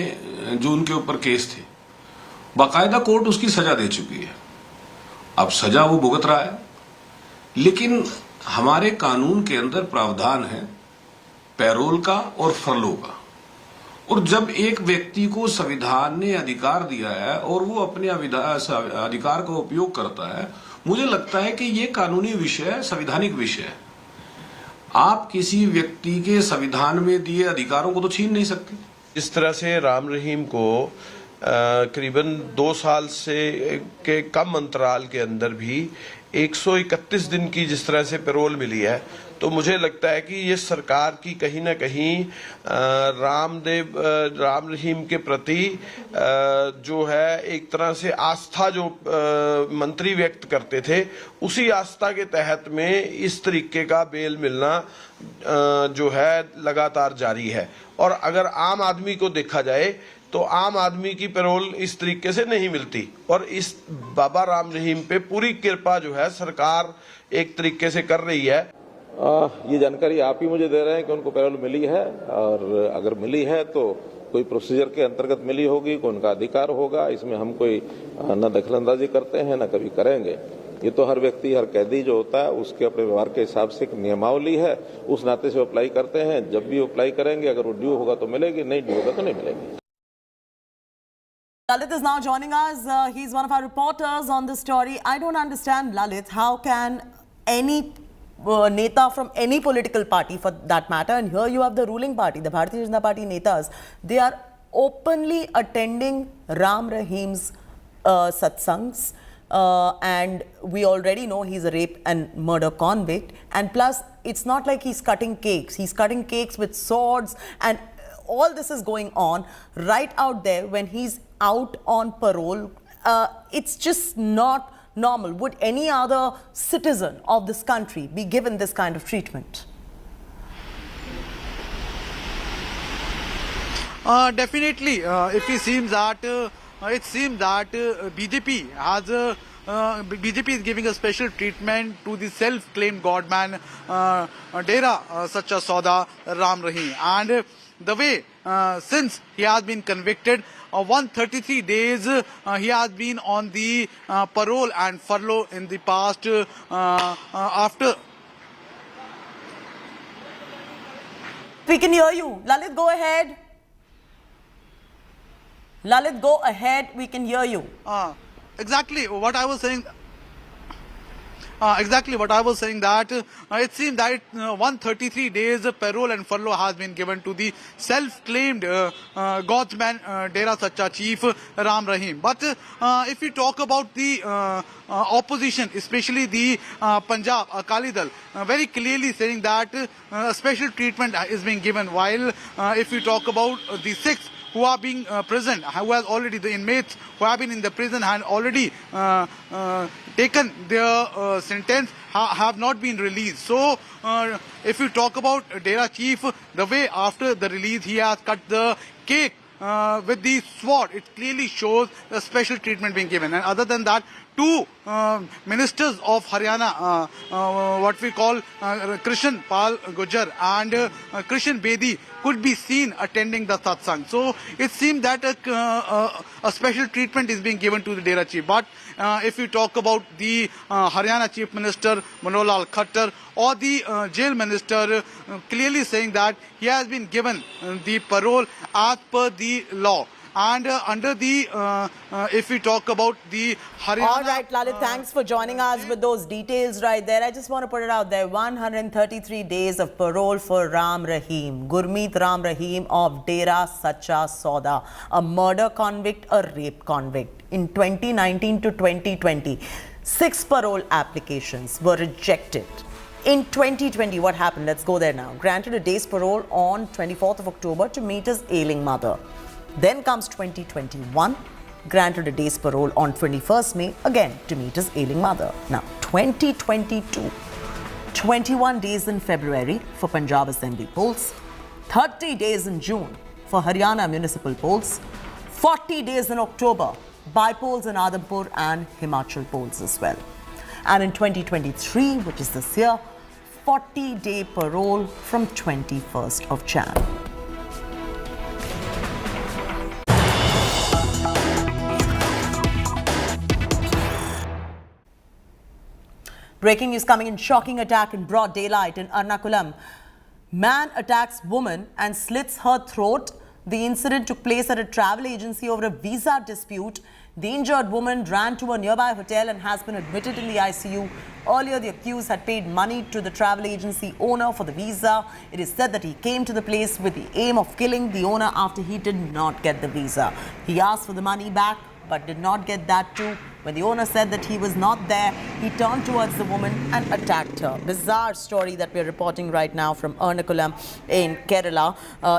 जो उनके ऊपर केस थे, बाकायदा कोर्ट उसकी सजा दे चुकी है। अब सजा वो भुगत रहा है, लेकिन हमारे कानून के अंदर प्रावधान है पैरोल का और फरलो का। और जब एक व्यक्ति को संविधान ने अधिकार दिया है और वो अपने अधिकार का उपयोग करता है, मुझे लगता है कि ये कानूनी विषय है, संवैधानिक विषय है। आप किसी व्यक्ति के संविधान में दिए अधिकारों को तो छीन नहीं सकते। इस तरह से राम रहीम को करीबन 2 साल से के कम अंतराल के अंदर भी 131 दिन की जिस तरह से पैरोल मिली है, तो मुझे लगता है कि ये सरकार की कहीं ना कहीं राम रहीम के प्रति जो है एक तरह से आस्था जो मंत्री व्यक्त करते थे, उसी आस्था के तहत में इस तरीके का बेल मिलना जो है लगातार जारी है। और अगर आम आदमी को देखा जाए तो आम आदमी की पैरोल इस तरीके से नहीं मिलती, और इस बाबा राम रहीम पे पूरी कृपा जो है सरकार एक तरीके से कर रही है। ये जानकारी आप ही मुझे दे रहे हैं कि उनको पैरोल मिली है, और अगर मिली है तो कोई प्रोसीजर के अंतर्गत मिली होगी, कोई उनका अधिकार होगा। इसमें हम कोई न दखलंदाजी करते हैं न कभी करेंगे। ये तो हर व्यक्ति, हर कैदी जो होता है उसके अपने व्यवहार के हिसाब से एक नियमावली है, उस नाते से अप्लाई करते हैं। जब भी अप्लाई करेंगे, अगर वो ड्यू होगा तो मिलेगी, नहीं ड्यू होगा तो नहीं मिलेगी। Lalit is now joining us. He's one of our reporters on this story. I don't understand, Lalit, how can any neta from any political party for that matter, and here you have the ruling party, the Bharatiya Janata Party netas, they are openly attending Ram Rahim's satsangs, and we already know he's a rape and murder convict, and plus it's not like he's cutting cakes with swords, and all this is going on right out there when he's out on parole. It's just not normal. Would any other citizen of this country be given this kind of treatment? Definitely, if it seems that BJP has BJP is giving a special treatment to the self-claimed godman Dera Sacha Sauda Ram Rahim, and the way since he has been convicted, 133 days he has been on the parole and furlough in the past after. We can hear you. Lalit, go ahead. Lalit, go ahead. We can hear you. Exactly what I was saying. That it seems that 133 days parole and furlough has been given to the self-claimed Godman Dera Sacha Chief Ram Rahim. But if we talk about the opposition, especially the Punjab Akali Dal, very clearly saying that special treatment is being given, while if we talk about the Sikhs who are being present, who has already, the inmates who have been in the prison and already taken their sentence, have not been released. So if you talk about Dera Chief, the way after the release he has cut the cake with the sword, it clearly shows the special treatment being given. And other than that, 2 ministers of Haryana, what we call Krishan Pal Gujjar and Krishan Bedi, could be seen attending the satsang. So it seems that a special treatment is being given to the Dera Chief. But if you talk about the Haryana Chief Minister Manolal Khattar or the jail minister, clearly saying that he has been given the parole as per the law. And under the, if we talk about the Haryana... All right, Lalit, thanks for joining us with those details right there. I just want to put it out there. 133 days of parole for Rahim. Gurmeet Ram Rahim of Dera Sacha Sauda. A murder convict, a rape convict. In 2019 to 2020, 6 parole applications were rejected. In 2020, what happened? Let's go there now. Granted a day's parole on 24th of October to meet his ailing mother. Then comes 2021, granted a day's parole on 21st May, again to meet his ailing mother. Now, 2022, 21 days in February for Punjab Assembly polls, 30 days in June for Haryana municipal polls, 40 days in October, by polls in Adhampur and Himachal polls as well. And in 2023, which is this year, 40-day parole from 21st of Jan. Breaking news coming in. Shocking attack in broad daylight in Ernakulam. Man attacks woman and slits her throat. The incident took place at a travel agency over a visa dispute. The injured woman ran to a nearby hotel and has been admitted in the ICU. Earlier, the accused had paid money to the travel agency owner for the visa. It is said that he came to the place with the aim of killing the owner after he did not get the visa. He asked for the money back but did not get that too. When the owner said that he was not there, he turned towards the woman and attacked her. Bizarre story that we're reporting right now from Ernakulam in Kerala.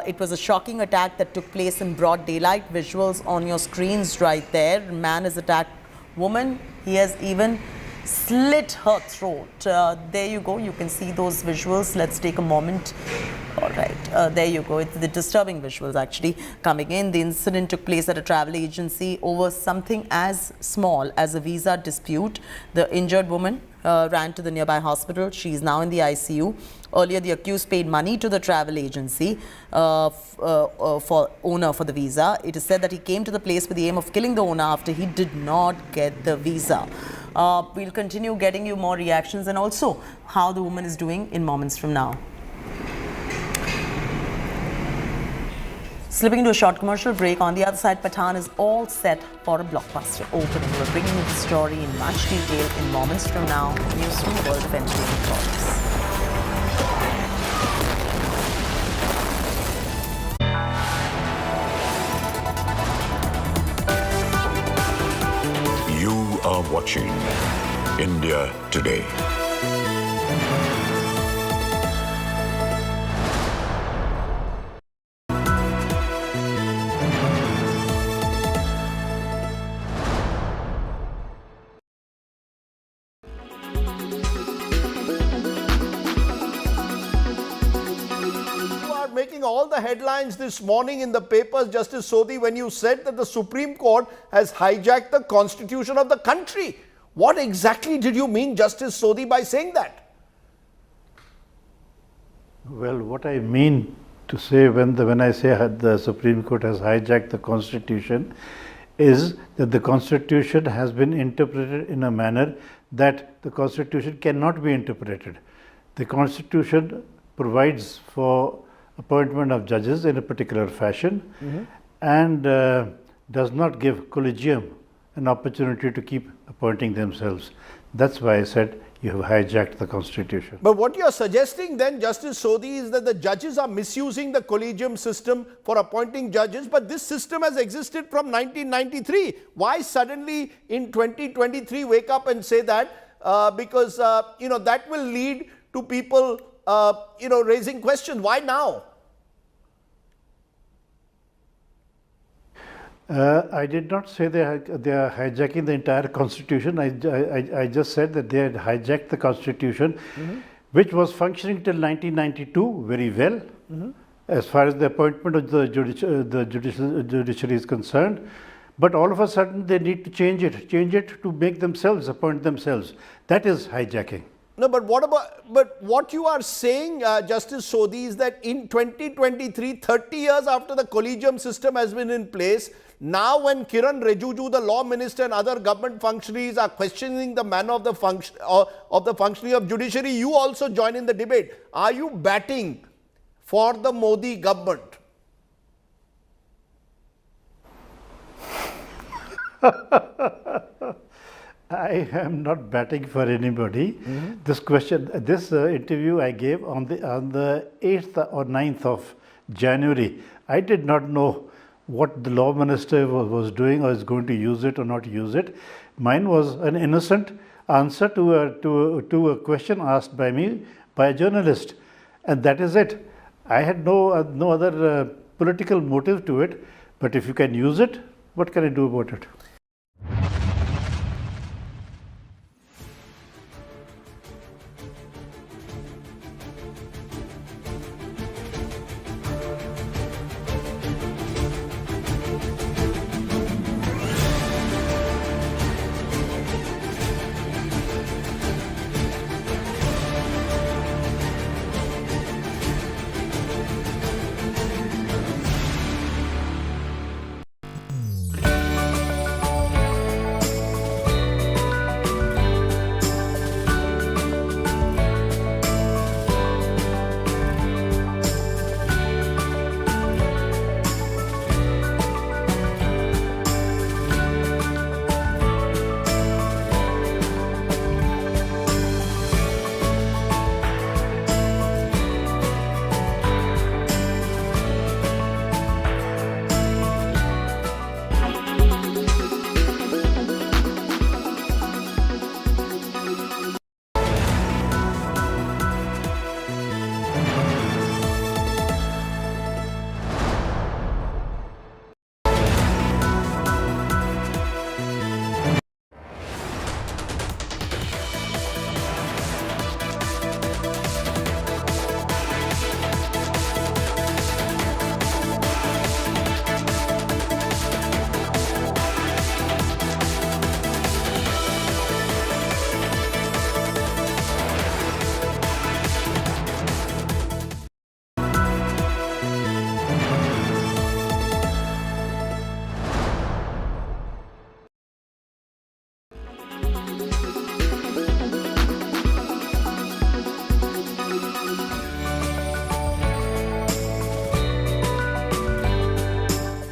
It was a shocking attack that took place in broad daylight. Visuals on your screens right there. Man has attacked woman. He has even slit her throat. There you go. You can see those visuals. Let's take a moment. All right. There you go. It's the disturbing visuals actually coming in. The incident took place at a travel agency over something as small as a visa dispute. The injured woman ran to the nearby hospital. She is now in the ICU. Earlier, the accused paid money to the travel agency for owner for the visa. It is said that he came to the place with the aim of killing the owner after he did not get the visa. We'll continue getting you more reactions and also how the woman is doing in moments from now. Slipping into a short commercial break. On the other side, Pathan is all set for a blockbuster opening. We're bringing you the story in much detail in moments from now. News from the world of entertainment products. You are watching India Today. Making all the headlines this morning in the papers, Justice Sodhi, when you said that the Supreme Court has hijacked the constitution of the country. What exactly did you mean, Justice Sodhi, by saying that? Well, what I mean to say when I say the Supreme Court has hijacked the constitution is that the constitution has been interpreted in a manner that the constitution cannot be interpreted. The constitution provides for appointment of judges in a particular fashion and does not give collegium an opportunity to keep appointing themselves. That's why I said you have hijacked the constitution. But what you are suggesting then, Justice Sodhi, is that the judges are misusing the collegium system for appointing judges, but this system has existed from 1993. Why suddenly in 2023 wake up and say that? Because that will lead to people raising questions. Why now? I did not say they are hijacking the entire constitution. I just said that they had hijacked the constitution, which was functioning till 1992 very well, as far as the appointment of the judiciary is concerned. But all of a sudden they need to change it to make themselves appoint themselves. That is hijacking. No, but what you are saying, Justice Sodhi, is that in 2023, 30 years after the collegium system has been in place, now when Kiran Rijiju, the law minister, and other government functionaries are questioning the manner of the functioning of judiciary, you also join in the debate. Are you batting for the Modi government? I am not batting for anybody. This question, this interview I gave on the 8th or 9th of January. I did not know what the law minister was doing or is going to use it or not use it. Mine was an innocent answer to a question asked by me by a journalist, and that is it. I had no other political motive to it. But if you can use it, what can I do about it?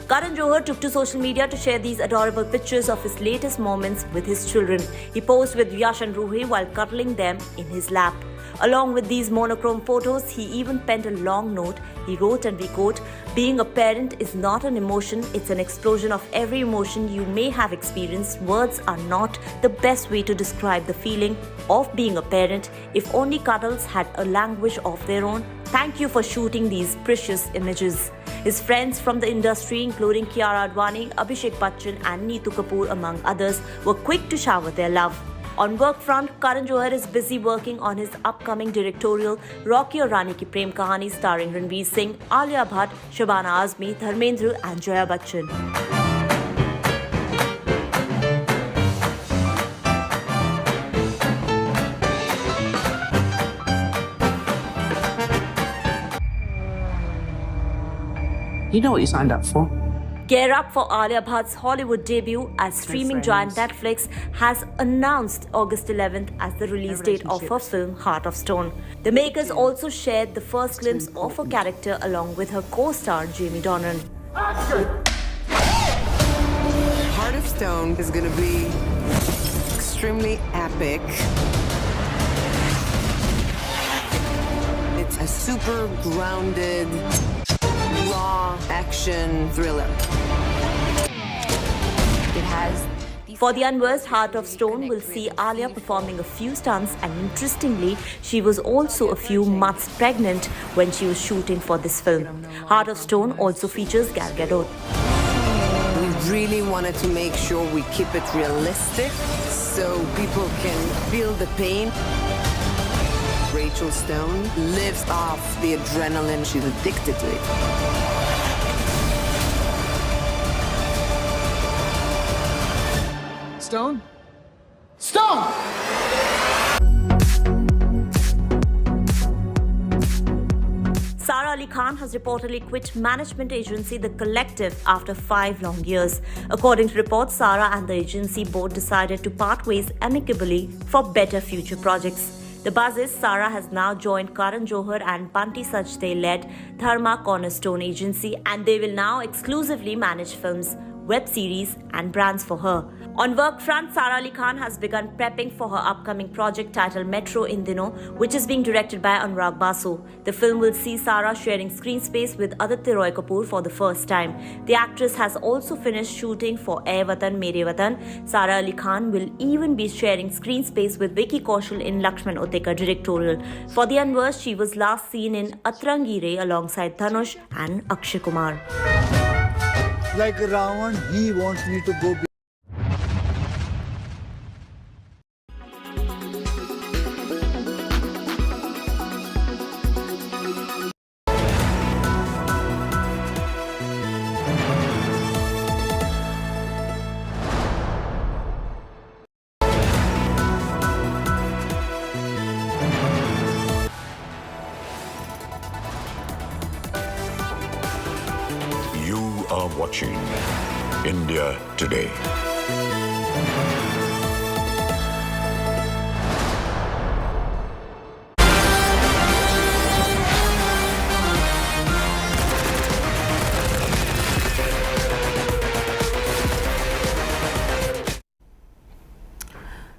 Karan Johar took to social media to share these adorable pictures of his latest moments with his children. He posed with Yash and Ruhi while cuddling them in his lap. Along with these monochrome photos, he even penned a long note. He wrote, and we quote, "Being a parent is not an emotion, it's an explosion of every emotion you may have experienced. Words are not the best way to describe the feeling of being a parent. If only cuddles had a language of their own. Thank you for shooting these precious images." His friends from the industry, including Kiara Advani, Abhishek Bachchan and Neetu Kapoor, among others, were quick to shower their love. On work front, Karan Johar is busy working on his upcoming directorial Rocky Aur Rani Ki Prem Kahani starring Ranveer Singh, Alia Bhatt, Shabana Azmi, Dharmendra and Jaya Bachchan. You know what you signed up for. Gear up for Alia Bhatt's Hollywood debut as streaming giant Netflix has announced August 11th as the release date of her film Heart of Stone. The makers also shared the first glimpse of her character along with her co-star Jamie Dornan. Heart of Stone is going to be extremely epic. It's a super grounded, raw action thriller. It has. For the unversed, Heart of Stone will see Alia performing a few stunts, and interestingly, she was also a few months pregnant when she was shooting for this film. Heart of Stone also features Gal Gadot. We really wanted to make sure we keep it realistic so people can feel the pain. Rachel Stone lives off the adrenaline. She's addicted to it. Stone? Stone! Sara Ali Khan has reportedly quit management agency The Collective after 5 long years. According to reports, Sara and the agency board decided to part ways amicably for better future projects. The buzz is Sara has now joined Karan Johar and Banti Sachdev-led Dharma Cornerstone Agency, and they will now exclusively manage films. web series and brands for her. On work front, Sara Ali Khan has begun prepping for her upcoming project titled Metro in Dino, which is being directed by Anurag Basu. The film will see Sara sharing screen space with Aditya Roy Kapoor for the first time. The actress has also finished shooting for Ae Watan Mere Watan. Sara Ali Khan will even be sharing screen space with Vicky Kaushal in Lakshman Utekar directorial. For the unversed, she was last seen in Atrangi Re alongside Dhanush and Akshay Kumar. Like Ravan, he wants me to go. You are watching India Today.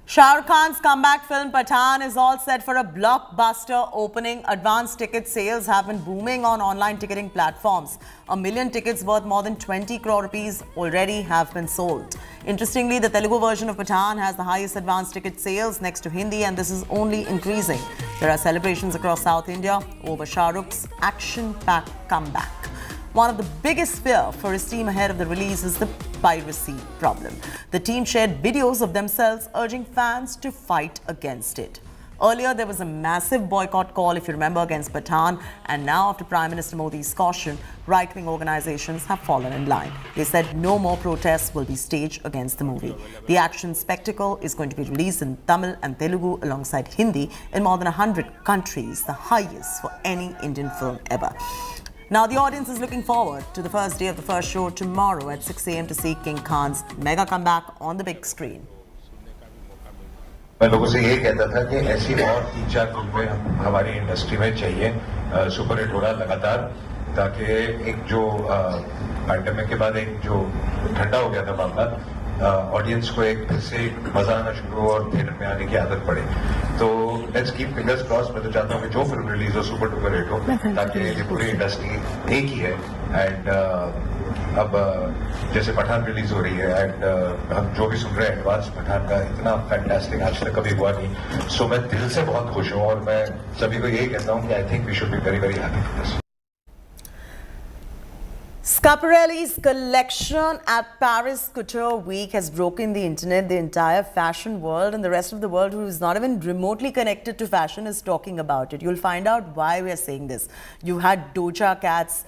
Shah Rukh Khan's comeback film Pathaan is all set for a blockbuster opening. Advance ticket sales have been booming on online ticketing platforms. 1 million tickets worth more than 20 crore rupees already have been sold. Interestingly, the Telugu version of Pathaan has the highest advance ticket sales next to Hindi, and this is only increasing. There are celebrations across South India over Shah Rukh's action-packed comeback. One of the biggest fear for his team ahead of the release is the piracy problem. The team shared videos of themselves urging fans to fight against it. Earlier, there was a massive boycott call, if you remember, against Pathaan, and now after Prime Minister Modi's caution, right-wing organizations have fallen in line. They said no more protests will be staged against the movie. The action spectacle is going to be released in Tamil and Telugu alongside Hindi in more than 100 countries, the highest for any Indian film ever. Now, the audience is looking forward to the first day of the first show tomorrow at 6 a.m. to see King Khan's mega comeback on the big screen. मैं लोगों से ये कहता था कि ऐसी और 3-4 फिल्में हमारी इंडस्ट्री में चाहिए, सुपर हिट हो रहा लगातार, ताकि एक जो पैंडेमिक के बाद एक जो ठंडा हो गया था मामला, ऑडियंस को एक फिर से मजा आना शुरू हो और थिएटर में आने की आदत पड़े. तो लेट्स कीप फिंगर्स क्रॉस. मैं तो चाहता हूँ कि जो फिल्म रिलीज हो सुपर डुपर हिट हो, ताकि ये पूरी इंडस्ट्री एक ही है. एंड अब जैसे पठान रिलीज हो रही है, एंड हम जो भी सुन रहे हैं एडवांस पठान का, इतना फैंटास्टिक आज तक कभी हुआ नहीं. सो मैं दिल से बहुत खुश हूँ और मैं सभी को यही कहता हूँ कि I think we should be very very happy for this. Schiaparelli's collection at Paris Couture Week has broken the internet. The entire fashion world and the rest of the world who is not even remotely connected to fashion is talking about it. You'll find out why we are saying this. You had Doja Cat's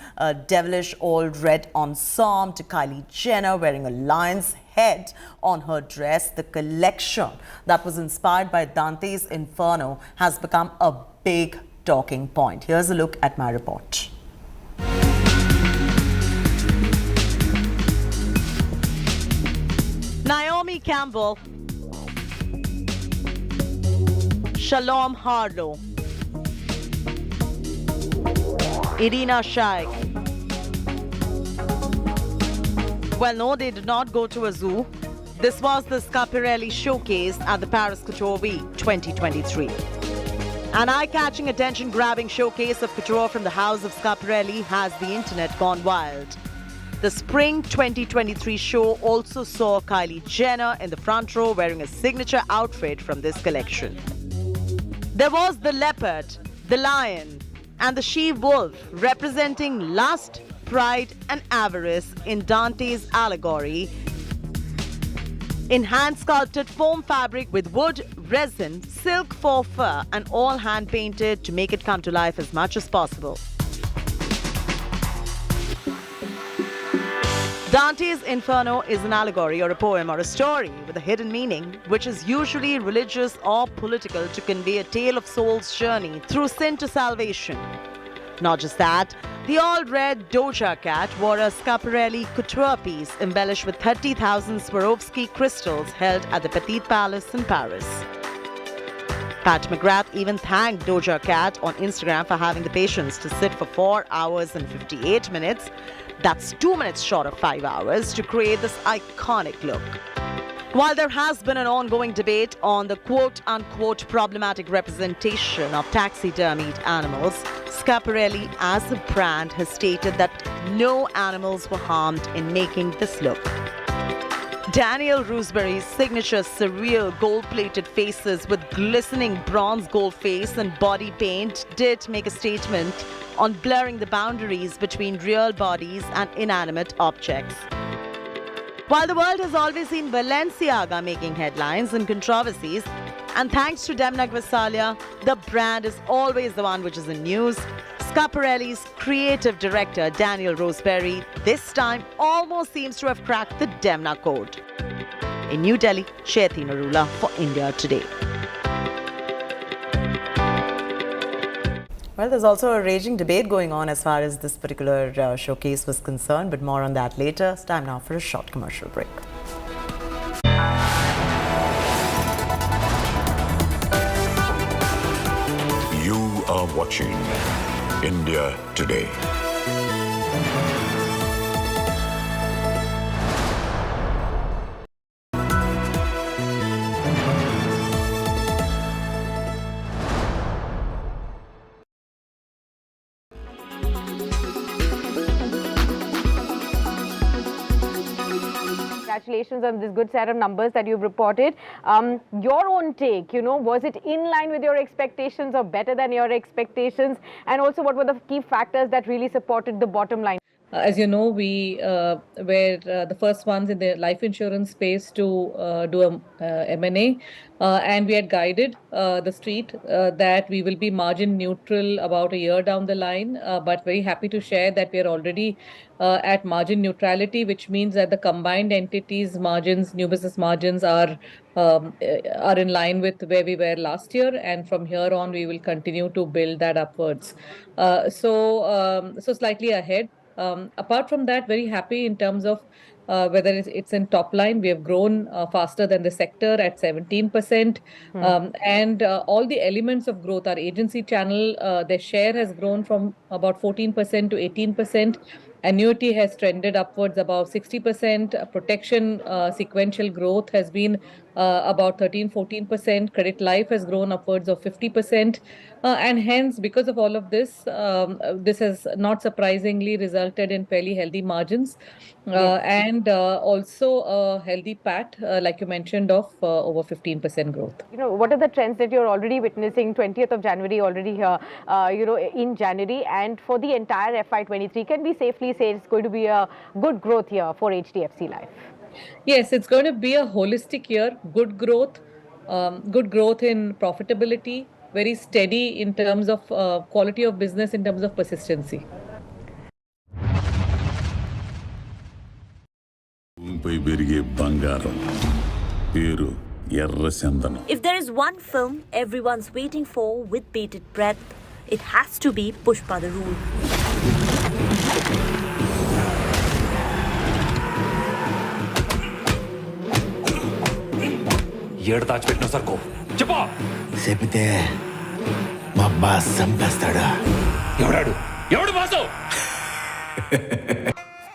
devilish all red ensemble to Kylie Jenner wearing a lion's head on her dress. The collection that was inspired by Dante's Inferno has become a big talking point. Here's a look at my report. Naomi Campbell, Shalom Harlow, Irina Shayk. Well, no, they did not go to a zoo. This was the Schiaparelli showcase at the Paris Couture Week 2023. An eye-catching, attention-grabbing showcase of couture from the house of Schiaparelli has the internet gone wild. The Spring 2023 show also saw Kylie Jenner in the front row wearing a signature outfit from this collection. There was the leopard, the lion, and the she-wolf representing lust, pride, and avarice in Dante's allegory in hand-sculpted foam fabric with wood, resin, silk faux fur, and all hand-painted to make it come to life as much as possible. Dante's Inferno is an allegory or a poem or a story with a hidden meaning, which is usually religious or political, to convey a tale of soul's journey through sin to salvation. Not just that, the all-red Doja Cat wore a Schiaparelli couture piece embellished with 30,000 Swarovski crystals held at the Petit Palace in Paris. Pat McGrath even thanked Doja Cat on Instagram for having the patience to sit for 4 hours and 58 minutes. That's 2 minutes short of 5 hours to create this iconic look. While there has been an ongoing debate on the quote-unquote problematic representation of taxidermied animals, Schiaparelli as a brand has stated that no animals were harmed in making this look. Daniel Roseberry's signature surreal gold-plated faces with glistening bronze gold face and body paint did make a statement on blurring the boundaries between real bodies and inanimate objects. While the world has always seen Balenciaga making headlines and controversies, and thanks to Demna Gvasalia, the brand is always the one which is in news, Schiaparelli's creative director Daniel Roseberry this time almost seems to have cracked the Demna code. In New Delhi, Shayati Narula for India Today. Well, there's also a raging debate going on as far as this particular showcase was concerned, but more on that later. It's time now for a short commercial break. You are watching India Today. Congratulations on this good set of numbers that you've reported. Your own take, was it in line with your expectations or better than your expectations? And also, what were the key factors that really supported the bottom line? As you know, we were the first ones in the life insurance space to do a M&A, and we had guided the street that we will be margin neutral about a year down the line, but very happy to share that we are already at margin neutrality, which means that the combined entities margins, new business margins are in line with where we were last year, and from here on we will continue to build that upwards. So slightly ahead. Apart from that, very happy in terms of whether it's in top line. We have grown faster than the sector at 17%. And all the elements of growth, our agency channel, their share has grown from about 14% to 18%. Annuity has trended upwards above 60%. Protection sequential growth has been about 13-14%. Credit life has grown upwards of 50%. And hence, because of all of this, this has not surprisingly resulted in fairly healthy margins and also a healthy PAT, like you mentioned, of over 15% growth. What are the trends that you're already witnessing? 20th of January already here, in January, and for the entire FY23, can we safely say it's going to be a good growth year for HDFC Life? Yes, it's going to be a holistic year. Good growth in profitability, very steady in terms of quality of business, in terms of persistency. If there is one film everyone's waiting for with bated breath, it has to be Pushpa the Rule.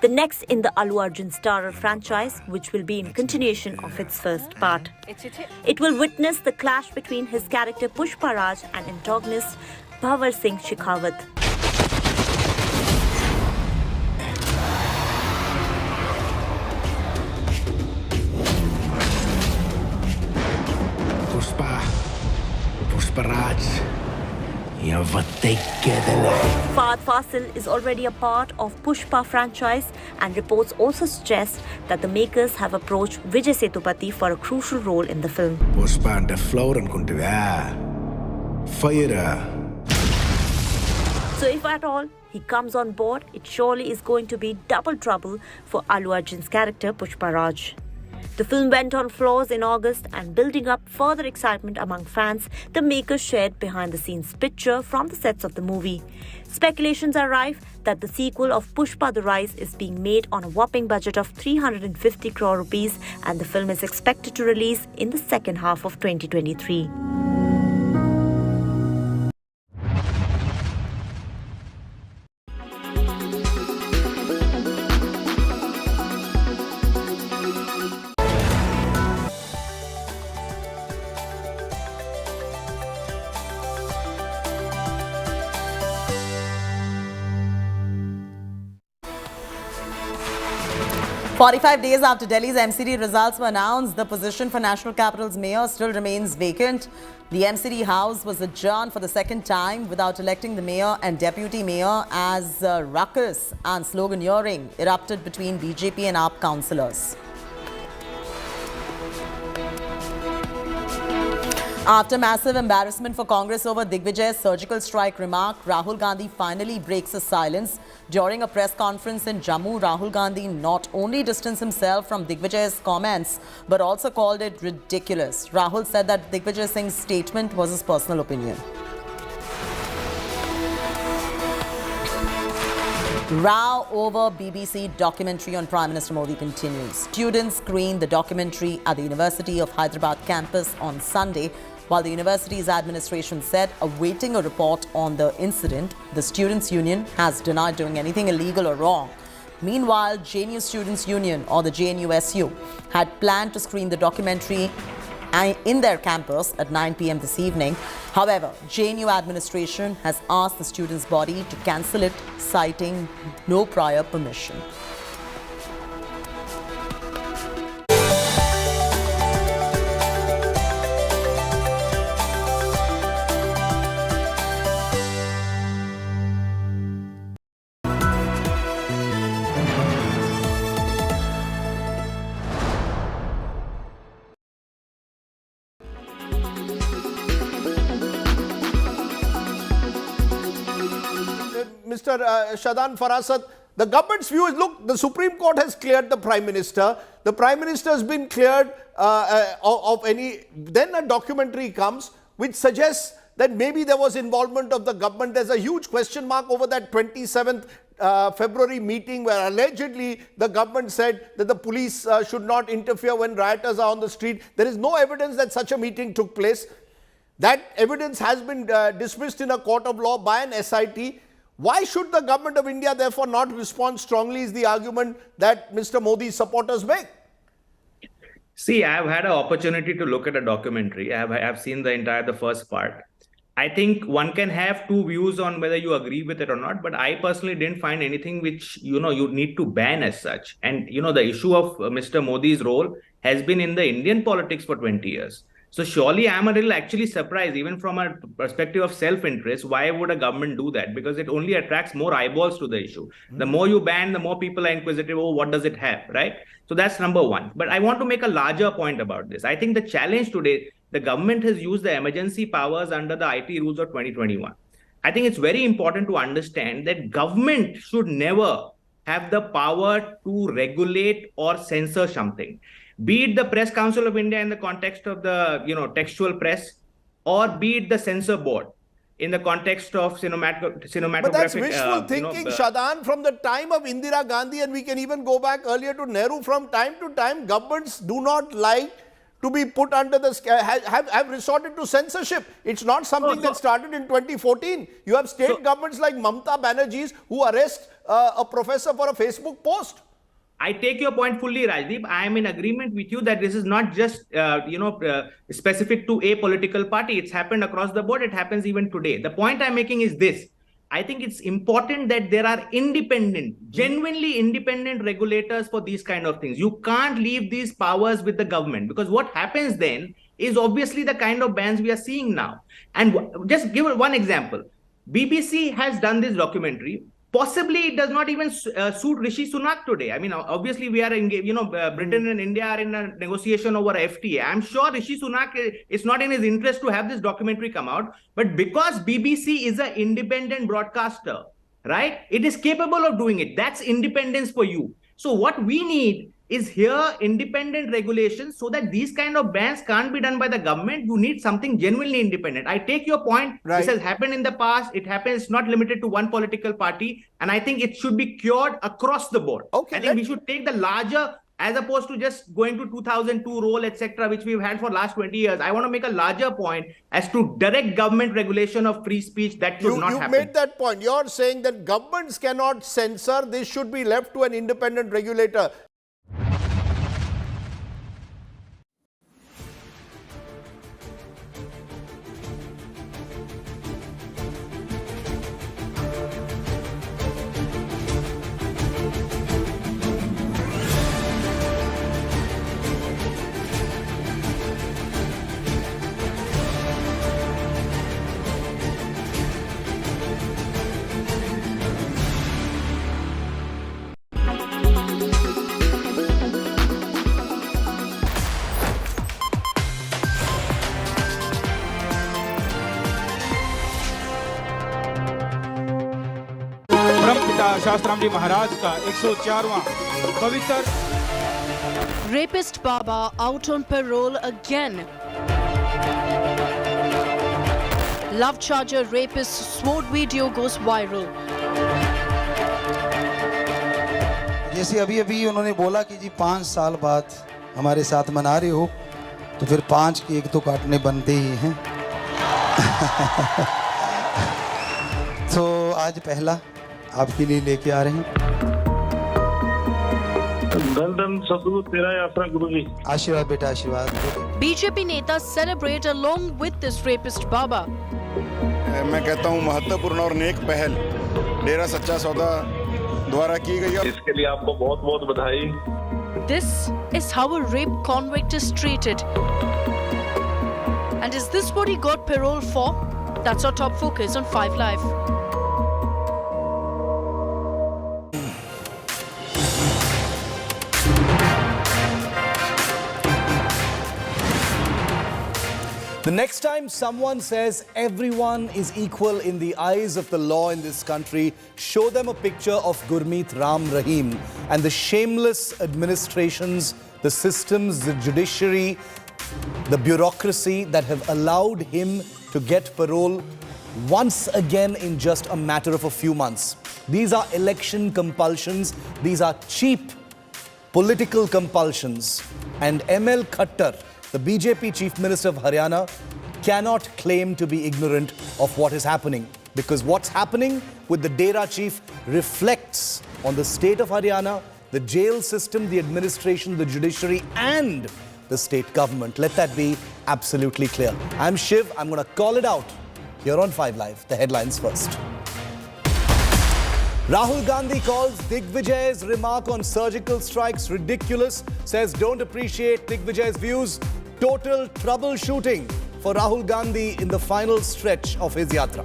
The next in the Allu Arjun starrer franchise, which will be in continuation of its first part. It will witness the clash between his character Pushpa Raj and antagonist Bhavar Singh Shekhawat. Pushpa Raj. Fahad Fasil is already a part of Pushpa franchise, and reports also suggest that the makers have approached Vijay Sethupathi for a crucial role in the film. Pushpa and the floor and fire. So if at all he comes on board, it surely is going to be double trouble for Allu Arjun's character Pushpa Raj. The film went on floors in August, and building up further excitement among fans, the makers shared behind-the-scenes picture from the sets of the movie. Speculations are rife that the sequel of Pushpa the Rise is being made on a whopping budget of 350 crore rupees, and the film is expected to release in the second half of 2023. 45 days after Delhi's MCD results were announced, the position for National Capital's mayor still remains vacant. The MCD House was adjourned for the second time without electing the mayor and deputy mayor as ruckus and sloganeering erupted between BJP and AAP councillors. After massive embarrassment for Congress over Digvijay's surgical strike remark, Rahul Gandhi finally breaks his silence. During a press conference in Jammu, Rahul Gandhi not only distanced himself from Digvijay's comments, but also called it ridiculous. Rahul said that Digvijay Singh's statement was his personal opinion. Row over BBC documentary on Prime Minister Modi continues. Students screened the documentary at the University of Hyderabad campus on Sunday, while the university's administration said awaiting a report on the incident. The Students' Union has denied doing anything illegal or wrong. Meanwhile, JNU Students' Union, or the JNUSU, had planned to screen the documentary in their campus at 9 p.m. this evening. However, JNU administration has asked the students' body to cancel it, citing no prior permission. Mr. Shadan Farasat, the government's view is, look, the Supreme Court has cleared the Prime Minister. The Prime Minister has been cleared of any... Then a documentary comes which suggests that maybe there was involvement of the government. There's a huge question mark over that 27th February meeting where allegedly the government said that the police should not interfere when rioters are on the street. There is no evidence that such a meeting took place. That evidence has been dismissed in a court of law by an SIT. Why should the government of India therefore not respond strongly is the argument that Mr. Modi's supporters make. See, I have had an opportunity to look at a documentary. I have seen the first part. I think one can have two views on whether you agree with it or not, but I personally didn't find anything which, you need to ban as such. And, the issue of Mr. Modi's role has been in the Indian politics for 20 years. So surely I'm a little actually surprised, even from a perspective of self-interest, why would a government do that? Because it only attracts more eyeballs to the issue. The more you ban, the more people are inquisitive, oh, what does it have, right? So that's number one. But I want to make a larger point about this. I think the challenge today, the government has used the emergency powers under the IT rules of 2021. I think it's very important to understand that government should never have the power to regulate or censor something. Be it the Press Council of India in the context of the, textual press, or be it the censor board in the context of cinematographic. But that's wishful thinking, Shadan. From the time of Indira Gandhi, and we can even go back earlier to Nehru, from time to time, governments do not like to be put under the, have resorted to censorship. It's not something that started in 2014. You have state governments like Mamata Banerjee's who arrest a professor for a Facebook post. I take your point fully, Rajdeep. I am in agreement with you that this is not just, specific to a political party. It's happened across the board. It happens even today. The point I'm making is this. I think it's important that there are independent, genuinely independent regulators for these kind of things. You can't leave these powers with the government, because what happens then is obviously the kind of bans we are seeing now. And just give one example. BBC has done this documentary. Possibly it does not even suit Rishi Sunak today. I mean, obviously we are in, Britain and India are in a negotiation over FTA. I'm sure Rishi Sunak, it's not in his interest to have this documentary come out. But because BBC is an independent broadcaster, right? It is capable of doing it. That's independence for you. So what we need is here independent regulations so that these kind of bans can't be done by the government. You need something genuinely independent. I take your point. Right. This has happened in the past. It happens. It's not limited to one political party. And I think it should be cured across the board. Okay, I think we should take the larger, as opposed to just going to 2002 role, etc., which we've had for last 20 years. I want to make a larger point as to direct government regulation of free speech. That should not happen. You made that point. You're saying that governments cannot censor. This should be left to an independent regulator. पिता शास्त्राम जी महाराज का 104वां पवित्र। Rapist Baba out on parole again. Love charger rapist sword video goes viral. जैसे अभी अभी उन्होंने बोला कि जी 5 साल बाद हमारे साथ मना रहे हो, तो फिर 5 केक तो काटने बनते ही हैं। तो आज पहला आपके लिए लेके आ रहे हैं। धन सदगुरु तेरा यात्रा गुरु जी। आशीर्वाद बेटा, आशीर्वाद। BJP नेता celebrate along with this rapist Baba. मैं कहता हूँ महत्वपूर्ण और नेक पहल डेरा सच्चा सौदा द्वारा की गई है। इसके लिए आपको बहुत बहुत बधाई। This is how a rape convict is treated. And is this what he got parole for? That's our top focus on 5 Live. The next time someone says everyone is equal in the eyes of the law in this country, show them a picture of Gurmeet Ram Rahim and the shameless administrations, the systems, the judiciary, the bureaucracy that have allowed him to get parole once again in just a matter of a few months. These are election compulsions. These are cheap political compulsions. And ML Khattar, the BJP Chief Minister of Haryana, cannot claim to be ignorant of what is happening, because what's happening with the Dera Chief reflects on the state of Haryana, the jail system, the administration, the judiciary and the state government. Let that be absolutely clear. I'm Shiv. I'm going to call it out here on 5 Live. The headlines first. Rahul Gandhi calls Digvijay's remark on surgical strikes ridiculous, says don't appreciate Digvijay's views. Total troubleshooting for Rahul Gandhi in the final stretch of his yatra.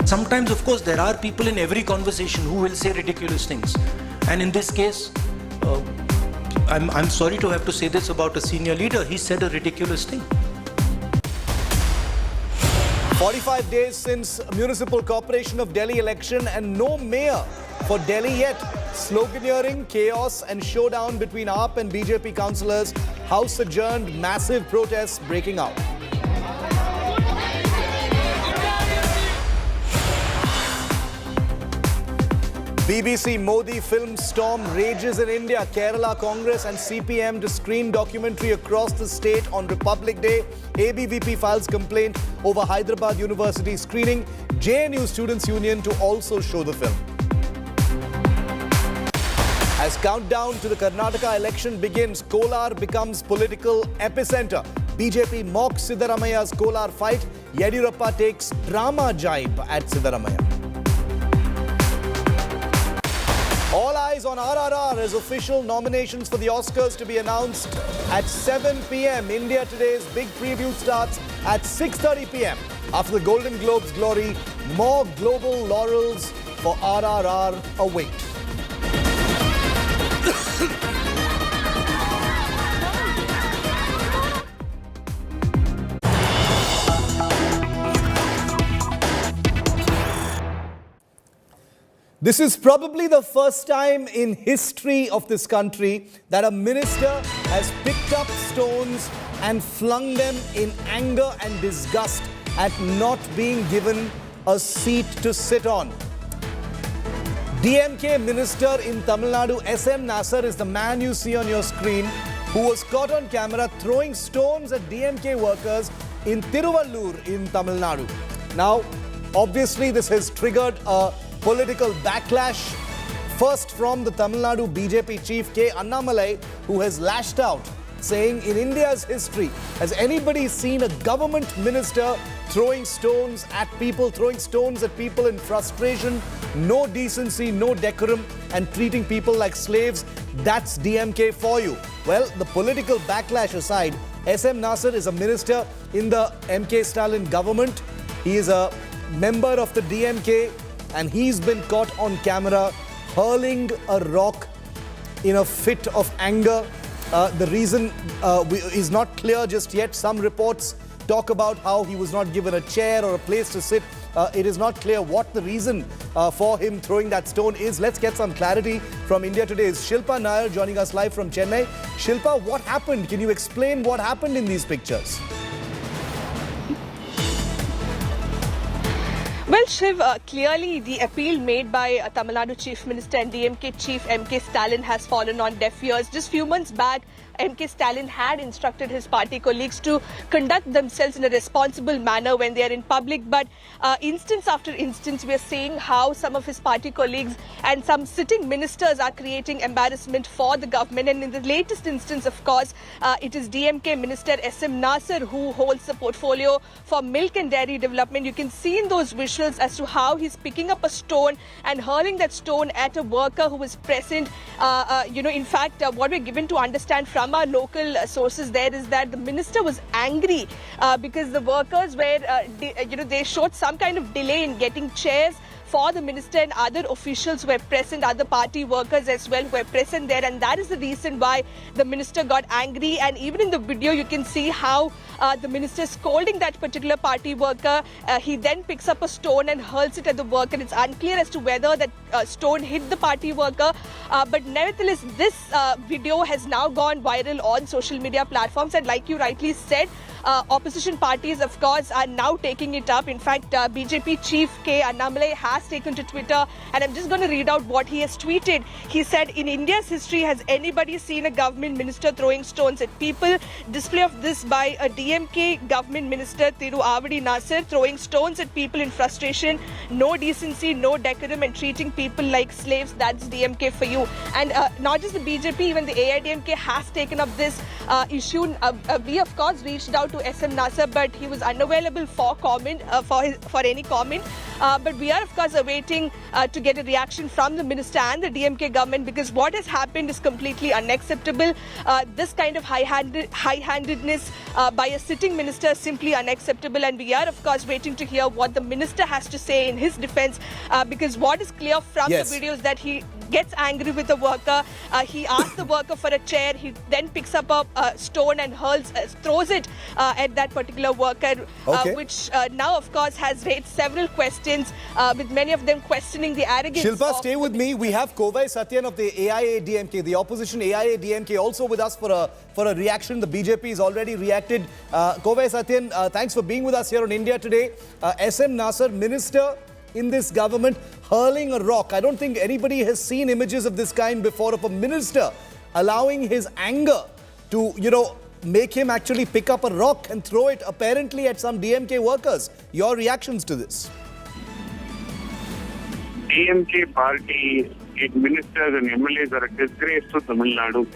Sometimes, of course, there are people in every conversation who will say ridiculous things. And in this case, I'm sorry to have to say this about a senior leader. He said a ridiculous thing. 45 days since Municipal Corporation of Delhi election and no mayor for Delhi yet. Sloganeering, chaos and showdown between AAP and BJP councillors. House adjourned, massive protests breaking out. BBC Modi film storm rages in India. Kerala Congress and CPM to screen documentary across the state on Republic Day. ABVP files complaint over Hyderabad University screening. JNU Students' Union to also show the film. As countdown to the Karnataka election begins, Kolar becomes political epicenter. BJP mocks Siddaramaia's Kolar fight. Yediyurappa takes drama jibe at Siddaramaiya. All eyes on RRR as official nominations for the Oscars to be announced at 7 p.m. India Today's big preview starts at 6:30 p.m. After the Golden Globes glory, more global laurels for RRR await. This is probably the first time in history of this country that a minister has picked up stones and flung them in anger and disgust at not being given a seat to sit on. DMK minister in Tamil Nadu, SM Nasser, is the man you see on your screen who was caught on camera throwing stones at DMK workers in Tiruvallur in Tamil Nadu. Now, obviously this has triggered a political backlash, first from the Tamil Nadu BJP chief K. Annamalai, who has lashed out, saying in India's history, has anybody seen a government minister throwing stones at people in frustration, no decency, no decorum, and treating people like slaves? That's DMK for you. Well, the political backlash aside, SM Nasser is a minister in the MK Stalin government. He is a member of the DMK, and he's been caught on camera hurling a rock in a fit of anger. The reason is not clear just yet. Some reports talk about how he was not given a chair or a place to sit. it is not clear what the reason for him throwing that stone is. Let's get some clarity from India Today. Is Shilpa Nair joining us live from Chennai. Shilpa, what happened? Can you explain what happened in these pictures? Well, Shiv, clearly the appeal made by Tamil Nadu Chief Minister and DMK Chief M.K. Stalin has fallen on deaf ears. Just few months back, M.K. Stalin had instructed his party colleagues to conduct themselves in a responsible manner when they are in public. But instance after instance, we are seeing how some of his party colleagues and some sitting ministers are creating embarrassment for the government. And in the latest instance, of course, it is DMK Minister SM Nasser who holds the portfolio for milk and dairy development. You can see in those visuals as to how he's picking up a stone and hurling that stone at a worker who was present. In fact, what we're given to understand from our local sources there is that the minister was angry because the workers were, they showed some kind of delay in getting chairs for the minister, and other officials were present, other party workers as well were present there, and that is the reason why the minister got angry. And even in the video you can see how the minister is scolding that particular party worker. He then picks up a stone and hurls it at the worker. It's unclear as to whether that stone hit the party worker, but nevertheless this video has now gone viral on social media platforms, and like you rightly said, opposition parties, of course, are now taking it up. In fact, BJP Chief K. Annamalai has taken to Twitter, and I'm just going to read out what he has tweeted. He said, "In India's history, has anybody seen a government minister throwing stones at people? Display of this by a DMK government minister, Thiru Avadi Nasser, throwing stones at people in frustration. No decency, no decorum, and treating people like slaves. That's DMK for you." And not just the BJP, even the AIDMK has taken up this issue. We, of course, reached out to SM Nasser, but he was unavailable for comment, for any comment. But we are, of course, awaiting to get a reaction from the minister and the DMK government, because what has happened is completely unacceptable. This kind of high-handedness by a sitting minister is simply unacceptable, and we are, of course, waiting to hear what the minister has to say in his defense, because what is clear from the videos that he gets angry with the worker. He asks the worker for a chair. He then picks up a stone and throws it at that particular worker, which now, of course, has raised several questions, with many of them questioning the arrogance. Shilpa, stay with me. We have Kovai Satyan of the AIA-DMK, the opposition AIA-DMK, also with us for a reaction. The BJP has already reacted. Kovai Satyan, thanks for being with us here on India Today. SM Nasser, minister in this government, hurling a rock. I don't think anybody has seen images of this kind before, of a minister allowing his anger to, make him actually pick up a rock and throw it apparently at some DMK workers. Your reactions to this? DMK party, its ministers and MLAs are a disgrace to Tamil Nadu.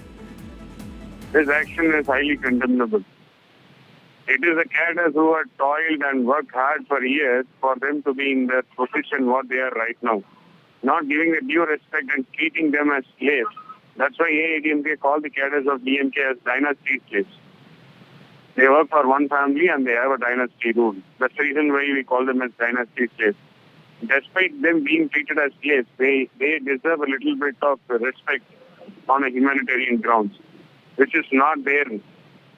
This action is highly condemnable. It is the cadres who have toiled and worked hard for years for them to be in the position what they are right now. Not giving the due respect and treating them as slaves. That's why AIDMK called the cadres of DMK as dynasty slaves. They work for one family and they have a dynasty rule. That's the reason why we call them as dynasty slaves. Despite them being treated as slaves, they deserve a little bit of respect on a humanitarian grounds, which is not there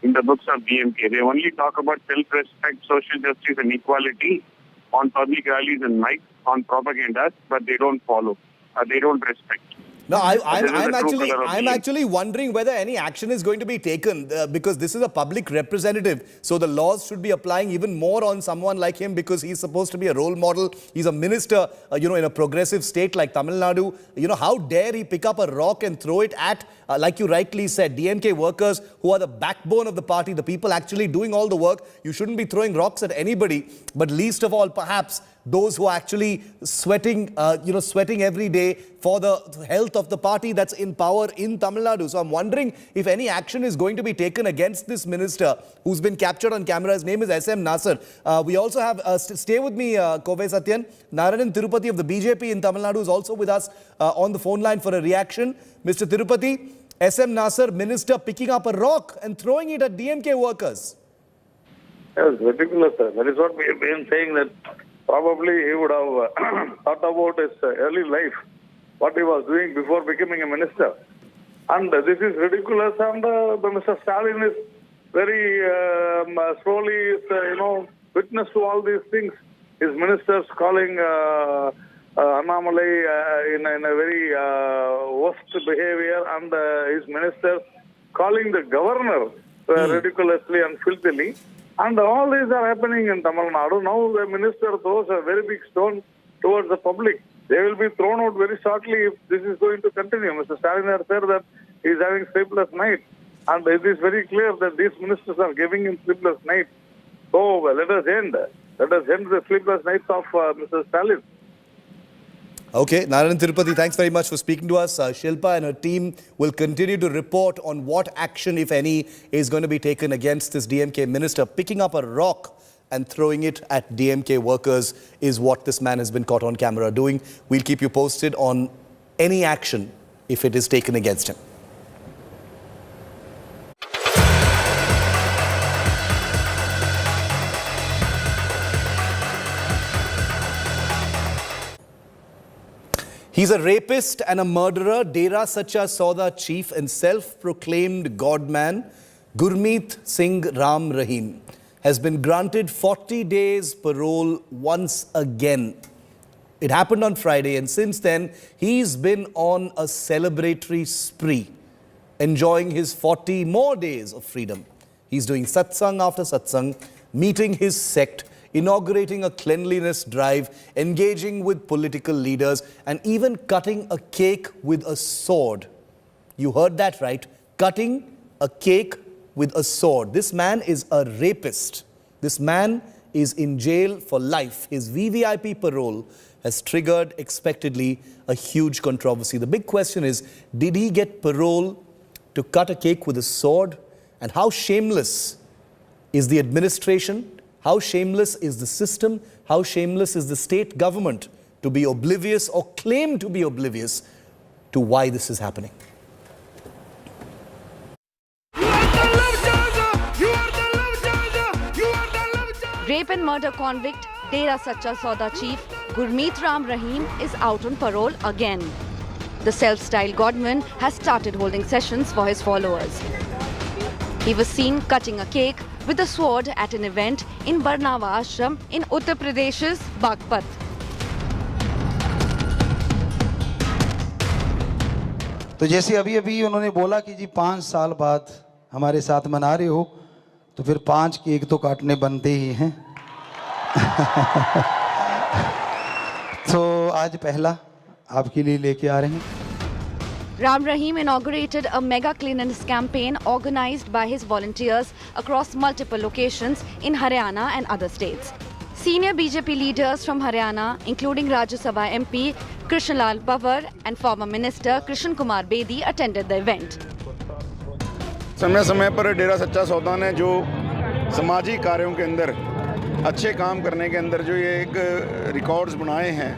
in the books of DMK. They only talk about self-respect, social justice and equality on public rallies and mics, on propaganda, but they don't follow. They don't respect. No, I'm actually wondering whether any action is going to be taken, because this is a public representative. So the laws should be applying even more on someone like him, because he's supposed to be a role model. He's a minister, in a progressive state like Tamil Nadu. How dare he pick up a rock and throw it at, like you rightly said, DMK workers who are the backbone of the party, the people actually doing all the work. You shouldn't be throwing rocks at anybody, but least of all, perhaps, those who are actually sweating every day for the health of the party that's in power in Tamil Nadu. So I'm wondering if any action is going to be taken against this minister who's been captured on camera. His name is SM Nasser. We also have, stay with me, Kovai Satyan, Narayan Tirupati of the BJP in Tamil Nadu is also with us on the phone line for a reaction. Mr. Tirupati, SM Nasser, minister picking up a rock and throwing it at DMK workers. That's ridiculous, sir. That is what we have been saying, that probably he would have thought about his early life, what he was doing before becoming a minister. And this is ridiculous, and Mr. Stalin is very slowly, witness to all these things. his ministers calling anomaly in a very worst behavior, and his ministers calling the governor ridiculously and filthily. And all these are happening in Tamil Nadu. Now the minister throws a very big stone towards the public. They will be thrown out very shortly if this is going to continue. Mr. Stalin has said that he is having sleepless nights. And it is very clear that these ministers are giving him sleepless nights. So let us end. Let us end the sleepless nights of Mr. Stalin. Okay, Narayan Tirupati, thanks very much for speaking to us. Shilpa and her team will continue to report on what action, if any, is going to be taken against this DMK minister. Picking up a rock and throwing it at DMK workers is what this man has been caught on camera doing. We'll keep you posted on any action if it is taken against him. He's a rapist and a murderer. Dera Chief and self-proclaimed godman Gurmeet Singh Ram Rahim has been granted 40 days parole once again. It happened on Friday, and since then he's been on a celebratory spree, enjoying his 40 more days of freedom. He's doing satsang after satsang, meeting his sect, inaugurating a cleanliness drive, engaging with political leaders, and even cutting a cake with a sword. You heard that right, cutting a cake with a sword. This man is a rapist. This man is in jail for life. His VVIP parole has triggered, expectedly, a huge controversy. The big question is, did he get parole to cut a cake with a sword? And how shameless is the administration? How shameless is the system? How shameless is the state government to be oblivious or claim to be oblivious to why this is happening? Rape and murder convict Dera Chief Gurmeet Ram Rahim is out on parole again. The self-styled godman has started holding sessions for his followers. He was seen cutting a cake with a sword at an event in Barnawa Ashram in Uttar Pradesh's Bagpat. तो जैसे अभी उन्होंने बोला कि जी 5 साल बाद हमारे साथ मना रहे हो, तो फिर 5 केक तो काटने बनते ही हैं। तो आज पहला आपके लिए लेके आ रहे हैं। Ram Rahim inaugurated a mega cleanliness campaign organized by his volunteers across multiple locations in Haryana and other states. Senior BJP leaders from Haryana, including Rajya Sabha MP Krishnalal Pawar and former Minister Krishan Kumar Bedi, attended the event. समय पर डेरा सच्चा सौदा ने जो समाजी कार्यों के अंदर अच्छे काम करने के अंदर जो ये एक रिकॉर्ड्स बनाए हैं,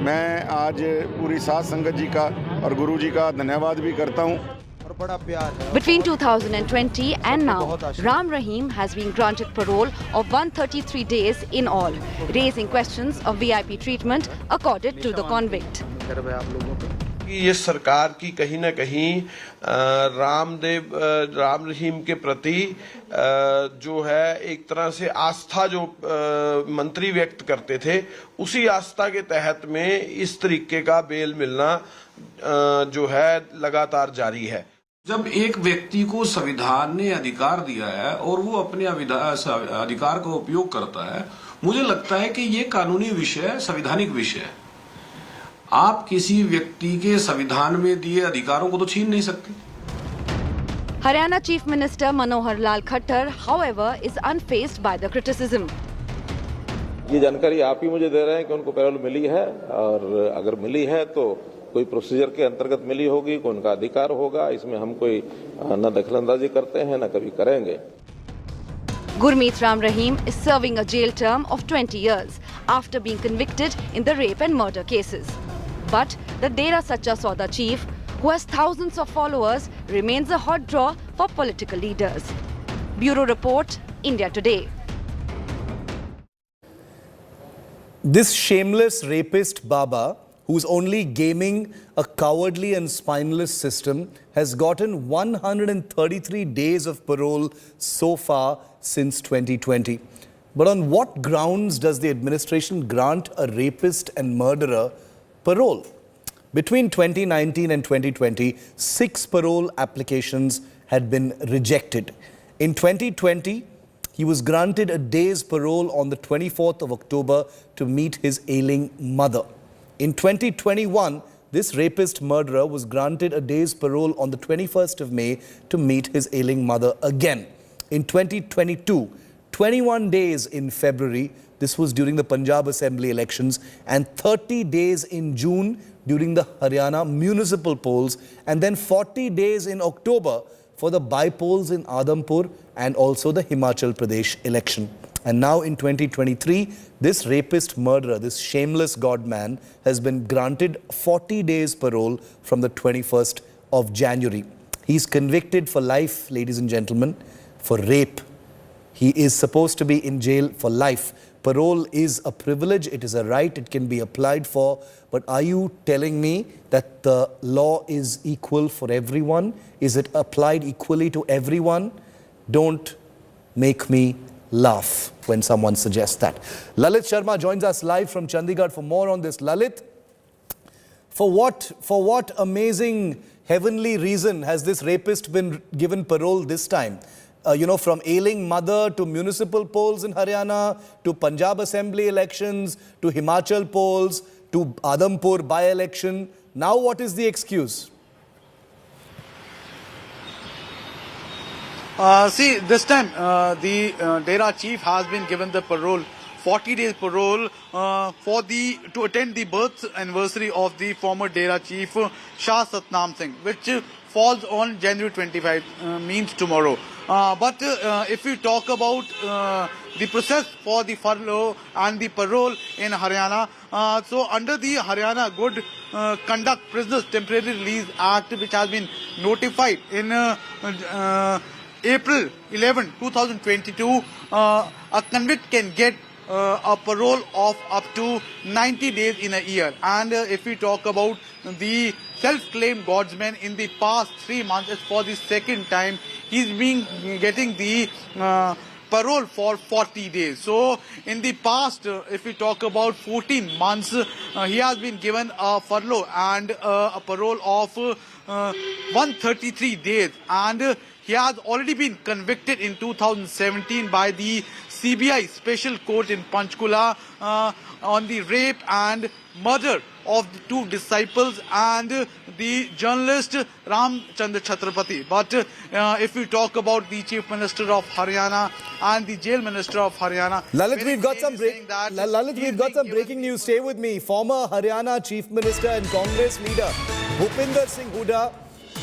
मैं आज पूरी साध संगत जी का और गुरु जी का धन्यवाद भी करता हूँ। Between 2020 and now, Ram Rahim has been granted parole of 133 days in all, raising questions of VIP treatment accorded to the convict. ये सरकार की कहीं ना कहीं राम रहीम के प्रति जो है एक तरह से आस्था जो मंत्री व्यक्त करते थे, उसी आस्था के तहत में इस तरीके का बेल मिलना जो है लगातार जारी है। जब एक व्यक्ति को संविधान ने अधिकार दिया है और वो अपने अधिकार का उपयोग करता है, मुझे लगता है कि ये कानूनी विषय, संवैधानिक विषय है। आप किसी व्यक्ति के संविधान में दिए अधिकारों को तो छीन नहीं सकते। Haryana Chief Minister Manohar Lal Khattar, however, is unfazed by the criticism. ये जानकारी आप ही मुझे दे रहे हैं कि उनको पैरोल मिली है, और अगर मिली है तो कोई प्रोसीजर के अंतर्गत मिली होगी, कोई उनका अधिकार होगा। इसमें हम कोई न दखलंदाजी करते हैं न कभी करेंगे। Gurmeet Ram Rahim is serving a jail term of 20 years after being convicted in the rape and murder cases. But the Dera Chief, who has thousands of followers, remains a hot draw for political leaders. Bureau Report, India Today. This shameless rapist Baba, who's only gaming a cowardly and spineless system, has gotten 133 days of parole so far since 2020. But on what grounds does the administration grant a rapist and murderer parole? Between 2019 and 2020, 6 parole applications had been rejected. In 2020, he was granted a day's parole on the 24th of October to meet his ailing mother. In 2021, this rapist murderer was granted a day's parole on the 21st of May to meet his ailing mother again. In 2022, 21 days in February, this was during the Punjab Assembly elections, and 30 days in June during the Haryana municipal polls, and then 40 days in October for the by-polls in Adhampur and also the Himachal Pradesh election. And now in 2023, this rapist murderer, this shameless godman, has been granted 40 days parole from the 21st of January. He's convicted for life, ladies and gentlemen, for rape. He is supposed to be in jail for life. Parole is a privilege, it is a right, it can be applied for. But are you telling me that the law is equal for everyone? Is it applied equally to everyone? Don't make me laugh when someone suggests that. Lalit Sharma joins us live from Chandigarh for more on this. Lalit, for what amazing heavenly reason has this rapist been given parole this time? From ailing mother to municipal polls in Haryana, to Punjab Assembly elections, to Himachal polls, to Adhampur by-election. Now what is the excuse? This time the Dera Chief has been given the parole, 40 days parole to attend the birth anniversary of the former Dera Chief Shah Satnam Singh, which falls on January 25, means tomorrow. But if we talk about the process for the furlough and the parole in Haryana, so under the Haryana Good Conduct Prisoners Temporary Release Act, which has been notified in April 11, 2022, a convict can get a parole of up to 90 days in a year. And if we talk about the self-claimed guardsman, in the past 3 months, it's for the second time he's been getting the parole for 40 days. So in the past, if we talk about 14 months, he has been given a furlough and a parole of 133 days. And he has already been convicted in 2017 by the CBI Special Court in Panchkula on the rape and murder of the 2 disciples and the journalist Ram Chandra Chhatrapati. But if we talk about the Chief Minister of Haryana and the Jail Minister of Haryana, Lalit, we've got some breaking news. Stay with me. Former Haryana Chief Minister and Congress leader Bhupinder Singh Hooda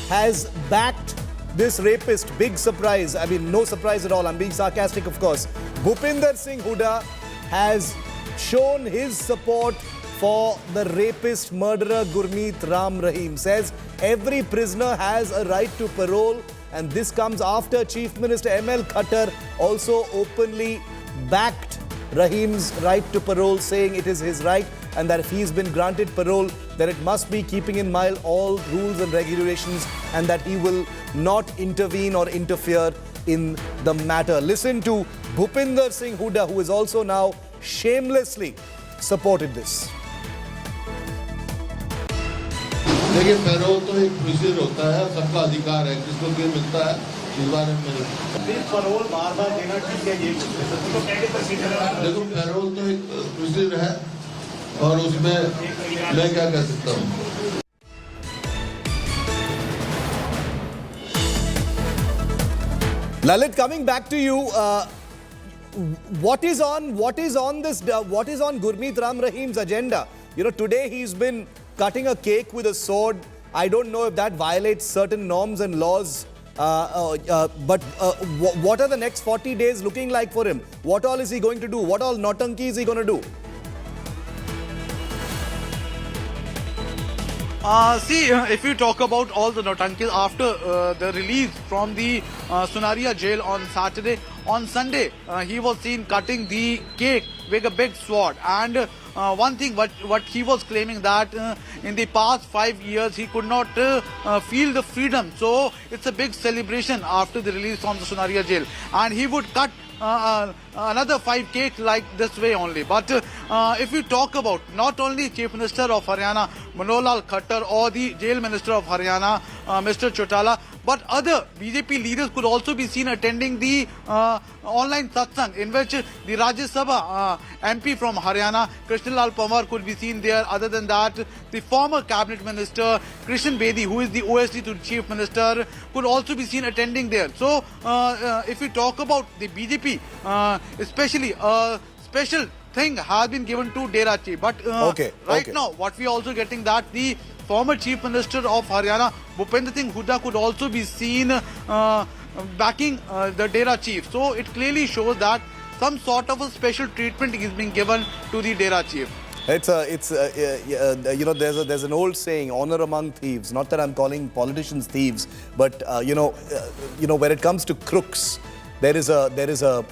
has backed this rapist. Big surprise. I mean, no surprise at all. I'm being sarcastic, of course. Bhupinder Singh Hooda has shown his support for the rapist murderer Gurmeet Ram Rahim. Says every prisoner has a right to parole, and this comes after Chief Minister M.L. Khattar also openly backed Rahim's right to parole, saying it is his right and that if he's been granted parole, then it must be keeping in mind all rules and regulations and that he will not intervene or interfere in the matter. Listen to Bhupinder Singh Hooda, who is also now shamelessly supported this. देखिए payroll तो एक procedure होता है, सबका अधिकार है, किसको क्यों मिलता है इस बारे में पैरोल बार-बार देना ठीक है, ये देखो पैरोल तो एक प्रोसीजर है और उसमें मैं क्या कह सकता हूँ. Lalit, coming back to you, what is on Gurmeet Ram Rahim's agenda? Today he's been cutting a cake with a sword. I don't know if that violates certain norms and laws. But what are the next 40 days looking like for him? What all is he going to do? What all nautanki is he going to do? If you talk about all the notankis after the release from the Sunaria jail on Saturday, on Sunday he was seen cutting the cake with a big sword. And one thing what he was claiming that in the past 5 years he could not feel the freedom. So it's a big celebration after the release from the Sunaria jail. And he would cut another 5 cakes like this way only. But if we talk about not only Chief Minister of Haryana, Manolal Khattar, or the Jail Minister of Haryana, Mr. Chautala, but other BJP leaders could also be seen attending the online satsang, in which the Rajya Sabha MP from Haryana, Krishnalal Pamar, could be seen there. Other than that, the former cabinet minister, Krishan Bedi, who is the OSD to the Chief Minister, could also be seen attending there. So, if we talk about the BJP, especially special thing has been given to Dera Chief. But right now, what we are also getting that the former Chief Minister of Haryana, Bhupendra Singh Hooda, could also be seen backing the Dera Chief. So it clearly shows that some sort of a special treatment is being given to the Dera Chief. You know, there's an old saying, honor among thieves. Not that I'm calling politicians thieves, but you know, when it comes to crooks, there is a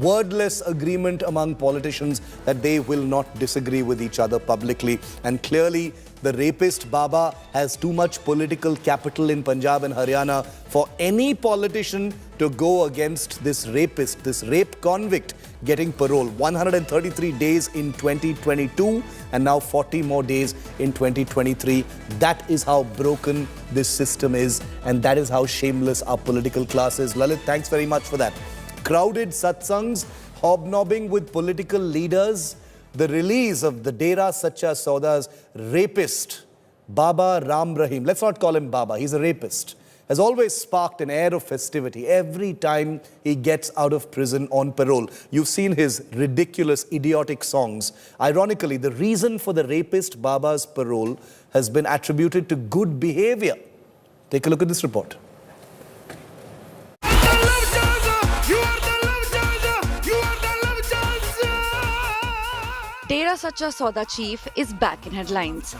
wordless agreement among politicians that they will not disagree with each other publicly. And clearly, the rapist Baba has too much political capital in Punjab and Haryana for any politician to go against this rapist, this rape convict, getting parole. 133 days in 2022 and now 40 more days in 2023. That is how broken this system is, and that is how shameless our political class is. Lalit, thanks very much for that. Crowded satsangs, hobnobbing with political leaders, the release of the Dera Sacha Sauda's rapist, Baba Ram Rahim, let's not call him Baba, he's a rapist, has always sparked an air of festivity every time he gets out of prison on parole. You've seen his ridiculous, idiotic songs. Ironically, the reason for the rapist Baba's parole has been attributed to good behavior. Take a look at this report. Dera Sacha Sauda Chief is back in headlines.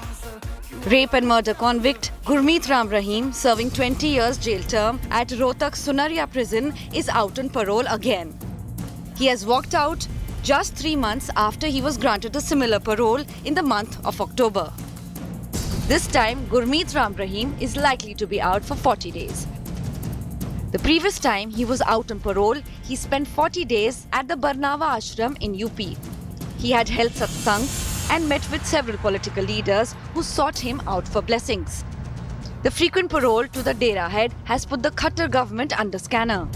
Rape and murder convict Gurmeet Ram Rahim, serving 20 years jail term at Rohtak Sunaria prison, is out on parole again. He has walked out just 3 months after he was granted a similar parole in the month of October. This time, Gurmeet Ram Rahim is likely to be out for 40 days. The previous time he was out on parole, he spent 40 days at the Barnawa Ashram in UP. He had held satsangs and met with several political leaders who sought him out for blessings. The frequent parole to the Dera head has put the Khattar government under scanner.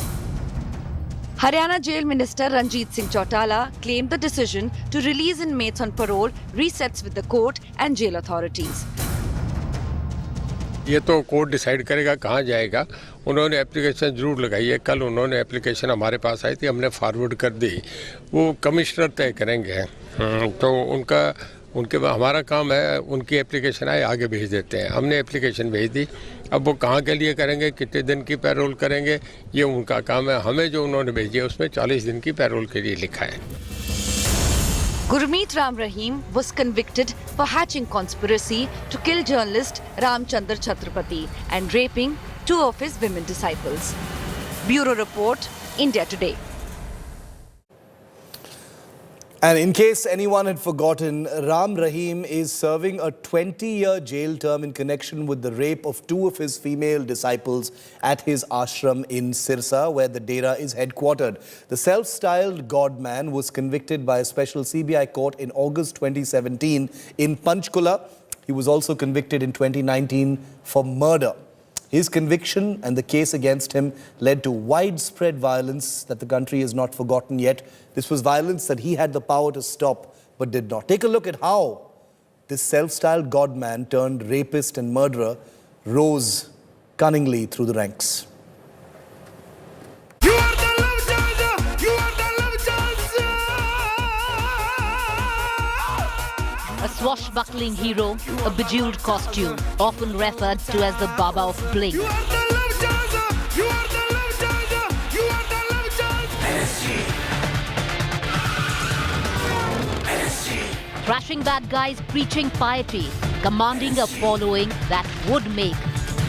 Haryana Jail Minister Ranjit Singh Chautala claimed the decision to release inmates on parole resets with the court and jail authorities. ये तो court decide करेगा कहाँ जाएगा. उन्होंने application जरूर लगाई है. कल उन्होंने एप्लीकेशन हमारे पास आई थी, हमने फॉरवर्ड कर दी. वो कमिश्नर तय करेंगे. तो उनके हमारा काम है, उनकी एप्लीकेशन आए आगे भेज देते हैं. हमने एप्लीकेशन भेज दी. अब वो कहाँ के लिए करेंगे, कितने दिन की पैरोल करेंगे, ये उनका काम है. हमें जो उन्होंने भेजी है उसमें 40 दिन की पैरोल के लिए लिखा है. Gurmeet Ram Rahim was convicted for hatching conspiracy to kill journalist Ramchandra Chhatrapati and raping 2 of his women disciples. Bureau Report, India Today. And in case anyone had forgotten, Ram Rahim is serving a 20-year jail term in connection with the rape of 2 of his female disciples at his ashram in Sirsa, where the Dera is headquartered. The self-styled God man was convicted by a special CBI court in August 2017 in Panchkula. He was also convicted in 2019 for murder. His conviction and the case against him led to widespread violence that the country has not forgotten yet. This was violence that he had the power to stop but did not. Take a look at how this self-styled God man turned rapist and murderer rose cunningly through the ranks. A swashbuckling hero, a bejeweled costume, often referred to as the Baba of Bling. Thrashing bad guys, preaching piety, commanding a following that would make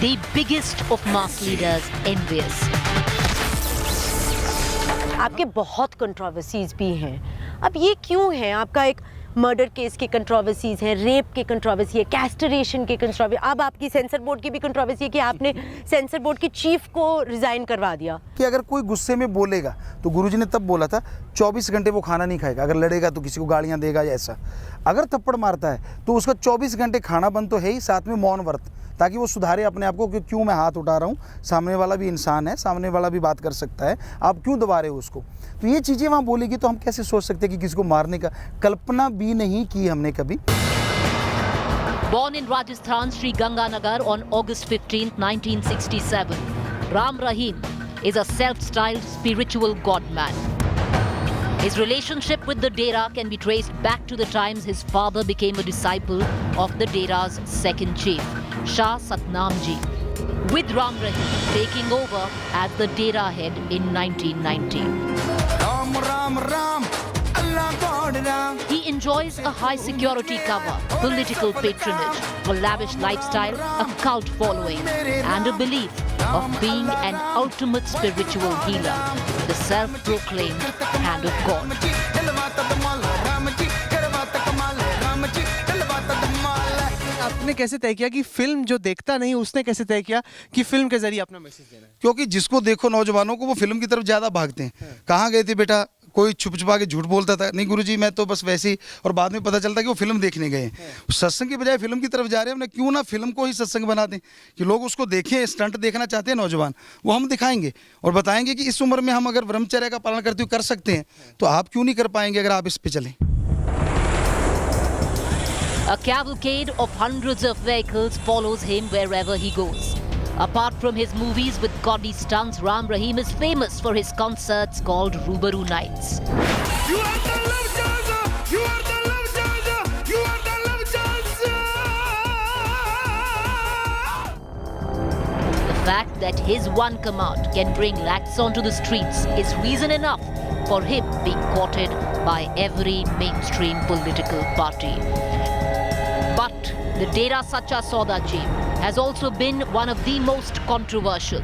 the biggest of mass leaders envious. आपके बहुत controversies भी हैं. अब ये क्यों है? आपका एक मर्डर केस की कंट्रोवर्सीज हैं, रेप की कंट्रोवर्सी है, कैस्टरेशन की कंट्रोवर्सी, अब आपकी सेंसर बोर्ड की भी कंट्रोवर्सी है कि आपने सेंसर बोर्ड के चीफ को रिजाइन करवा दिया। कि अगर कोई गुस्से में बोलेगा तो गुरुजी ने तब बोला था 24 घंटे वो खाना नहीं खाएगा, अगर लड़ेगा तो किसी को गालियां देगा या ऐसा। अगर थप्पड़ मारता है तो उसका 24 घंटे खाना बंद तो है ही, साथ में मौन व्रत, ताकि वो सुधारे अपने आप को कि क्यों मैं हाथ उठा रहा हूँ, सामने वाला भी इंसान है, सामने वाला भी बात कर सकता है, आप क्यों दबा रहे हो उसको। तो ये चीज़ें वहाँ बोलेगी तो हम कैसे सोच सकते हैं कि किसी को मारने का कल्पना भी नहीं की हमने कभी। Born in Rajasthan, Sri Ganganagar on August 15, 1967, Ram Rahim is a self-styled spiritual godman. His relationship with the Dera can be traced back to the times his father became a disciple of the Dera's second chief, Shah Satnam Ji, with Ram Rahim taking over as the Dera head in 1990. Ram, Ram, Ram. He enjoys a high security cover, political patronage, a lavish lifestyle, a cult following, and a belief of being an ultimate spiritual healer, the self-proclaimed hand of God. आपने कैसे तय किया कि film जो देखता नहीं उसने कैसे तय किया कि फिल्म के जरिए अपना मैसेज देना है? क्योंकि जिसको देखो नौजवानों को वो फिल्म की तरफ ज़्यादा भागते हैं। कहाँ गए थे बेटा, कोई छुप छुपा के झूठ बोलता था, नहीं गुरुजी मैं तो बस वैसे ही, और बाद में पता चलता कि वो फिल्म देखने गए हैं। सत्संग की बजाय फिल्म की तरफ जा रहे हैं, हमने क्यों ना फिल्म को ही सत्संग बना दें कि लोग उसको देखें। स्टंट देखना चाहते हैं नौजवान, वो हम दिखाएंगे और बताएंगे कि इस उम्र में हम अगर ब्रह्मचर्य का पालन करते हुए कर सकते हैं तो आप क्यों नहीं कर पाएंगे अगर आप इस पे चलें। A cavalcade of hundreds of vehicles follows him wherever he goes. Apart from his movies with gaudy stunts, Ram Rahim is famous for his concerts called Rubaru Nights. You are the love changer! You are the love changer! You are the love changer! The fact that his one command can bring lakhs onto the streets is reason enough for him being courted by every mainstream political party. But the Dera Sacha Sauda Chief has also been one of the most controversial.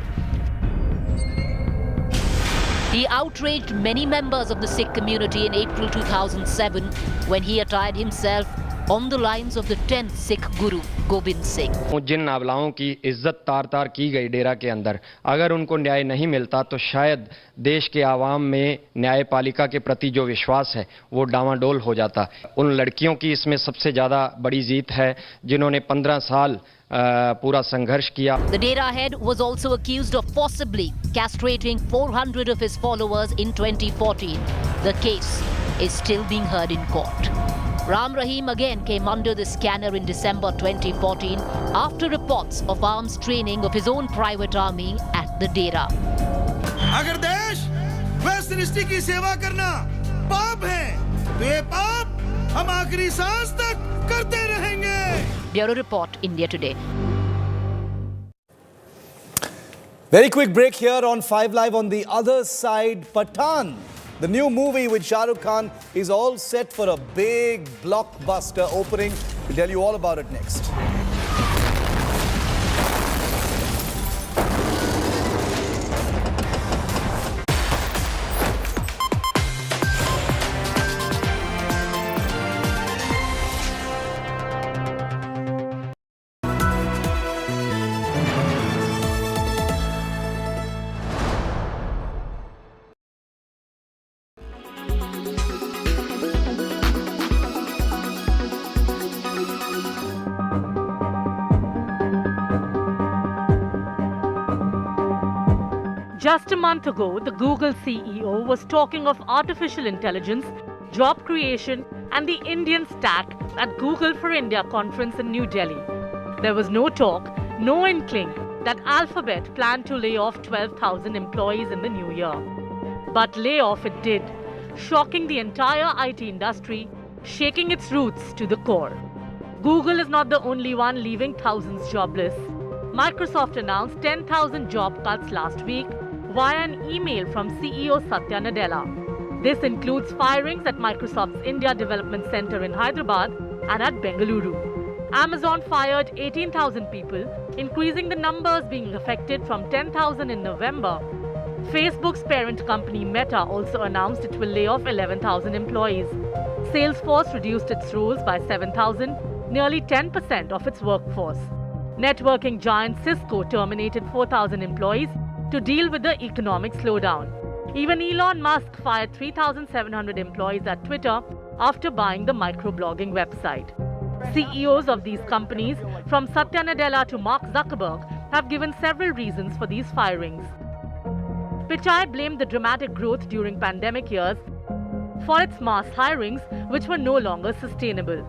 He outraged many members of the Sikh community in April 2007 when he attired himself on the lines of the 10th Sikh Guru, Gobind Singh. जिन आबलाओं की इज्जत तार तार की गई डेरा के अंदर, अगर उनको न्याय नहीं मिलता तो शायद देश के आवाम में न्यायपालिका के प्रति जो विश्वास है वो डामाडोल हो जाता। उन लड़कियों की इसमें सबसे ज़्यादा बड़ी जीत है जिन्होंने 15 साल पूरा संघर्ष किया। The Dera head was also accused of forcibly castrating 400 of his followers in 2014. The case is still being heard in court. Ram Rahim again came under the scanner in December 2014 after reports of arms training of his own private army at the Dera. अगर देश व सृष्टि की सेवा करना पाप है तो ये पाप हम आखिरी सांस तक करते रहेंगे। Bureau Report, India Today. Very quick break here on 5 Live. On the other side, Pathan, the new movie with Shah Rukh Khan, is all set for a big blockbuster opening. We'll tell you all about it next. Just a month ago, the Google CEO was talking of artificial intelligence, job creation, and the Indian stack at Google for India conference in New Delhi. There was no talk, no inkling that Alphabet planned to lay off 12,000 employees in the new year. But lay off it did, shocking the entire IT industry, shaking its roots to the core. Google is not the only one leaving thousands jobless. Microsoft announced 10,000 job cuts last week via an email from CEO Satya Nadella. This includes firings at Microsoft's India Development Center in Hyderabad and at Bengaluru. Amazon fired 18,000 people, increasing the numbers being affected from 10,000 in November. Facebook's parent company Meta also announced it will lay off 11,000 employees. Salesforce reduced its roles by 7,000, nearly 10% of its workforce. Networking giant Cisco terminated 4,000 employees to deal with the economic slowdown. Even Elon Musk fired 3,700 employees at Twitter after buying the microblogging website. CEOs of these companies, from Satya Nadella to Mark Zuckerberg, have given several reasons for these firings. Pichai blamed the dramatic growth during pandemic years for its mass hirings, which were no longer sustainable.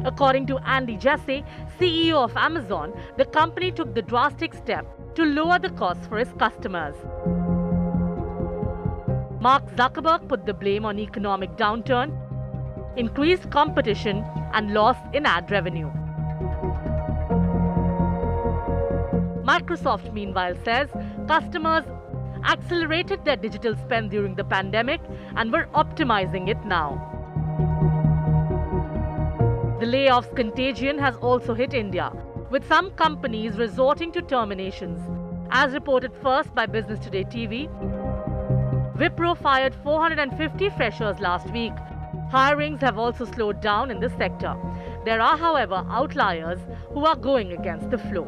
According to Andy Jassy, CEO of Amazon, the company took the drastic step to lower the costs for its customers. Mark Zuckerberg put the blame on economic downturn, increased competition, and loss in ad revenue. Microsoft, meanwhile, says customers accelerated their digital spend during the pandemic and were optimizing it now. The layoffs contagion has also hit India, with some companies resorting to terminations. As reported first by Business Today TV, Wipro fired 450 freshers last week. Hirings have also slowed down in the sector. There are, however, outliers who are going against the flow.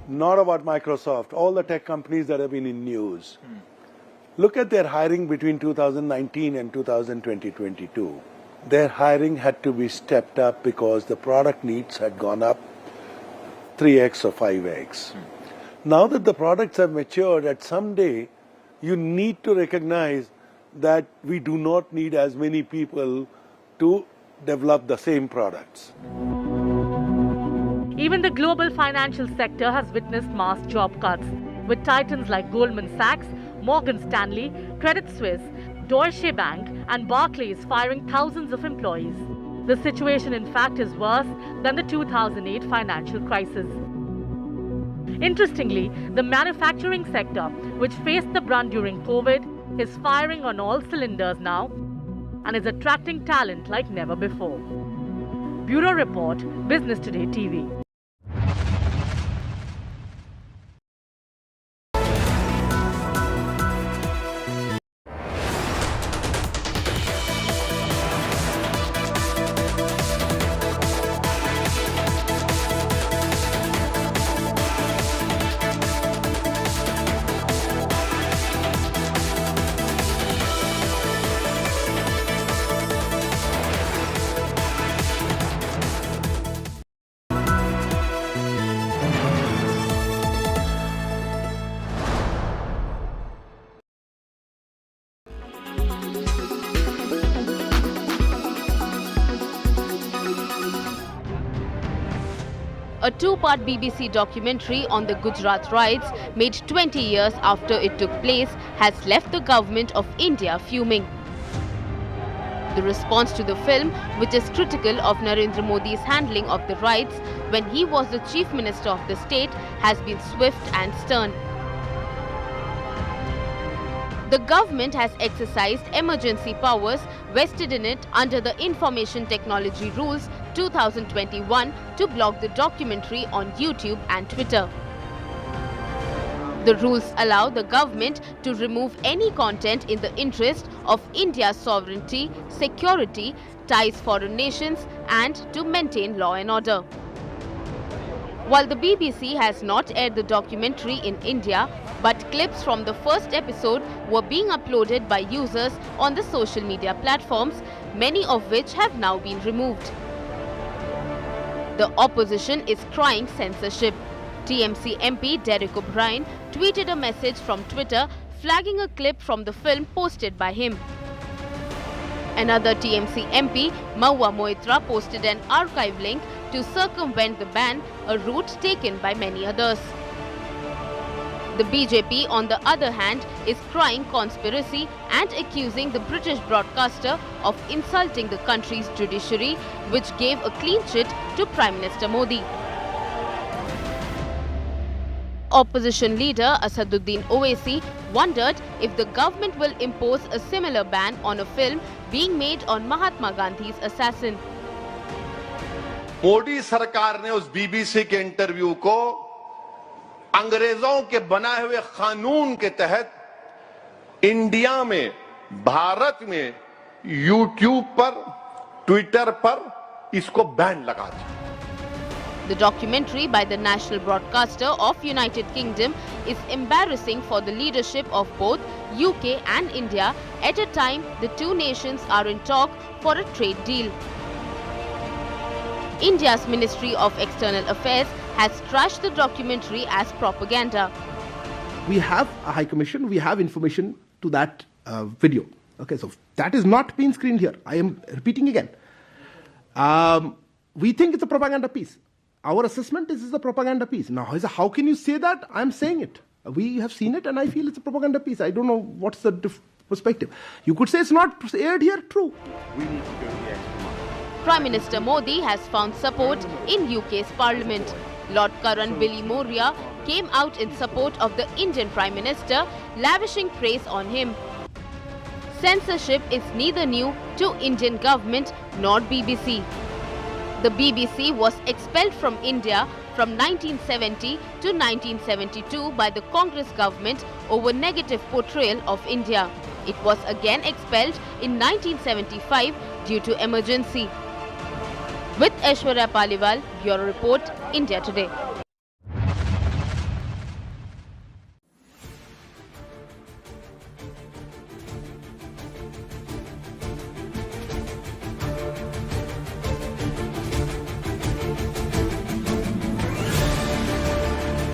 Not about Microsoft, all the tech companies that have been in news. Look at their hiring between 2019 and 2022. Their hiring had to be stepped up because the product needs had gone up 3x or 5x. Now that the products have matured, at some day you need to recognize that we do not need as many people to develop the same products. Even the global financial sector has witnessed mass job cuts, with titans like Goldman Sachs, Morgan Stanley, Credit Suisse, Deutsche Bank and Barclays firing thousands of employees. The situation, in fact, is worse than the 2008 financial crisis. Interestingly, the manufacturing sector, which faced the brunt during COVID, is firing on all cylinders now and is attracting talent like never before. Bureau Report, Business Today TV. A two-part BBC documentary on the Gujarat riots made 20 years after it took place has left the government of India fuming. The response to the film, which is critical of Narendra Modi's handling of the riots when he was the Chief Minister of the state, has been swift and stern. The government has exercised emergency powers vested in it under the Information Technology Rules 2021 to block the documentary on YouTube and Twitter. The rules allow the government to remove any content in the interest of India's sovereignty, security, ties foreign nations and to maintain law and order. While the BBC has not aired the documentary in India, but clips from the first episode were being uploaded by users on the social media platforms, many of which have now been removed. The opposition is crying censorship. TMC MP Derek O'Brien tweeted a message from Twitter flagging a clip from the film posted by him. Another TMC MP, Maua Moitra, posted an archive link to circumvent the ban, a route taken by many others. The BJP, on the other hand, is crying conspiracy and accusing the British broadcaster of insulting the country's judiciary, which gave a clean chit to Prime Minister Modi. Opposition leader Asaduddin Owaisi wondered if the government will impose a similar ban on a film being made on Mahatma Gandhi's assassin. Modi सरकार ने उस BBC के interview को अंग्रेजों के बनाए हुए कानून के तहत इंडिया में, भारत में यूट्यूब पर, ट्विटर पर इसको बैन लगा दिया। The documentary by the national broadcaster of United Kingdom is embarrassing for the leadership of both UK and India at a time the two nations are in talk for a trade deal. India's Ministry of External Affairs has trashed the documentary as propaganda. We have a High Commission, we have information to that video. Okay, so that is not being screened here. I am repeating again. We think it's a propaganda piece. Our assessment is a propaganda piece. Now, how can you say that? I'm saying it. We have seen it and I feel it's a propaganda piece. I don't know what's the perspective. You could say it's not aired here. True. We need to go the extra mile. Prime Minister Modi has found support in UK's Parliament. Lord Karan Billy Moria came out in support of the Indian Prime Minister, lavishing praise on him. Censorship is neither new to Indian government nor BBC. The BBC was expelled from India from 1970 to 1972 by the Congress government over negative portrayal of India. It was again expelled in 1975 due to emergency. With Aishwarya Paliwal, Bureau Report, India Today.